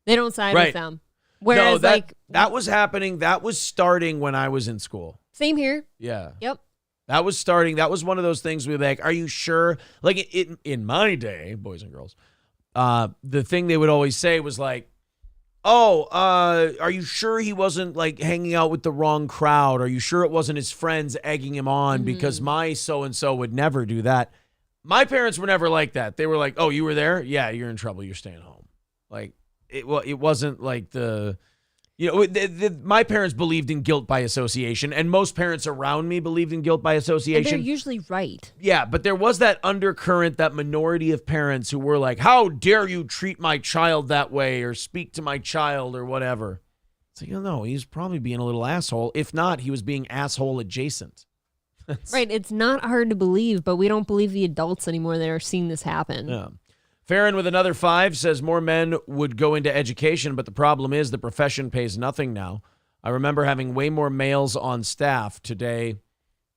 They don't side with them. Whereas, that was happening. That was starting when I was in school. Same here. Yeah. Yep. That was starting. That was one of those things we were like, are you sure? Like in my day, boys and girls, the thing they would always say was like, are you sure he wasn't hanging out with the wrong crowd? Are you sure it wasn't his friends egging him on? Because my so-and-so would never do that. My parents were never like that. They were like, oh, you were there? Yeah, you're in trouble. You're staying home. It wasn't like my parents believed in guilt by association, and most parents around me believed in guilt by association. And they're usually right. Yeah, but there was that undercurrent, that minority of parents who were like, how dare you treat my child that way or speak to my child or whatever. It's like, no, he's probably being a little asshole. If not, he was being asshole adjacent. Right. It's not hard to believe, but we don't believe the adults anymore that are seeing this happen. Yeah. Farron with another 5 says more men would go into education, but the problem is the profession pays nothing now. I remember having way more males on staff. Today,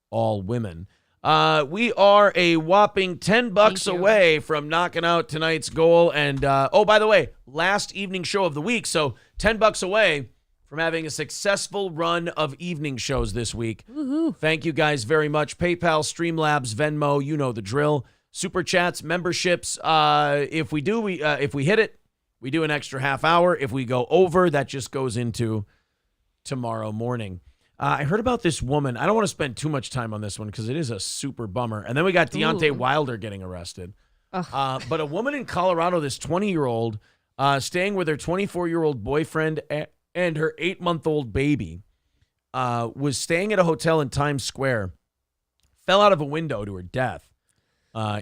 all women. We are a whopping $10 away from knocking out tonight's goal. And, by the way, last evening show of the week. So $10 away from having a successful run of evening shows this week. Woo-hoo. Thank you guys very much. PayPal, Streamlabs, Venmo, you know the drill. Super chats, memberships. If we hit it, we do an extra half hour. If we go over, that just goes into tomorrow morning. I heard about this woman. I don't want to spend too much time on this one because it is a super bummer. And then we got Deontay Wilder getting arrested. But a woman in Colorado, this 20-year-old, staying with her 24-year-old boyfriend and her 8-month-old baby, was staying at a hotel in Times Square, fell out of a window to her death.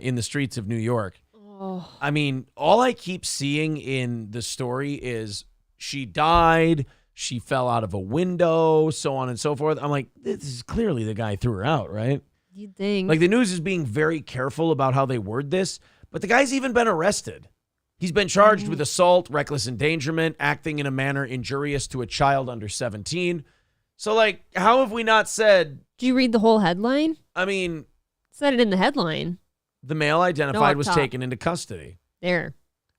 In the streets of New York. Oh. I mean, all I keep seeing in the story is she died, she fell out of a window, so on and so forth. I'm like, this is clearly the guy threw her out, right? You'd think. The news is being very careful about how they word this, but the guy's even been arrested. He's been charged with assault, reckless endangerment, acting in a manner injurious to a child under 17. So, how have we not said... Did you read the whole headline? I mean... Said it in the headline. The male identified was taken into custody. Who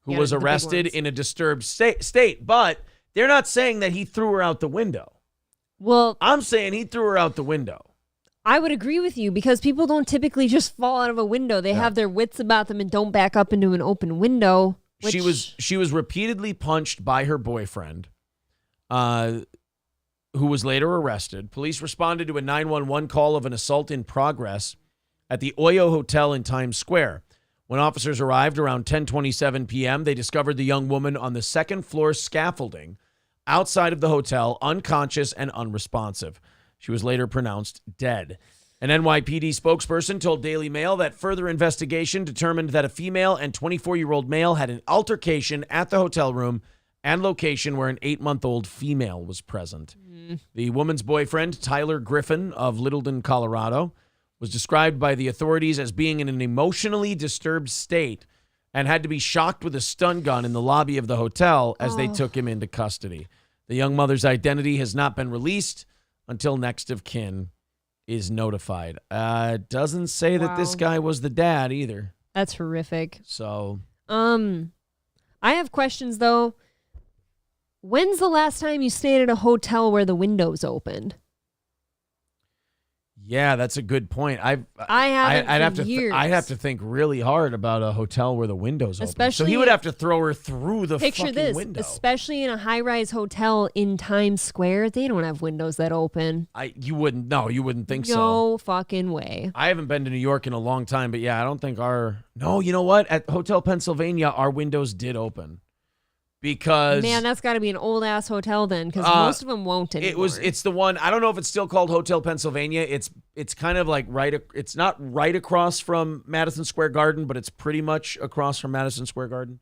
was arrested in a disturbed state. But they're not saying that he threw her out the window. Well, I'm saying he threw her out the window. I would agree with you because people don't typically just fall out of a window. They have their wits about them and don't back up into an open window. Which... She was repeatedly punched by her boyfriend, who who was later arrested. Police responded to a 911 call of an assault in progress at the Oyo Hotel in Times Square. When officers arrived around 10:27 p.m., they discovered the young woman on the second floor scaffolding outside of the hotel, unconscious and unresponsive. She was later pronounced dead. An NYPD spokesperson told Daily Mail that further investigation determined that a female and 24-year-old male had an altercation at the hotel room and location where an 8-month-old female was present. The woman's boyfriend, Tyler Griffin of Littleton, Colorado, was described by the authorities as being in an emotionally disturbed state and had to be shocked with a stun gun in the lobby of the hotel as they took him into custody. The young mother's identity has not been released until next of kin is notified. It doesn't say that this guy was the dad either. That's horrific. So, I have questions though. When's the last time you stayed at a hotel where the windows opened? yeah, that's a good point. I haven't I'd have for to years. I'd have to think really hard about a hotel where the windows open. So Especially- he would have to throw her through the Picture fucking this, window. especially in a high-rise hotel in Times Square. They don't have windows that open. You wouldn't think so. No fucking way. I haven't been to New York in a long time, but yeah, I don't think no, you know what? At Hotel Pennsylvania, our windows did open. Because Man, that's got to be an old-ass hotel then, because most of them won't anymore. It's the one, I don't know if it's still called Hotel Pennsylvania. It's kind of like it's not right across from Madison Square Garden, but it's pretty much across from Madison Square Garden.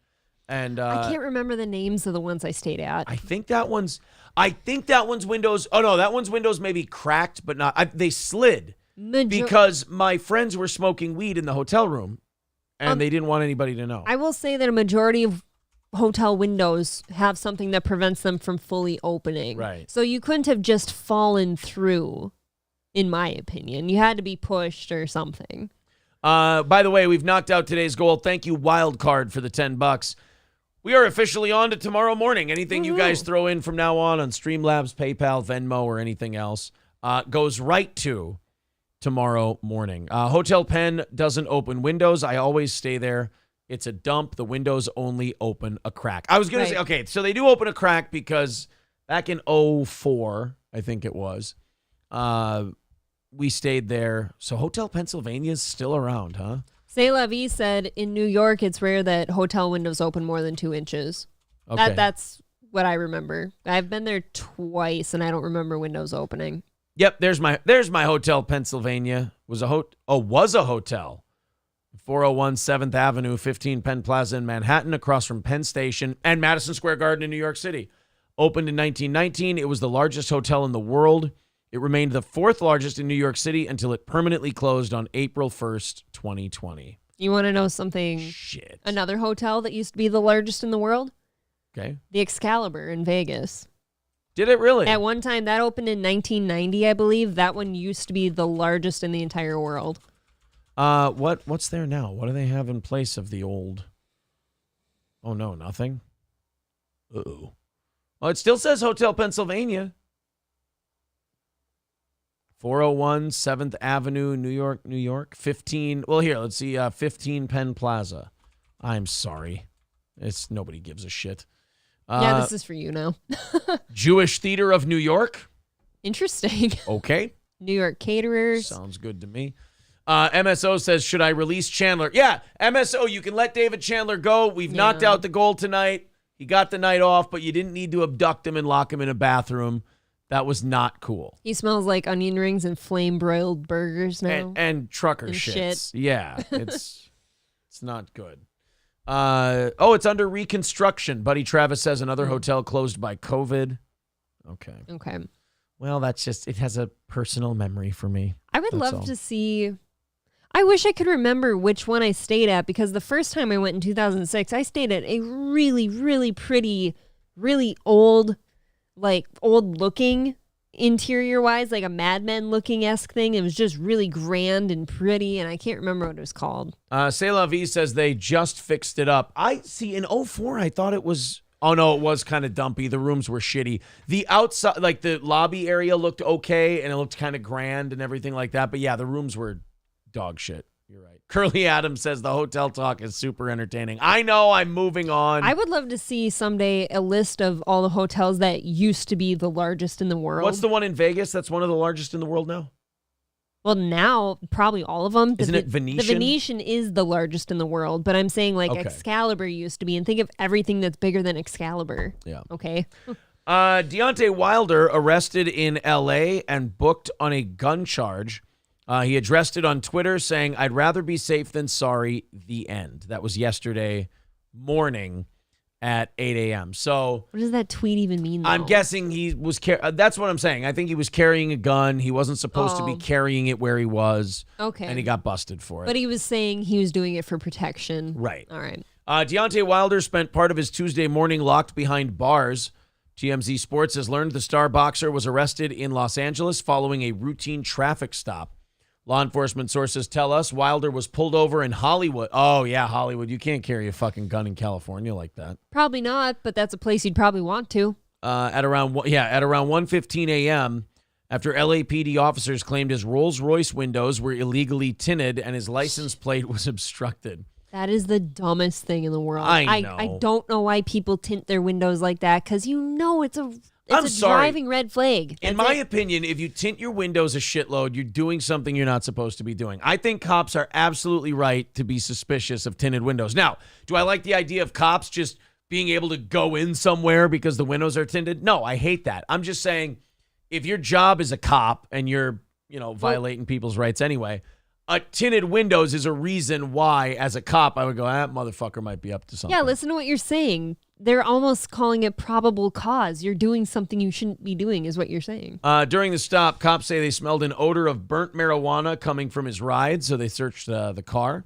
And I can't remember the names of the ones I stayed at. I think that one's windows. Oh no, that one's windows maybe cracked, but not. They slid because my friends were smoking weed in the hotel room, and they didn't want anybody to know. I will say that a majority of hotel windows have something that prevents them from fully opening. Right. So you couldn't have just fallen through, in my opinion. You had to be pushed or something. By the way, we've knocked out today's goal. Thank you, Wildcard, for the $10. We are officially on to tomorrow morning. Anything you guys throw in from now on Streamlabs, PayPal, Venmo, or anything else goes right to tomorrow morning. Hotel Penn doesn't open windows. I always stay there. It's a dump. The windows only open a crack. I was going to say, okay, so they do open a crack because back in 2004, I think it was, we stayed there. So Hotel Pennsylvania is still around, huh? C'est La Vie said in New York, it's rare that hotel windows open more than 2 inches. Okay. That's what I remember. I've been there twice, and I don't remember windows opening. Yep, there's my Hotel Pennsylvania. Was a hotel. 401 7th Avenue, 15 Penn Plaza in Manhattan, across from Penn Station and Madison Square Garden in New York City. Opened in 1919, it was the largest hotel in the world. It remained the 4th largest in New York City until it permanently closed on April 1st, 2020. You want to know something? Shit. Another hotel that used to be the largest in the world? Okay. The Excalibur in Vegas. Did it really? At one time, that opened in 1990, I believe. That one used to be the largest in the entire world. What's there now? What do they have in place of the old? Oh no, nothing. Uh-oh. Well, it still says Hotel Pennsylvania. 401 7th Avenue, New York. 15. Well, here, let's see. 15 Penn Plaza. I'm sorry. Nobody gives a shit. Yeah, this is for you now. Jewish Theater of New York. Interesting. Okay. New York Caterers. Sounds good to me. MSO says, should I release Chandler? Yeah, MSO, you can let David Chandler go. We've knocked out the goal tonight. He got the night off, but you didn't need to abduct him and lock him in a bathroom. That was not cool. He smells like onion rings and flame-broiled burgers now. And trucker And shits. Yeah, it's not good. It's under reconstruction. Buddy Travis says another hotel closed by COVID. Okay. Well, it has a personal memory for me. I would love to see. I wish I could remember which one I stayed at, because the first time I went in 2006, I stayed at a really, really pretty, really old looking interior-wise, like a Mad Men looking-esque thing. It was just really grand and pretty, and I can't remember what it was called. C'est La Vie says they just fixed it up. I see, in 2004, I thought it was... Oh, no, it was kind of dumpy. The rooms were shitty. The outside, like the lobby area looked okay, and it looked kind of grand and everything like that. But yeah, the rooms were dog shit. You're right. Curly Adams says the hotel talk is super entertaining. I know. I'm moving on. I would love to see someday a list of all the hotels that used to be the largest in the world. What's the one in Vegas that's one of the largest in the world now? Well, now probably all of them. Isn't it Venetian? The Venetian is the largest in the world, but I'm saying like Excalibur used to be, and think of everything that's bigger than Excalibur. Yeah. Okay. Deontay Wilder arrested in L.A. and booked on a gun charge. He addressed it on Twitter saying, "I'd rather be safe than sorry, the end." That was yesterday morning at 8 a.m. So what does that tweet even mean, though? I'm guessing he was that's what I'm saying. I think he was carrying a gun. He wasn't supposed to be carrying it where he was. Okay. And he got busted for it. But he was saying he was doing it for protection. Right. All right. Deontay Wilder spent part of his Tuesday morning locked behind bars. TMZ Sports has learned the star boxer was arrested in Los Angeles following a routine traffic stop. Law enforcement sources tell us Wilder was pulled over in Hollywood. Oh, yeah, Hollywood. You can't carry a fucking gun in California like that. Probably not, but that's a place you'd probably want to. At around 1:15 a.m., after LAPD officers claimed his Rolls-Royce windows were illegally tinted and his license plate was obstructed. That is the dumbest thing in the world. I know. I don't know why people tint their windows like that, because you know it's a sorry. driving red flag. In my opinion, if you tint your windows a shitload, you're doing something you're not supposed to be doing. I think cops are absolutely right to be suspicious of tinted windows. Now, do I like the idea of cops just being able to go in somewhere because the windows are tinted? No, I hate that. I'm just saying, if your job is a cop and you're, violating people's rights anyway, tinted windows is a reason why, as a cop, I would go, that motherfucker might be up to something. Yeah, listen to what you're saying. They're almost calling it probable cause. You're doing something you shouldn't be doing, is what you're saying. During the stop, cops say they smelled an odor of burnt marijuana coming from his ride, so they searched the car.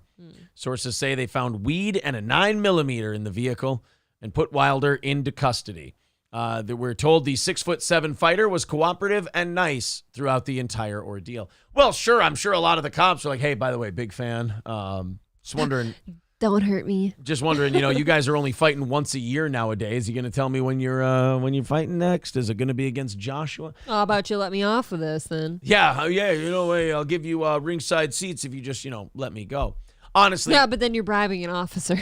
Sources say they found weed and a 9mm in the vehicle and put Wilder into custody. We're told the 6'7" fighter was cooperative and nice throughout the entire ordeal. Well, sure, I'm sure a lot of the cops are like, hey, by the way, big fan. Just wondering. Don't hurt me. Just wondering, you guys are only fighting once a year nowadays. You going to tell me when you're fighting next? Is it going to be against Joshua? How about you let me off with this then? Yeah. Hey, I'll give you ringside seats if you just, let me go. Honestly. Yeah, but then you're bribing an officer.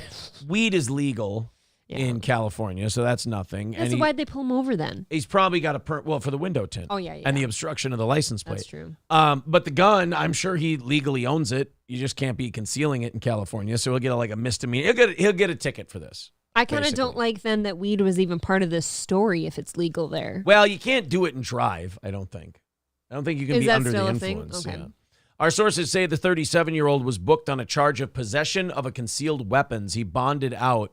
Weed is legal in California, so that's nothing. So why'd they pull him over then? He's probably got for the window tint. Oh, yeah. And the obstruction of the license plate. That's true. But the gun, I'm sure he legally owns it. You just can't be concealing it in California, so he'll get a misdemeanor. He'll get a ticket for this. I kind of don't like then that weed was even part of this story if it's legal there. Well, you can't do it and drive, I don't think. I don't think you can be under the influence. Okay. Yeah. Our sources say the 37-year-old was booked on a charge of possession of a concealed weapons. He bonded out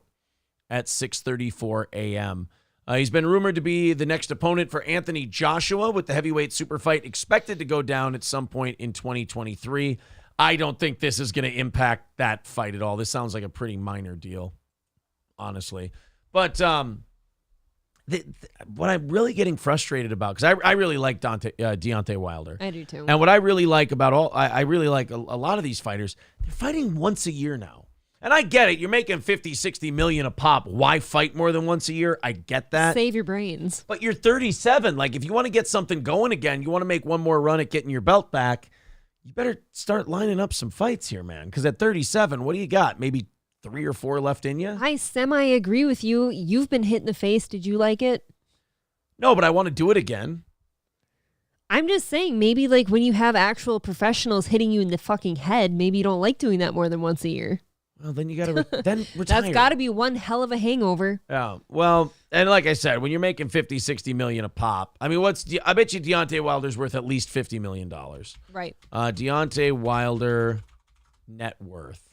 at 6:34 a.m. He's been rumored to be the next opponent for Anthony Joshua, with the heavyweight super fight expected to go down at some point in 2023. I don't think this is going to impact that fight at all. This sounds like a pretty minor deal, honestly. But what I'm really getting frustrated about, because I really like Deontay Wilder. I do too. And what I really like about I really like a lot of these fighters, they're fighting once a year now. And I get it. You're making 50, 60 million a pop. Why fight more than once a year? I get that. Save your brains. But you're 37. Like, if you want to get something going again, you want to make one more run at getting your belt back, you better start lining up some fights here, man. Because at 37, what do you got? Maybe 3 or 4 left in you? I semi-agree with you. You've been hit in the face. Did you like it? No, but I want to do it again. I'm just saying, maybe like when you have actual professionals hitting you in the fucking head, maybe you don't like doing that more than once a year. Well, then you got to then retire. That's got to be one hell of a hangover. Yeah. Well, and like I said, when you're making 50, 60 million a pop, I mean, I bet you Deontay Wilder's worth at least $50 million. Right. Deontay Wilder net worth.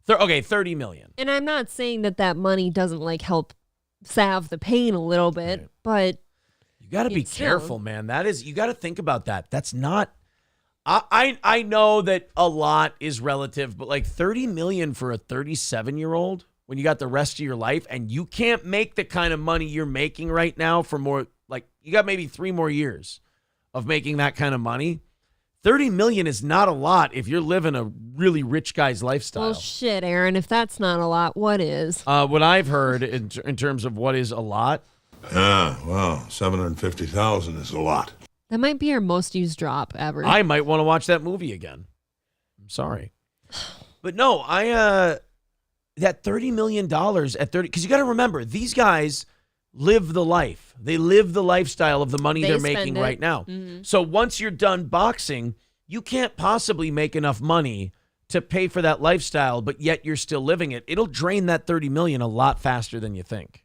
30 million. And I'm not saying that money doesn't like help salve the pain a little bit, right. But you got to be careful, man. You got to think about that. That's not. I know that a lot is relative, but like 30 million for a 37-year-old when you got the rest of your life and you can't make the kind of money you're making right now for more, like you got maybe 3 more years of making that kind of money. 30 million is not a lot if you're living a really rich guy's lifestyle. Well, shit, Aaron, if that's not a lot, what is? What I've heard in terms of what is a lot. Well, 750,000 is a lot. That might be our most used drop ever. I might want to watch that movie again. I'm sorry. But no, that $30 million at 30, because you got to remember, these guys live the life. They live the lifestyle of the money they're making right now. Mm-hmm. So once you're done boxing, you can't possibly make enough money to pay for that lifestyle, but yet you're still living it. It'll drain that $30 million a lot faster than you think.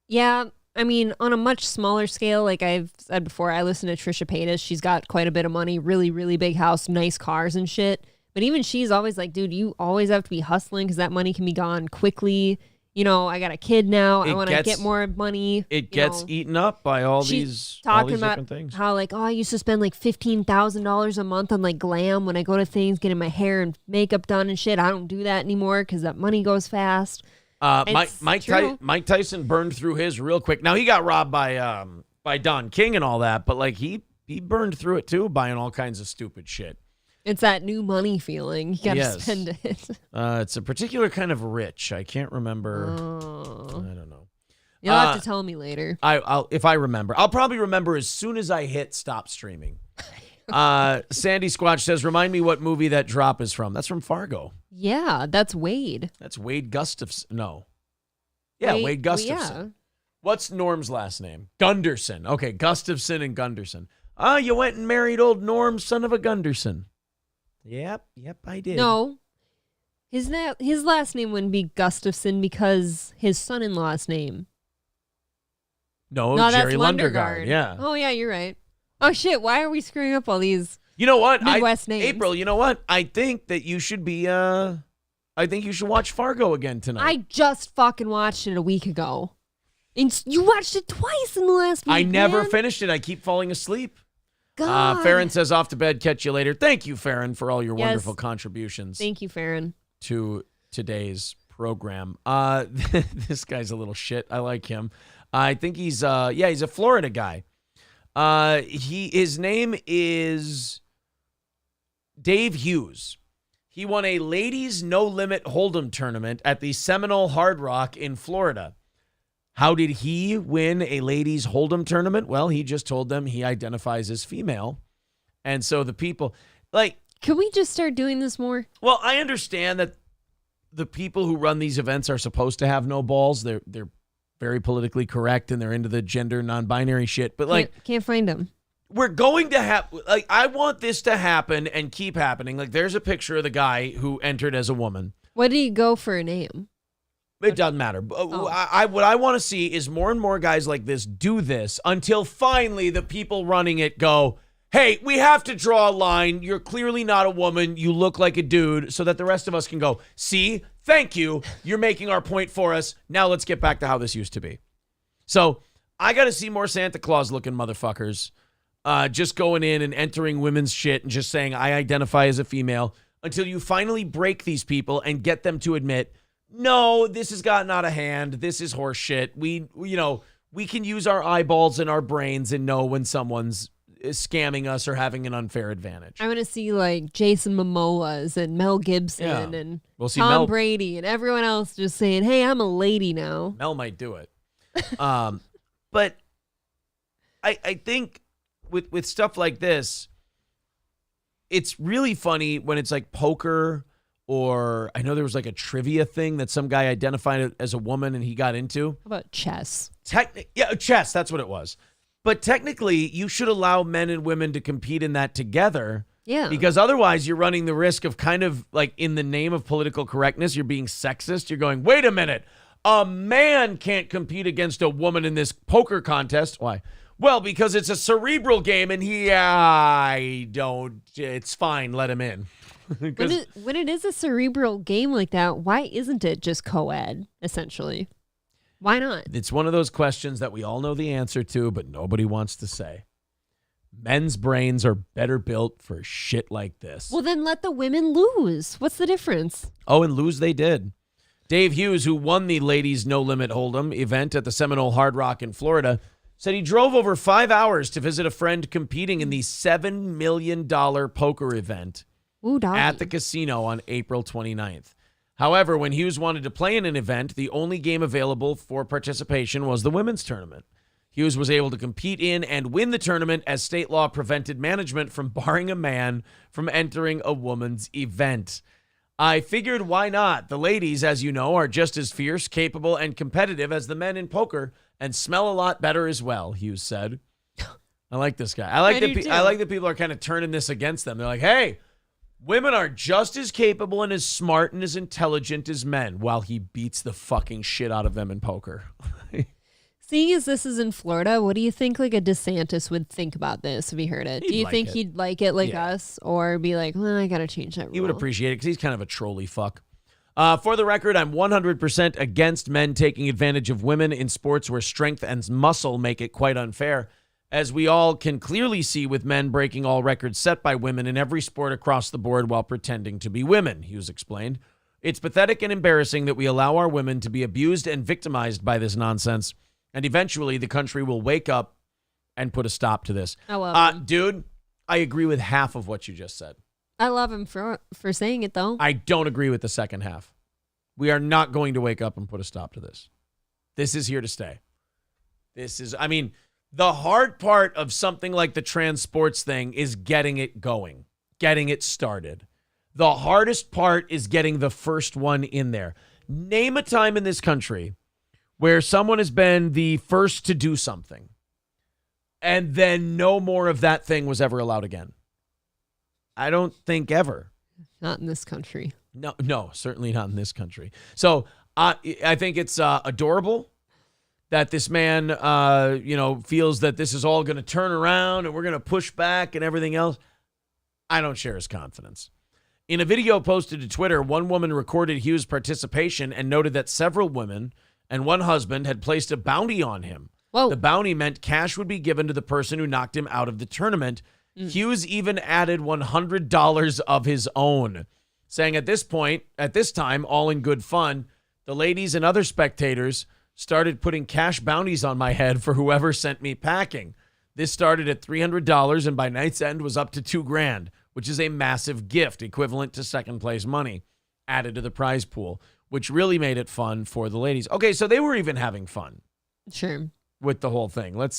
Yeah. I mean, on a much smaller scale, like I've said before, I listen to Trisha Paytas. She's got quite a bit of money, really, really big house, nice cars and shit. But even she's always like, dude, you always have to be hustling because that money can be gone quickly. You know, I got a kid now. I want to get more money. It gets eaten up by all these different things. How like, oh, I used to spend like $15,000 a month on like glam when I go to things, getting my hair and makeup done and shit. I don't do that anymore because that money goes fast. Mike Tyson burned through his real quick. Now he got robbed by Don King and all that, but like he burned through it too, buying all kinds of stupid shit. It's that new money feeling. You got to spend it. It's a particular kind of rich. I can't remember. I don't know. You'll have to tell me later. I'll if I remember. I'll probably remember as soon as I hit stop streaming. Sandy Squatch says, remind me what movie that drop is from. That's from Fargo. Yeah, that's Wade. That's Wade Gustafson. No. Yeah, Wade Gustafson. Yeah. What's Norm's last name? Gunderson. Okay, Gustafson and Gunderson. Ah, you went and married old Norm, son of a Gunderson. Yep, I did. No, his last name wouldn't be Gustafson because his son-in-law's name. No, that's Jerry Lundegaard. Yeah. Oh, yeah, you're right. Oh, shit, why are we screwing up all these You know what? Midwest names? April, you know what? I think that you should be, I think you should watch Fargo again tonight. I just fucking watched it a week ago. And you watched it twice in the last week, I never man. finished it. I keep falling asleep. God. Farron says, off to bed, catch you later. Thank you, Farron, for all your wonderful contributions. Thank you, Farron. To today's program. This guy's a little shit. I like him. I think he's a Florida guy. His name is Dave Hughes. He won a ladies no limit hold'em tournament at the Seminole Hard Rock in Florida. How did he win a ladies hold'em tournament? Well, he just told them he identifies as female. And so the people, like... Can we just start doing this more? Well, I understand that the people who run these events are supposed to have no balls. They're very politically correct and they're into the gender non-binary shit. But like... Can't find them. We're going to have... Like, I want this to happen and keep happening. Like, there's a picture of the guy who entered as a woman. What did he go for a name? It doesn't matter. What I want to see is more and more guys like this do this until finally the people running it go, hey, we have to draw a line. You're clearly not a woman. You look like a dude, so that the rest of us can go, see, thank you. You're making our point for us. Now let's get back to how this used to be. So I got to see more Santa Claus looking motherfuckers just going in and entering women's shit and just saying, I identify as a female, until you finally break these people and get them to admit, no, this has gotten out of hand. This is horse shit. We can use our eyeballs and our brains and know when someone's scamming us or having an unfair advantage. I want to see like Jason Momoa's and Mel Gibson and Tom Brady and everyone else just saying, hey, I'm a lady now. Mel might do it. But I think with stuff like this, it's really funny when it's like poker. Or I know there was like a trivia thing that some guy identified as a woman and he got into. How about chess? Chess. That's what it was. But technically, you should allow men and women to compete in that together. Yeah. Because otherwise, you're running the risk of kind of like in the name of political correctness, you're being sexist. You're going, wait a minute. A man can't compete against a woman in this poker contest. Why? Well, because it's a cerebral game and it's fine. Let him in. When it is a cerebral game like that, why isn't it just co-ed, essentially? Why not? It's one of those questions that we all know the answer to, but nobody wants to say. Men's brains are better built for shit like this. Well, then let the women lose. What's the difference? Oh, and lose they did. Dave Hughes, who won the Ladies No Limit Hold'em event at the Seminole Hard Rock in Florida, said he drove over 5 hours to visit a friend competing in the $7 million poker event. Ooh, at the casino on April 29th. However, when Hughes wanted to play in an event, the only game available for participation was the women's tournament. Hughes was able to compete in and win the tournament as state law prevented management from barring a man from entering a woman's event. I figured why not? The ladies, as you know, are just as fierce, capable, and competitive as the men in poker and smell a lot better as well, Hughes said. I like this guy. I like that people are kind of turning this against them. They're like, hey, women are just as capable and as smart and as intelligent as men, while he beats the fucking shit out of them in poker. Seeing as this is in Florida, what do you think like a DeSantis would think about this if he heard it? Do you think he'd like it like us, or be like, well, I got to change that rule? He would appreciate it because he's kind of a trolly fuck. For the record, I'm 100% against men taking advantage of women in sports where strength and muscle make it quite unfair, as we all can clearly see with men breaking all records set by women in every sport across the board while pretending to be women, Hughes explained. It's pathetic and embarrassing that we allow our women to be abused and victimized by this nonsense, and eventually the country will wake up and put a stop to this. I love him. Dude, I agree with half of what you just said. I love him for saying it, though. I don't agree with the second half. We are not going to wake up and put a stop to this. This is here to stay. The hard part of something like the trans sports thing is getting it going, getting it started. The hardest part is getting the first one in there. Name a time in this country where someone has been the first to do something and then no more of that thing was ever allowed again. I don't think ever. Not in this country. No, certainly not in this country. So I think it's adorable that this man, feels that this is all going to turn around and we're going to push back and everything else. I don't share his confidence. In a video posted to Twitter, one woman recorded Hughes' participation and noted that several women and one husband had placed a bounty on him. Whoa. The bounty meant cash would be given to the person who knocked him out of the tournament. Hughes even added $100 of his own, saying at this time, all in good fun, the ladies and other spectators started putting cash bounties on my head for whoever sent me packing. This started at $300 and by night's end was up to $2,000, which is a massive gift equivalent to second place money added to the prize pool, which really made it fun for the ladies. Okay, so they were even having fun. Sure. With the whole thing. Let's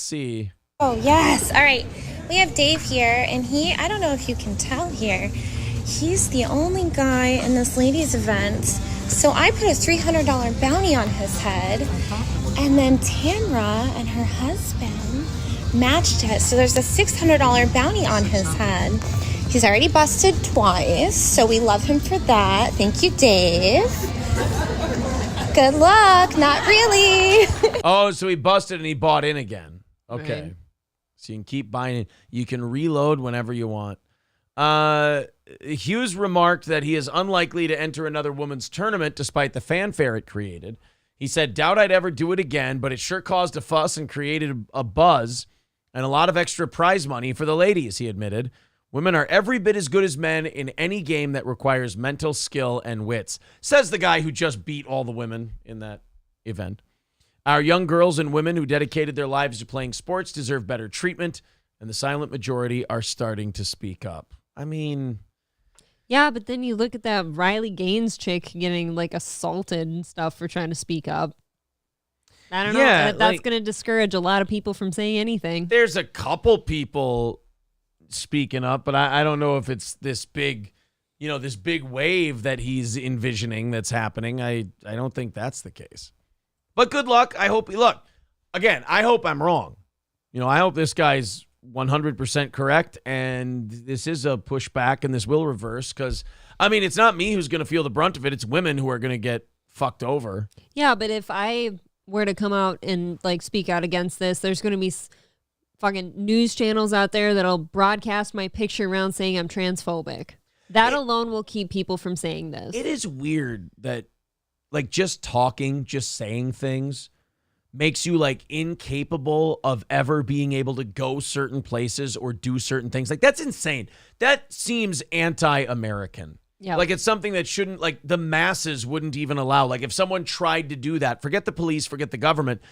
see. Oh, yes. All right. We have Dave here, and I don't know if you can tell here, he's the only guy in this ladies' event. So I put a $300 bounty on his head, and then Tamra and her husband matched it. So there's a $600 bounty on his head. He's already busted twice, so we love him for that. Thank you, Dave. Good luck. Not really. Oh, so he busted and he bought in again. Okay. Right. So you can keep buying it. You can reload whenever you want. Hughes remarked that he is unlikely to enter another women's tournament despite the fanfare it created. He said, doubt I'd ever do it again, but it sure caused a fuss and created a buzz and a lot of extra prize money for the ladies, he admitted. Women are every bit as good as men in any game that requires mental skill and wits, says the guy who just beat all the women in that event. Our young girls and women who dedicated their lives to playing sports deserve better treatment, and the silent majority are starting to speak up. I mean... Yeah, but then you look at that Riley Gaines chick getting like assaulted and stuff for trying to speak up. I don't know. That's going to discourage a lot of people from saying anything. There's a couple people speaking up, but I don't know if it's this big, this big wave that he's envisioning that's happening. I don't think that's the case. But good luck. I hope I hope I'm wrong. I hope this guy's 100% correct and this is a pushback and this will reverse because, it's not me who's going to feel the brunt of it. It's women who are going to get fucked over. Yeah, but if I were to come out and speak out against this, there's going to be fucking news channels out there that'll broadcast my picture around saying I'm transphobic. That alone will keep people from saying this. It is weird that just saying things makes you incapable of ever being able to go certain places or do certain things. That's insane. That seems anti-American. Yeah. It's something that shouldn't, the masses wouldn't even allow. If someone tried to do that, forget the police, forget the government,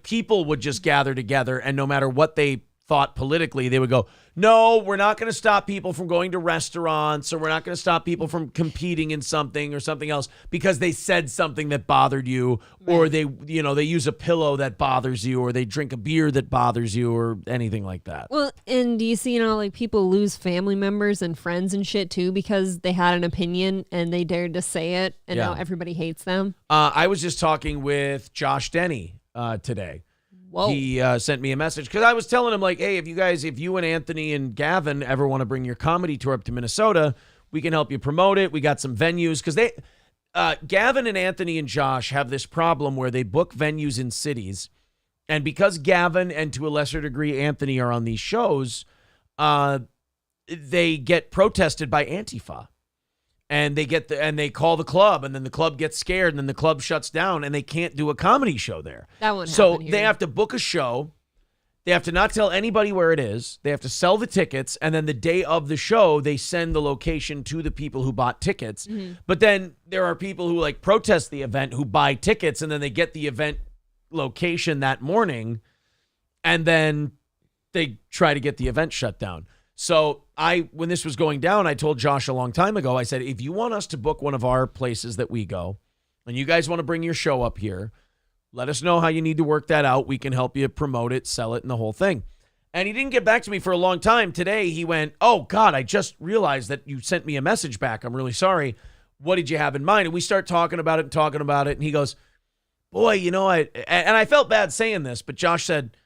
people would just gather together and no matter what they thought politically, they would go, no, we're not going to stop people from going to restaurants, or we're not going to stop people from competing in something or something else because they said something that bothered you, or they use a pillow that bothers you, or they drink a beer that bothers you, or anything like that. Well, and do you see, like people lose family members and friends and shit too because they had an opinion and they dared to say it, and now everybody hates them? I was just talking with Josh Denny today. Whoa. He sent me a message because I was telling him, like, hey, if you and Anthony and Gavin ever want to bring your comedy tour up to Minnesota, we can help you promote it. We got some venues because Gavin and Anthony and Josh have this problem where they book venues in cities, and because Gavin and to a lesser degree Anthony are on these shows, they get protested by Antifa. And they call the club, and then the club gets scared, and then the club shuts down, and they can't do a comedy show there. That won't So happen here. they have to book a show. They have to not tell anybody where it is. They have to sell the tickets, and then the day of the show, they send the location to the people who bought tickets. Mhm. But then there are people who like protest the event who buy tickets, and then they get the event location that morning, and then they try to get the event shut down. So when this was going down, I told Josh a long time ago, I said, if you want us to book one of our places that we go, and you guys want to bring your show up here, let us know how you need to work that out. We can help you promote it, sell it, and the whole thing. And he didn't get back to me for a long time. Today, he went, oh, God, I just realized that you sent me a message back. I'm really sorry. What did you have in mind? And we start talking about it. And he goes, boy, and I felt bad saying this, but Josh said,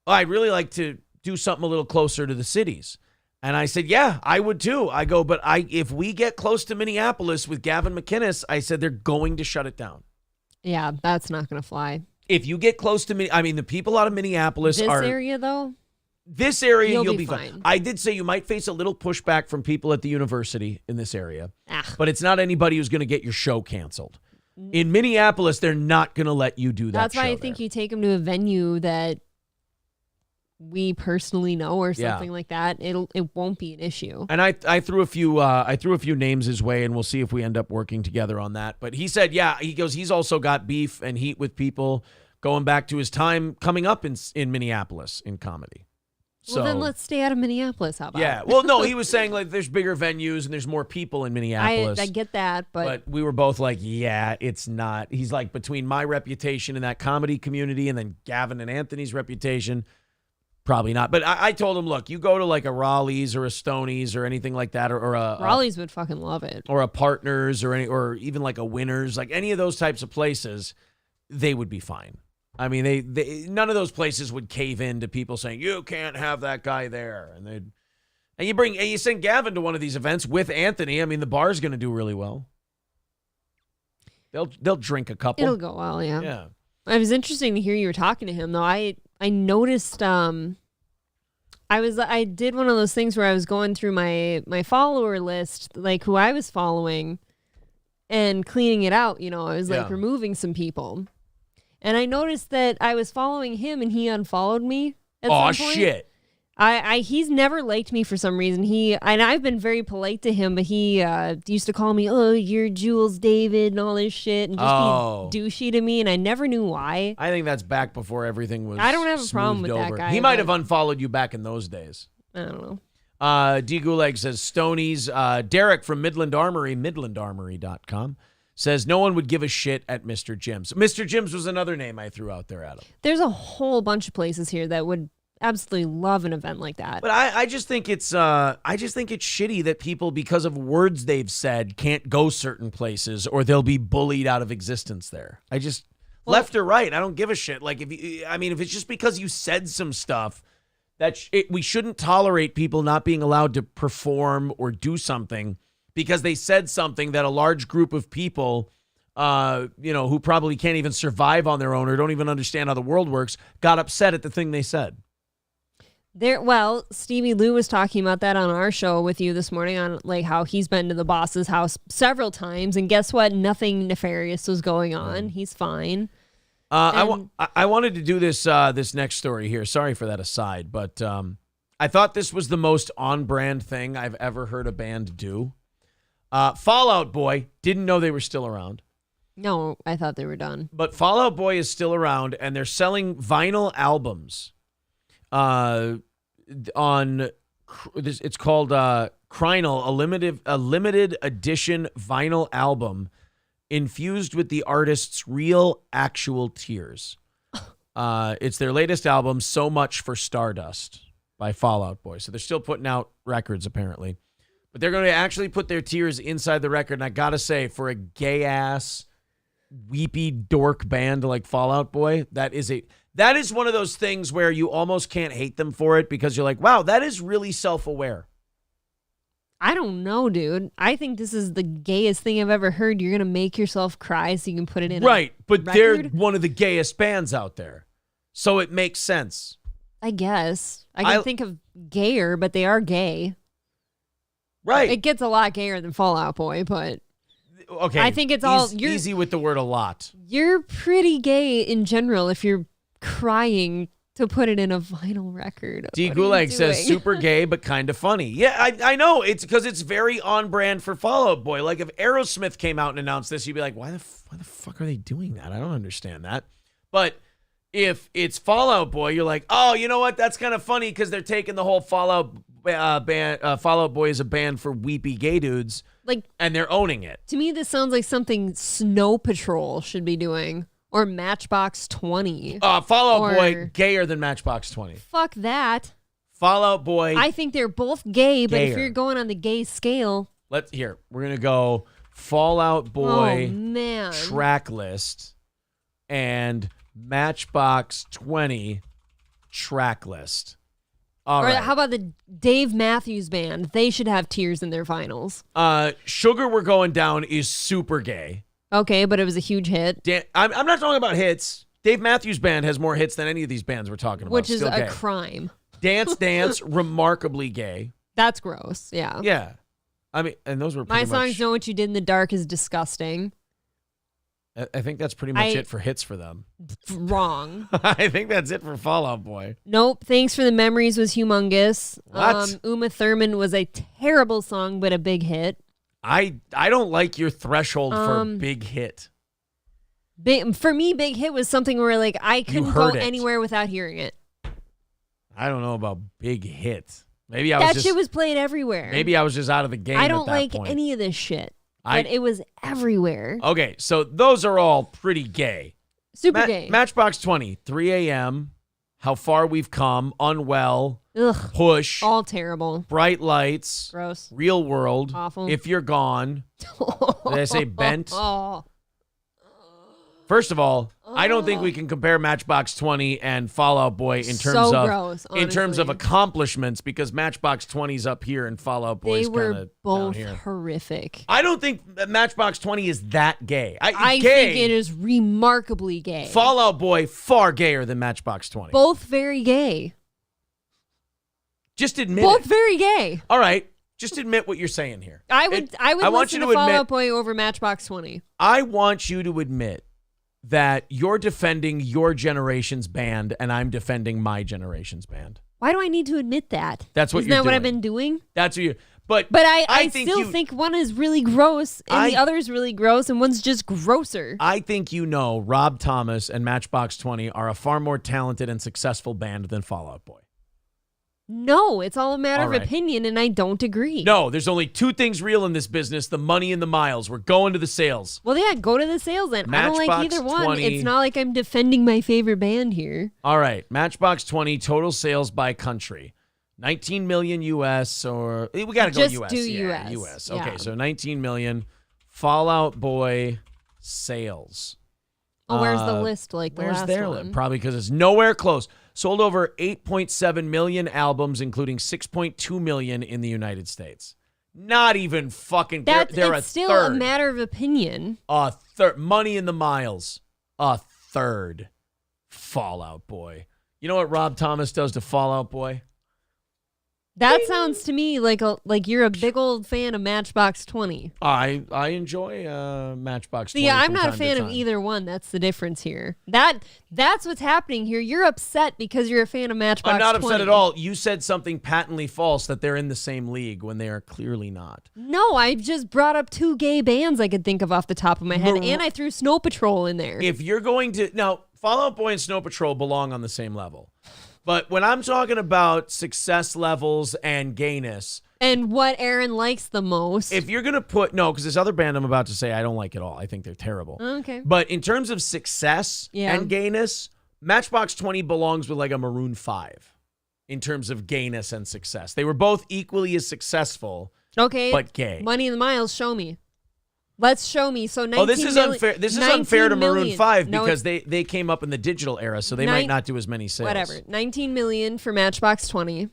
oh, I'd really like to do something a little closer to the cities. And I said, yeah, I would too. I go, but if we get close to Minneapolis with Gavin McInnes, I said, they're going to shut it down. Yeah, that's not going to fly. If you get close to the people out of Minneapolis This area, though? This area, You'll you'll be be fine. fine. I did say you might face a little pushback from people at the university in this area, but it's not anybody who's going to get your show canceled. In Minneapolis, they're not going to let you do that. That's why show I think there. you take them to a venue that we personally know or something like that. It won't be an issue. And I threw a few names his way, and we'll see if we end up working together on that. But he said, yeah, he goes, he's also got beef and heat with people going back to his time coming up in Minneapolis in comedy. Well, then let's stay out of Minneapolis. How about? Yeah. Well, no, he was saying like there's bigger venues and there's more people in Minneapolis. I get that, but we were both like, yeah, it's not. He's like, between my reputation in that comedy community and then Gavin and Anthony's reputation, probably not. But I told him, look, you go to like a Raleigh's or a Stoney's or anything like that, or a Raleigh's would fucking love it, or a Partners or even like a Winners, like any of those types of places, they would be fine. I mean, they none of those places would cave in to people saying you can't have that guy there, and you send Gavin to one of these events with Anthony. I mean, the bar's going to do really well. They'll drink a couple. It'll go well, yeah. Yeah. It was interesting to hear you were talking to him, though. I noticed. I did one of those things where I was going through my follower list, like who I was following, and cleaning it out. I was like removing some people. And I noticed that I was following him and he unfollowed me at some point. Shit. He's never liked me for some reason. And I've been very polite to him, but he used to call me, oh, you're Jules David and all this shit, and just be douchey to me, and I never knew why. I think that's back before everything was I don't have a problem with smoothed over. that guy. He might have unfollowed you back in those days. I don't know. D. Gulag says, Stoney's. Derek from Midland Armory, midlandarmory.com. says no one would give a shit at Mr. Jim's. Mr. Jim's was another name I threw out there, Adam. There's a whole bunch of places here that would absolutely love an event like that. But I just think it's shitty that people, because of words they've said, can't go certain places or they'll be bullied out of existence there. Left or right, I don't give a shit. Like if it's just because you said some stuff, we shouldn't tolerate people not being allowed to perform or do something because they said something that a large group of people, who probably can't even survive on their own or don't even understand how the world works, got upset at the thing they said. Stevie Lew was talking about that on our show with you this morning on like how he's been to the boss's house several times, and guess what? Nothing nefarious was going on. He's fine. I wanted to do this next story here. Sorry for that aside, but I thought this was the most on-brand thing I've ever heard a band do. Fall Out Boy, didn't know they were still around. No, I thought they were done. But Fall Out Boy is still around, and they're selling vinyl albums. on this. It's called Crynal, a limited edition vinyl album infused with the artist's real, actual tears. It's their latest album, So Much for Stardust, by Fall Out Boy. So they're still putting out records, apparently. But they're going to actually put their tears inside the record. And I got to say, for a gay-ass, weepy dork band like Fall Out Boy, that is one of those things where you almost can't hate them for it because you're like, wow, that is really self-aware. I don't know, dude. I think this is the gayest thing I've ever heard. You're going to make yourself cry so you can put it in right, but record? They're one of the gayest bands out there. So it makes sense. I guess. I can think of gayer, but they are gay. Right. It gets a lot gayer than Fall Out Boy, but okay. I think it's all easy with the word a lot. You're pretty gay in general if you're crying to put it in a vinyl record. D. Gulag says super gay, but kind of funny. Yeah, I know. It's because it's very on brand for Fall Out Boy. Like if Aerosmith came out and announced this, you'd be like, why the fuck are they doing that? I don't understand that. But if it's Fall Out Boy, you're like, oh, you know what? That's kind of funny because they're taking the whole Fall Out band. Fall Out Boy is a band for weepy gay dudes, and they're owning it. To me, this sounds like something Snow Patrol should be doing. Or Matchbox 20. Fall Out Boy, gayer than Matchbox 20. Fuck that. Fall Out Boy. I think they're both gay, but if gayer. you're going on the gay scale. We're going to go Fall Out Boy man. track list and Matchbox 20 track list. All right. How about the Dave Matthews Band? They should have tears in their vinyls. Sugar We're Going Down is super gay. Okay, but it was a huge hit. I'm not talking about hits. Dave Matthews Band has more hits than any of these bands we're talking about. Which is Still a gay. crime. Dance Dance, remarkably gay. That's gross, yeah. Yeah. I mean, and those were My pretty much... songs Know What You Did in the Dark is disgusting. I think that's pretty much it for hits for them. Wrong. I think that's it for Fall Out Boy. Nope. Thanks for the Memories was humongous. What? Uma Thurman was a terrible song, but a big hit. I don't like your threshold for big hit. For me, big hit was something where like I couldn't go it. anywhere without hearing it. I don't know about big hit. Maybe that shit was played everywhere. Maybe I was just out of the game. I don't at that like point. any of this shit. But it was everywhere. Okay, so those are all pretty gay. Super gay. Matchbox 20, 3 a.m., How Far We've Come, Unwell, Ugh. Push. All terrible. Bright Lights. Gross. Real World. Awful. If You're Gone. Did I say Bent? Oh. First of all, I don't think we can compare Matchbox 20 and Fall Out Boy in terms of accomplishments because Matchbox 20's up here and Fall Out Boy's kind of both down here. horrific. I don't think that Matchbox 20 is that gay. I think it is remarkably gay. Fall Out Boy far gayer than Matchbox 20. Both very gay. Just admit Both it. very gay. All right. Just admit what you're saying here. I would listen to Fall Out Boy over Matchbox 20. I want you to admit that you're defending your generation's band and I'm defending my generation's band. Why do I need to admit that? That's what Isn't you're that doing. what I've been doing? That's what you. But I still think one is really gross and the other is really gross and one's just grosser. I think Rob Thomas and Matchbox 20 are a far more talented and successful band than Fall Out Boy. No, it's all a matter All of right. opinion, and I don't agree. No, there's only two things real in this business, the money and the miles. We're going to the sales. Well, yeah, go to the sales then. I don't like Matchbox either one. 20. It's not like I'm defending my favorite band here. All right, Matchbox 20 total sales by country. 19 million US or we got to go Just US. do yeah, US. US. Okay, Yeah. so 19 million Fall Out Boy sales. Oh, where's the list like the where's last their one? list? Probably because it's nowhere close. Sold over 8.7 million albums, including 6.2 million in the United States. Not even fucking. They're It's a still third. a matter of opinion. A third. Money in the miles. A third. Fall Out Boy. You know what Rob Thomas does to Fall Out Boy? That sounds to me like you're a big old fan of Matchbox 20. I enjoy Matchbox 20. Yeah, I'm from not a time fan to of time. either one. That's the difference here. That's what's happening here. You're upset because you're a fan of Matchbox 20. I'm not upset at all. You said something patently false that they're in the same league when they are clearly not. No, I just brought up two gay bands I could think of off the top of my head, and I threw Snow Patrol in there. If you're going to now, Fall Out Boy and Snow Patrol belong on the same level. But when I'm talking about success levels and gayness, and what Aaron likes the most. if you're going to put, no, because this other band I'm about to say I don't like at all. I think they're terrible. Okay. But in terms of success and gayness, Matchbox 20 belongs with like a Maroon 5 in terms of gayness and success. They were both equally as successful, but gay. Money in the Miles, show me. Let's show me. So 19 this is unfair. This is unfair to Maroon 5 because they came up in the digital era, so they might not do as many sales. Whatever. 19 million for Matchbox 20.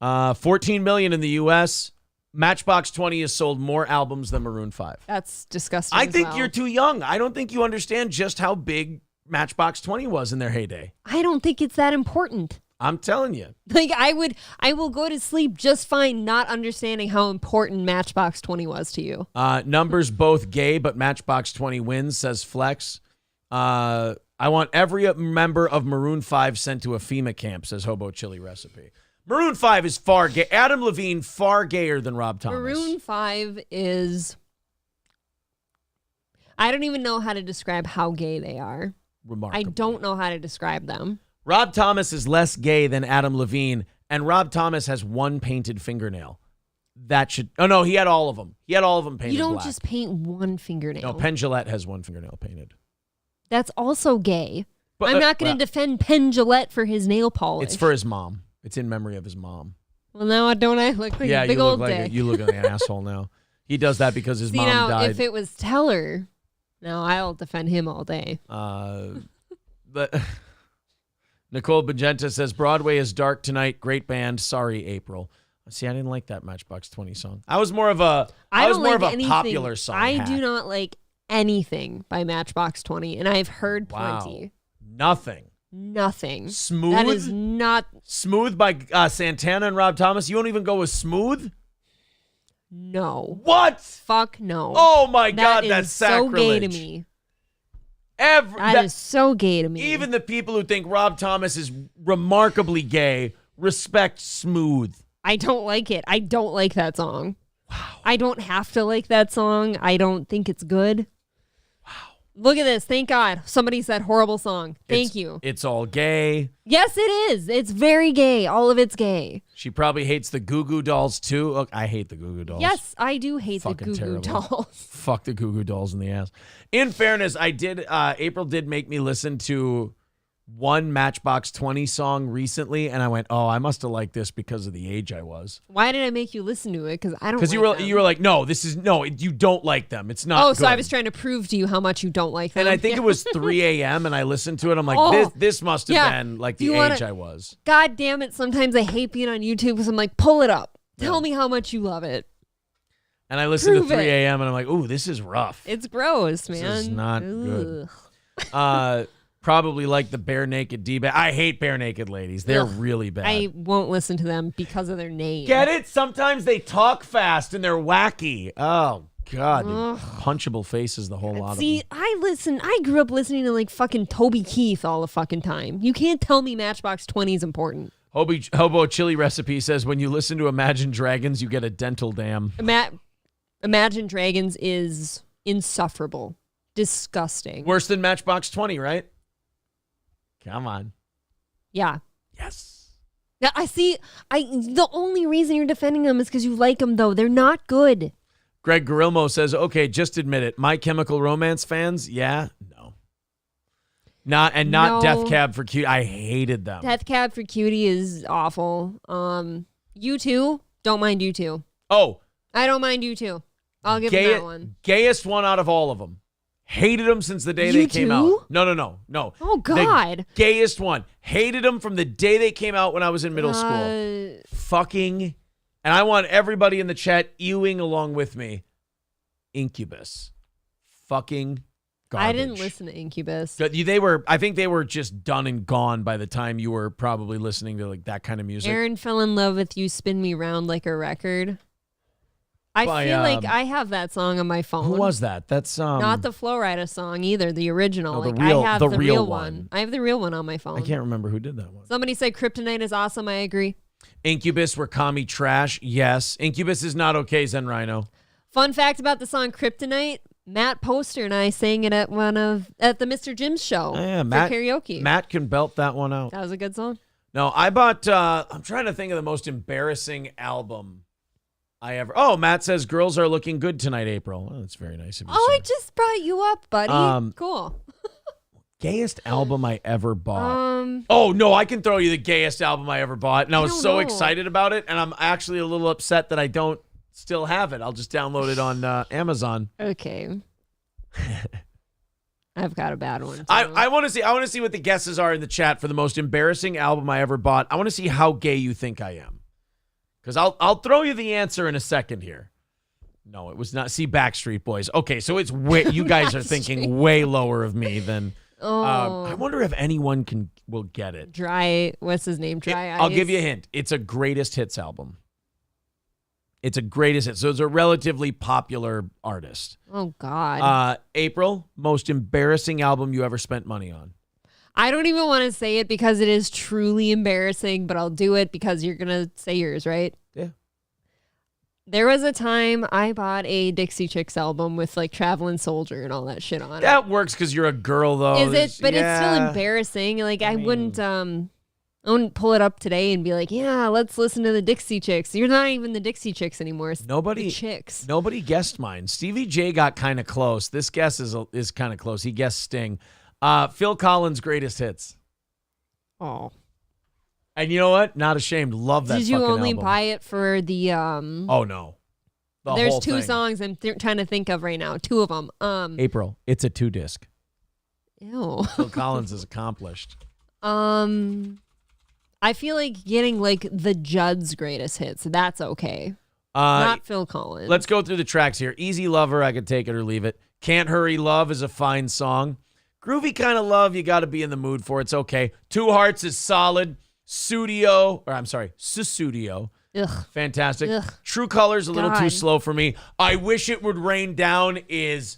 14 million in the U.S. Matchbox 20 has sold more albums than Maroon 5. That's disgusting. I think you're too young. I don't think you understand just how big Matchbox 20 was in their heyday. I don't think it's that important. I'm telling you. Like I will go to sleep just fine not understanding how important Matchbox 20 was to you. Numbers both gay, but Matchbox 20 wins, says Flex. I want every member of Maroon 5 sent to a FEMA camp, says Hobo Chili Recipe. Maroon 5 is far gay. Adam Levine, far gayer than Rob Thomas. Maroon 5 is... I don't even know how to describe how gay they are. Remarkable. I don't know how to describe them. Rob Thomas is less gay than Adam Levine, and Rob Thomas has one painted fingernail. That should... Oh, no, he had all of them. He had all of them painted You don't black. just paint one fingernail. No, Penn Jillette has one fingernail painted. That's also gay. But, I'm not going to defend Penn Jillette for his nail polish. It's for his mom. It's in memory of his mom. Well, now don't I look like a big old dick? You look like an asshole now. He does that because his mom died. If it was Teller, now I'll defend him all day. But Nicole Magenta says, Broadway is dark tonight. Great band. Sorry, April. See, I didn't like that Matchbox 20 song. I was more of a popular song. I do not like anything by Matchbox 20, and I've heard plenty. Nothing. Smooth? That is not... Smooth by Santana and Rob Thomas? You don't even go with Smooth? No. What? Fuck no. Oh, my God, that's sacrilege. So gay to me. That is so gay to me. Even the people who think Rob Thomas is remarkably gay respect Smooth. I don't like it. I don't like that song. Wow. I don't have to like that song. I don't think it's good. Look at this. Thank God. Somebody said horrible song. Thank you. It's all gay. Yes, it is. It's very gay. All of it's gay. She probably hates the Goo Goo Dolls, too. Look, I hate the Goo Goo Dolls. Yes, I do hate the Goo Goo Dolls. Fuck the Goo Goo Dolls in the ass. In fairness, April did make me listen to one Matchbox 20 song recently, and I went, oh, I must have liked this because of the age I was. Why did I make you listen to it? Because I don't. Because you were like, no, you don't like them. It's not. Oh, good. so I was trying to prove to you how much you don't like them. And I think it was 3 a.m. and I listened to it. I'm like, this must have been like the age I was. God damn it! Sometimes I hate being on YouTube because I'm like, pull it up. Tell me how much you love it. And I listened to 3 a.m. and I'm like, ooh, this is rough. It's gross, man. This is not good. Probably like the bare naked D-bag. I hate bare naked ladies. They're really bad. I won't listen to them because of their name. Get it? Sometimes they talk fast and they're wacky. Oh, God. Punchable faces, the whole lot of them. See, I grew up listening to like fucking Toby Keith all the fucking time. You can't tell me Matchbox 20 is important. Hobo Chili Recipe says, when you listen to Imagine Dragons, you get a dental dam. Imagine Dragons is insufferable. Disgusting. Worse than Matchbox 20, right? Come on. Yeah. Yes. Yeah, I see. The only reason you're defending them is because you like them, though. They're not good. Greg Gurilmo says, okay, just admit it. My Chemical Romance fans? Yeah. No. Not Death Cab for Cutie. I hated them. Death Cab for Cutie is awful. U2, don't mind U2. Oh. I don't mind U2. I'll give them that one. Gayest one out of all of them. Hated them since the day they came out. No. Oh, God. The gayest one. Hated them from the day they came out when I was in middle school. Fucking. And I want everybody in the chat ewing along with me. Incubus. Fucking garbage. I didn't listen to Incubus. I think they were just done and gone by the time you were probably listening to like that kind of music. Aaron fell in love with You Spin Me Round Like a Record. I feel like I have that song on my phone. Who was that? That's not the Flo Rida song either, the original. No, I have the real one. I have the real one on my phone. I can't remember who did that one. Somebody said Kryptonite is awesome. I agree. Incubus were commie trash. Yes. Incubus is not okay, Zen Rhino. Fun fact about the song Kryptonite, Matt Poster and I sang it at the Mr. Jim's show for karaoke. Matt can belt that one out. That was a good song. No, I bought, I'm trying to think of the most embarrassing album I ever. Oh, Matt says girls are looking good tonight, April. Oh, that's very nice of you. Oh, I just brought you up, buddy. Cool. Gayest album I ever bought. Oh, no, I can throw you the gayest album I ever bought. And I was so excited about it. And I'm actually a little upset that I don't still have it. I'll just download it on Amazon. Okay. I've got a bad one. I want to see what the guesses are in the chat for the most embarrassing album I ever bought. I want to see how gay you think I am. Because I'll throw you the answer in a second here. No, it was not. See, Backstreet Boys. Okay, so it's way, you guys are thinking way lower of me than. I wonder if anyone will get it. What's his name? Eyes. I'll give you a hint. It's a greatest hits album. It's a greatest hit. So it's a relatively popular artist. Oh, God. April, most embarrassing album you ever spent money on. I don't even want to say it because it is truly embarrassing, but I'll do it because you're going to say yours, right? Yeah. There was a time I bought a Dixie Chicks album with like Traveling Soldier and all that shit on it. That works because you're a girl, though. Is it? But it's still embarrassing. Like I wouldn't pull it up today and be like, yeah, let's listen to the Dixie Chicks. You're not even the Dixie Chicks anymore. It's the Chicks. Nobody guessed mine. Stevie J got kind of close. This guess is kind of close. He guessed Sting. Phil Collins' greatest hits. Oh. And you know what? Not ashamed. Love that. Did you only album. buy it for the Oh no. There's two songs I'm trying to think of right now. Two of them. April. It's a 2-disc. Ew. Phil Collins is accomplished. I feel like getting like the Judd's greatest hits. That's okay. Not Phil Collins. Let's go through the tracks here. Easy Lover, I could take it or leave it. Can't Hurry Love is a fine song. Groovy Kind of Love, you got to be in the mood for. It's okay. Two Hearts is solid. Susudio. Fantastic. Ugh. True Colors, a little too slow for me. I Wish It Would Rain Down is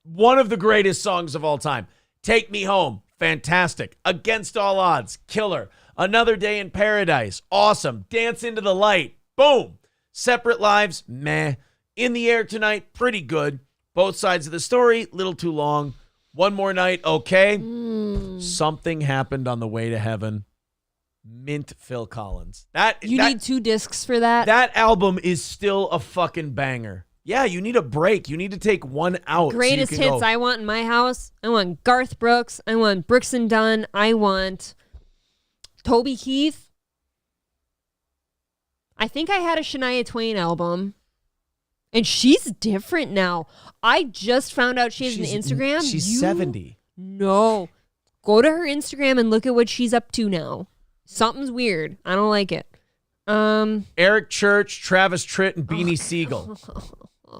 one of the greatest songs of all time. Take Me Home, fantastic. Against All Odds, killer. Another Day in Paradise, awesome. Dance Into the Light, boom. Separate Lives, meh. In the Air Tonight, pretty good. Both Sides of the Story, little too long. One More Night, okay. Something Happened on the Way to Heaven. Mint Phil Collins. You need 2 discs for that? That album is still a fucking banger. Yeah, you need a break. You need to take one out. Greatest hits I want in my house. I want Garth Brooks. I want Brooks and Dunn. I want Toby Keith. I think I had a Shania Twain album. And she's different now. I just found out she has an Instagram. She's 70. No. Go to her Instagram and look at what she's up to now. Something's weird. I don't like it. Eric Church, Travis Tritt, and Beanie Siegel.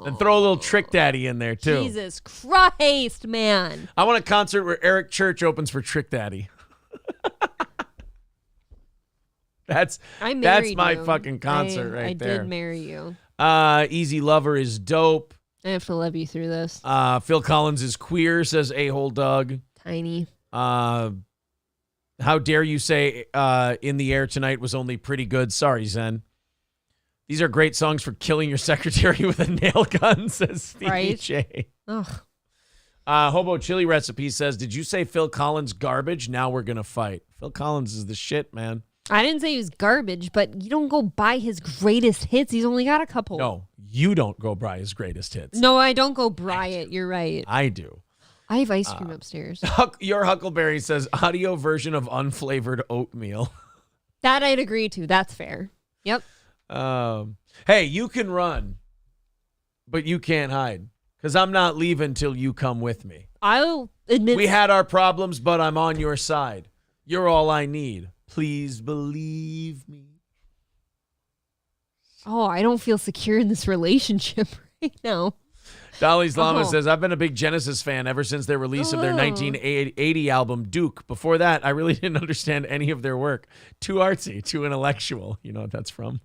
And throw a little Trick Daddy in there, too. Jesus Christ, man. I want a concert where Eric Church opens for Trick Daddy. That's my fucking concert right there. I did marry you. Easy Lover is dope. I have to love you through this. Phil Collins is queer, says A-hole Doug. Tiny. How dare you say In the Air Tonight was only pretty good. Sorry, Zen. These are great songs for killing your secretary with a nail gun, says Stevie J. Ugh. Hobo Chili Recipe says, did you say Phil Collins garbage? Now we're going to fight. Phil Collins is the shit, man. I didn't say he was garbage, but you don't go buy his greatest hits. He's only got a couple. No, you don't go buy his greatest hits. No, I don't go buy it. You're right. I do. I have ice cream upstairs. Your Huckleberry says, audio version of unflavored oatmeal. That I'd agree to. That's fair. Yep. Hey, you can run, but you can't hide. Because I'm not leaving till you come with me. I'll admit. We had our problems, but I'm on your side. You're all I need. Please believe me. Oh, I don't feel secure in this relationship right now. Dolly's Llama says, I've been a big Genesis fan ever since their release of their 1980 album, Duke. Before that, I really didn't understand any of their work. Too artsy, too intellectual. You know what that's from?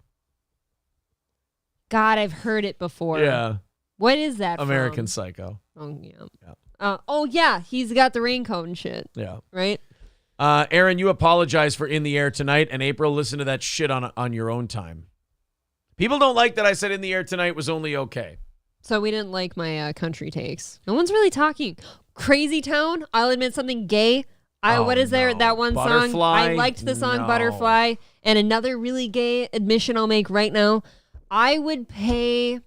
God, I've heard it before. Yeah. What is that American from? Psycho. Oh, yeah. Yeah. He's got the raincoat and shit. Yeah. Right? Aaron, you apologize for In the Air Tonight, and April, listen to that shit on your own time. People don't like that I said In the Air Tonight was only okay. So we didn't like my country takes. No one's really talking. Crazy Town, I'll admit something gay. What is there? That one song. I liked the song Butterfly. And another really gay admission I'll make right now. I think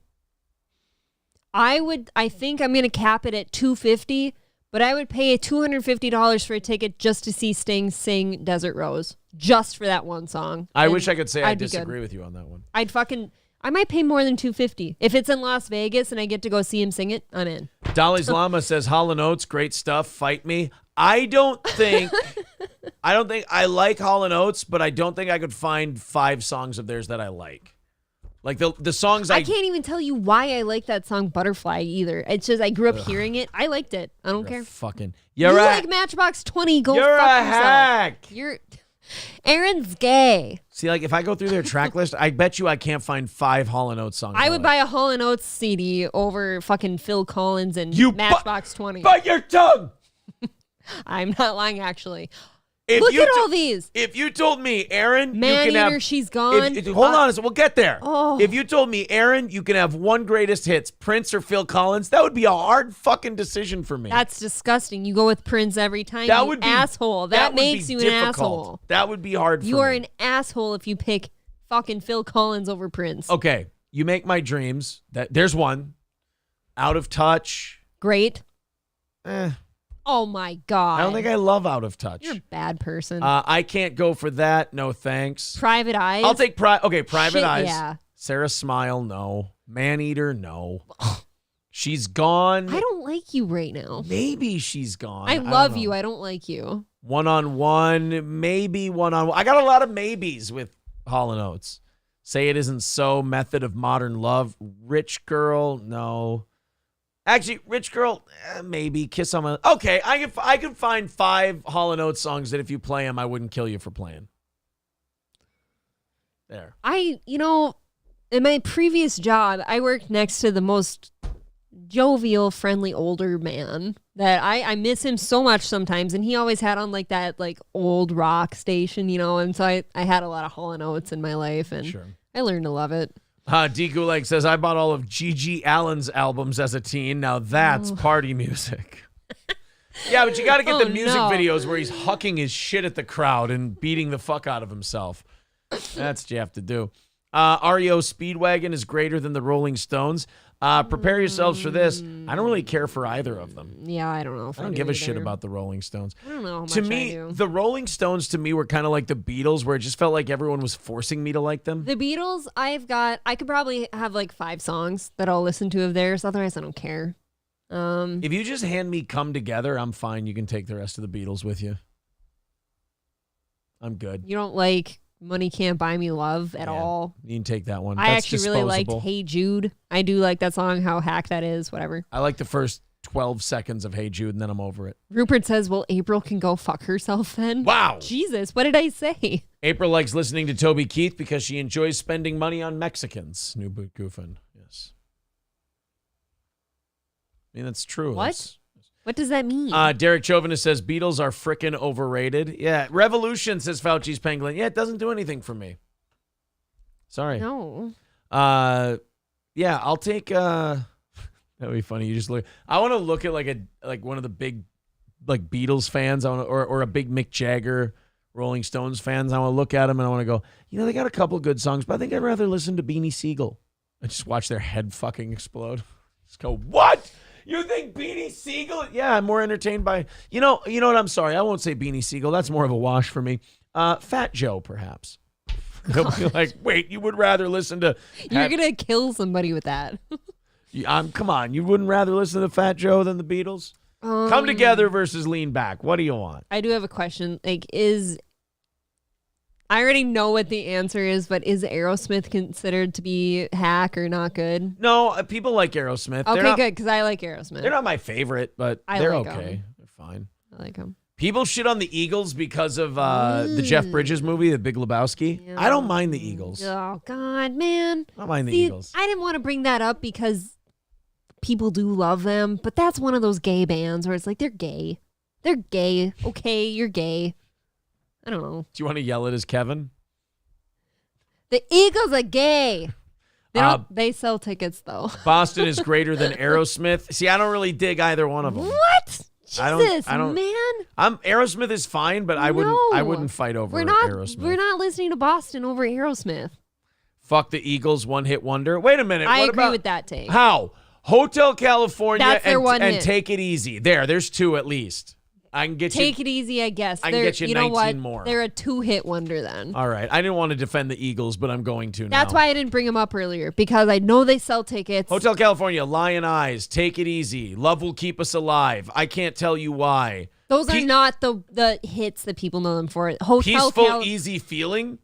I'm going to cap it at $250, but I would pay $250 for a ticket just to see Sting sing Desert Rose, just for that one song. I wish I could say I disagree with you on that one. I might pay more than $250. If it's in Las Vegas and I get to go see him sing it, I'm in. Dolly's Llama says, Hall & Oates, great stuff. Fight me. I don't think I like Hall & Oates, but I don't think I could find 5 songs of theirs that I like. Like the songs I can't even tell you why I like that song Butterfly either. It's just I grew up hearing it. I liked it. I don't care. You like Matchbox 20. Go you're fuck a yourself. hack. Aaron's gay. See, like if I go through their track list, I bet you I can't find 5 Hall & Oates songs. I would buy a Hall & Oates CD over fucking Phil Collins and Matchbox 20. Bite your tongue. I'm not lying, actually. Look at all these. If you told me, Aaron, Man you can Eater, have. She's Gone. Hold on, we'll get there. Oh. If you told me, Aaron, you can have one greatest hits, Prince or Phil Collins, that would be a hard fucking decision for me. That's disgusting. You go with Prince every time. That you would be asshole. That makes you difficult. an asshole. That would be hard for me. You are an asshole if you pick fucking Phil Collins over Prince. Okay, you make my dreams. There's one. Out of Touch. Great. Oh my God. I don't think I love Out of Touch. You're a bad person. I can't go for that. No thanks. Private Eyes. I'll take Private Shit, Eyes. yeah. Sarah Smile, no. Man Eater, no. She's gone. I don't like you right now. Maybe she's gone. I love you. I don't like you. One-on-one, maybe one-on-one. I got a lot of maybes with Hall & Oates. Say It Isn't So, Method of Modern Love. Rich Girl, no. Actually, Rich Girl, maybe. Kiss on My... Okay, I can find 5 Hall & Oates songs that if you play them, I wouldn't kill you for playing. There. In my previous job, I worked next to the most jovial, friendly older man that I miss him so much sometimes. And he always had on like that like old rock station, and so I had a lot of Hall & Oates in my life, and I learned to love it. D. Gulag says, I bought all of G.G. Allen's albums as a teen. Now that's party music. Yeah, but you got to get the music videos where he's hucking his shit at the crowd and beating the fuck out of himself. That's what you have to do. REO Speedwagon is greater than the Rolling Stones. Prepare yourselves for this. I don't really care for either of them. Yeah, I don't know. If I don't give a shit about the Rolling Stones. I don't know how much to me, I do. The Rolling Stones to me were kind of like the Beatles, where it just felt like everyone was forcing me to like them. The Beatles, I could probably have like 5 songs that I'll listen to of theirs. Otherwise, I don't care. If you just hand me Come Together, I'm fine. You can take the rest of the Beatles with you. I'm good. You don't like Money Can't Buy Me Love at all? You can take that one. I actually really liked Hey Jude. I do like that song, how hack that is, whatever. I like the first 12 seconds of Hey Jude, and then I'm over it. Rupert says, well, April can go fuck herself then. Wow. Jesus, what did I say? April likes listening to Toby Keith because she enjoys spending money on Mexicans. New boot goofing. Yes. I mean, that's true. What? What does that mean? Derek Chauvinist says Beatles are frickin' overrated. Yeah. Revolution, says Fauci's Penguin. Yeah, it doesn't do anything for me. Sorry. No. Yeah, I'll take that'd be funny. You just look. I want to look at like one of the big like Beatles fans. Or a big Mick Jagger, Rolling Stones fans. I want to look at them and I want to go, they got a couple good songs, but I think I'd rather listen to Beanie Siegel. I just watch their head fucking explode. Just go, what? You think Beanie Siegel? Yeah, I'm more entertained by, you know what? I'm sorry. I won't say Beanie Siegel. That's more of a wash for me. Fat Joe, perhaps. They'll be like, wait, you would rather listen to... You're going to kill somebody with that. Come on. You wouldn't rather listen to Fat Joe than the Beatles? Come Together versus Lean Back. What do you want? I do have a question. I already know what the answer is, but is Aerosmith considered to be hack or not good? No, people like Aerosmith. Okay, good, because I like Aerosmith. They're not my favorite, but they're like okay. Them. They're fine. I like them. People shit on the Eagles because of the Jeff Bridges movie, The Big Lebowski. Yeah. I don't mind the Eagles. Oh, God, man. I don't mind the Eagles. I didn't want to bring that up because people do love them, but that's one of those gay bands where it's like, they're gay. They're gay. Okay, you're gay. I don't know. Do you want to yell it as Kevin? The Eagles are gay. They sell tickets, though. Boston is greater than Aerosmith. See, I don't really dig either one of them. What? Jesus, man. Aerosmith is fine, but I wouldn't fight over Aerosmith. We're not listening to Boston over Aerosmith. Fuck the Eagles, one hit wonder. Wait a minute. I agree with that take. How? Hotel California That's their one and hit. Take It Easy. There's two at least. I can get Take It Easy, I guess. I can get you 19 more. They're a 2-hit wonder then. All right. I didn't want to defend the Eagles, but I'm going to now. That's why I didn't bring them up earlier, because I know they sell tickets. Hotel California, Lion Eyes, Take It Easy, Love Will Keep Us Alive. I can't tell you why. Those are not the hits that people know them for. Peaceful, Easy Feeling.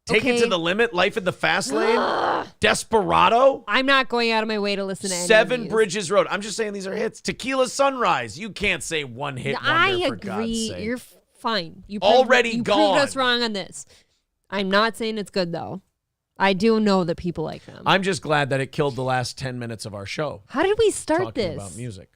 Take It to the Limit, Life in the Fast Lane, Desperado. I'm not going out of my way to listen to any Seven of these. Bridges Road. I'm just saying these are hits. Tequila Sunrise. You can't say one hit wonder, I for God's agree. sake. You're fine. You Already proved gone. us wrong on this. I'm not saying it's good though. I do know that people like them. I'm just glad that it killed the last 10 minutes of our show. How did we start talking this? about music.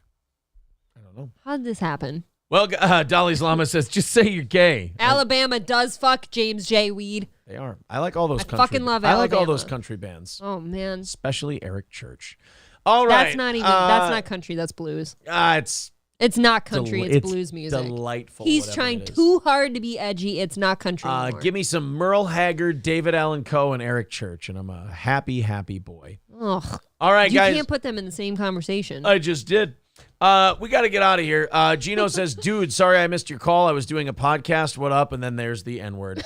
I don't know. How did this happen? Well, Dolly's Llama says, just say you're gay. Alabama does fuck James J. Weed. They are. I like all those country. fucking love I like all Alabama. those country bands. Oh man. Especially Eric Church. All right. That's not even that's not country, that's blues. It's not country, it's blues music. Delightful. He's trying too hard to be edgy. It's not country anymore. Give me some Merle Haggard, David Allan Coe, and Eric Church, and I'm a happy, happy boy. Ugh. All right, you guys. You can't put them in the same conversation. I just did. We got to get out of here. Gino says, dude, sorry I missed your call. I was doing a podcast. What up? And then there's the N-word.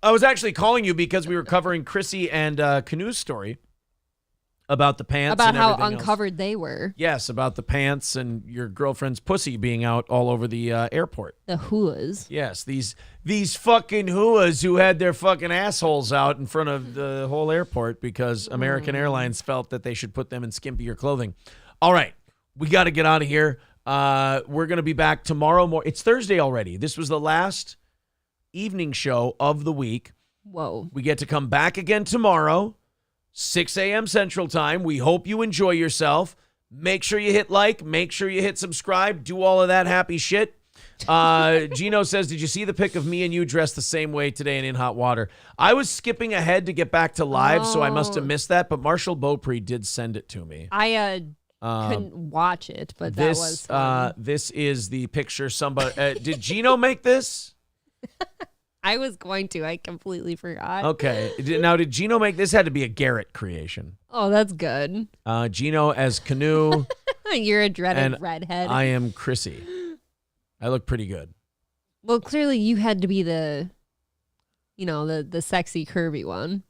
I was actually calling you because we were covering Chrissie and Keanu's story about the pants about and how everything uncovered else. they were. Yes, about the pants and your girlfriend's pussy being out all over the airport. The hooas. Yes, these fucking hooas who had their fucking assholes out in front of the whole airport because American Airlines felt that they should put them in skimpier clothing. All right, we got to get out of here. We're going to be back tomorrow morning. It's Thursday already. This was the last evening show of the week. Whoa. We get to come back again tomorrow, 6 a.m. Central Time. We hope you enjoy yourself. Make sure you hit like. Make sure you hit subscribe. Do all of that happy shit. Gino says, did you see the pic of me and you dressed the same way today and in hot water? I was skipping ahead to get back to live, so I must have missed that, but Marshall Beaupre did send it to me. I couldn't watch it, but that was fun. This is the picture somebody... did Gino make this? I was going to. I completely forgot. Okay. Now, did Gino make this? Had to be a Garrett creation. Oh, that's good. Gino as Keanu. You're a dreaded and redhead. I am Chrissie. I look pretty good. Well, clearly you had to be the sexy, curvy one.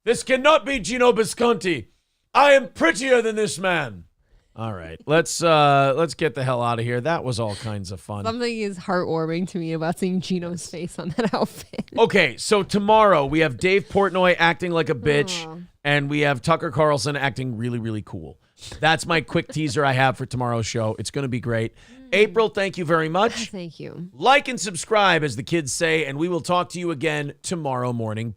This cannot be Gino Visconti. I am prettier than this man. All right, let's get the hell out of here. That was all kinds of fun. Something is heartwarming to me about seeing Gino's face on that outfit. Okay, so tomorrow we have Dave Portnoy acting like a bitch, and we have Tucker Carlson acting really, really cool. That's my quick teaser I have for tomorrow's show. It's going to be great. April, thank you very much. Thank you. Like and subscribe, as the kids say, and we will talk to you again tomorrow morning. Bye.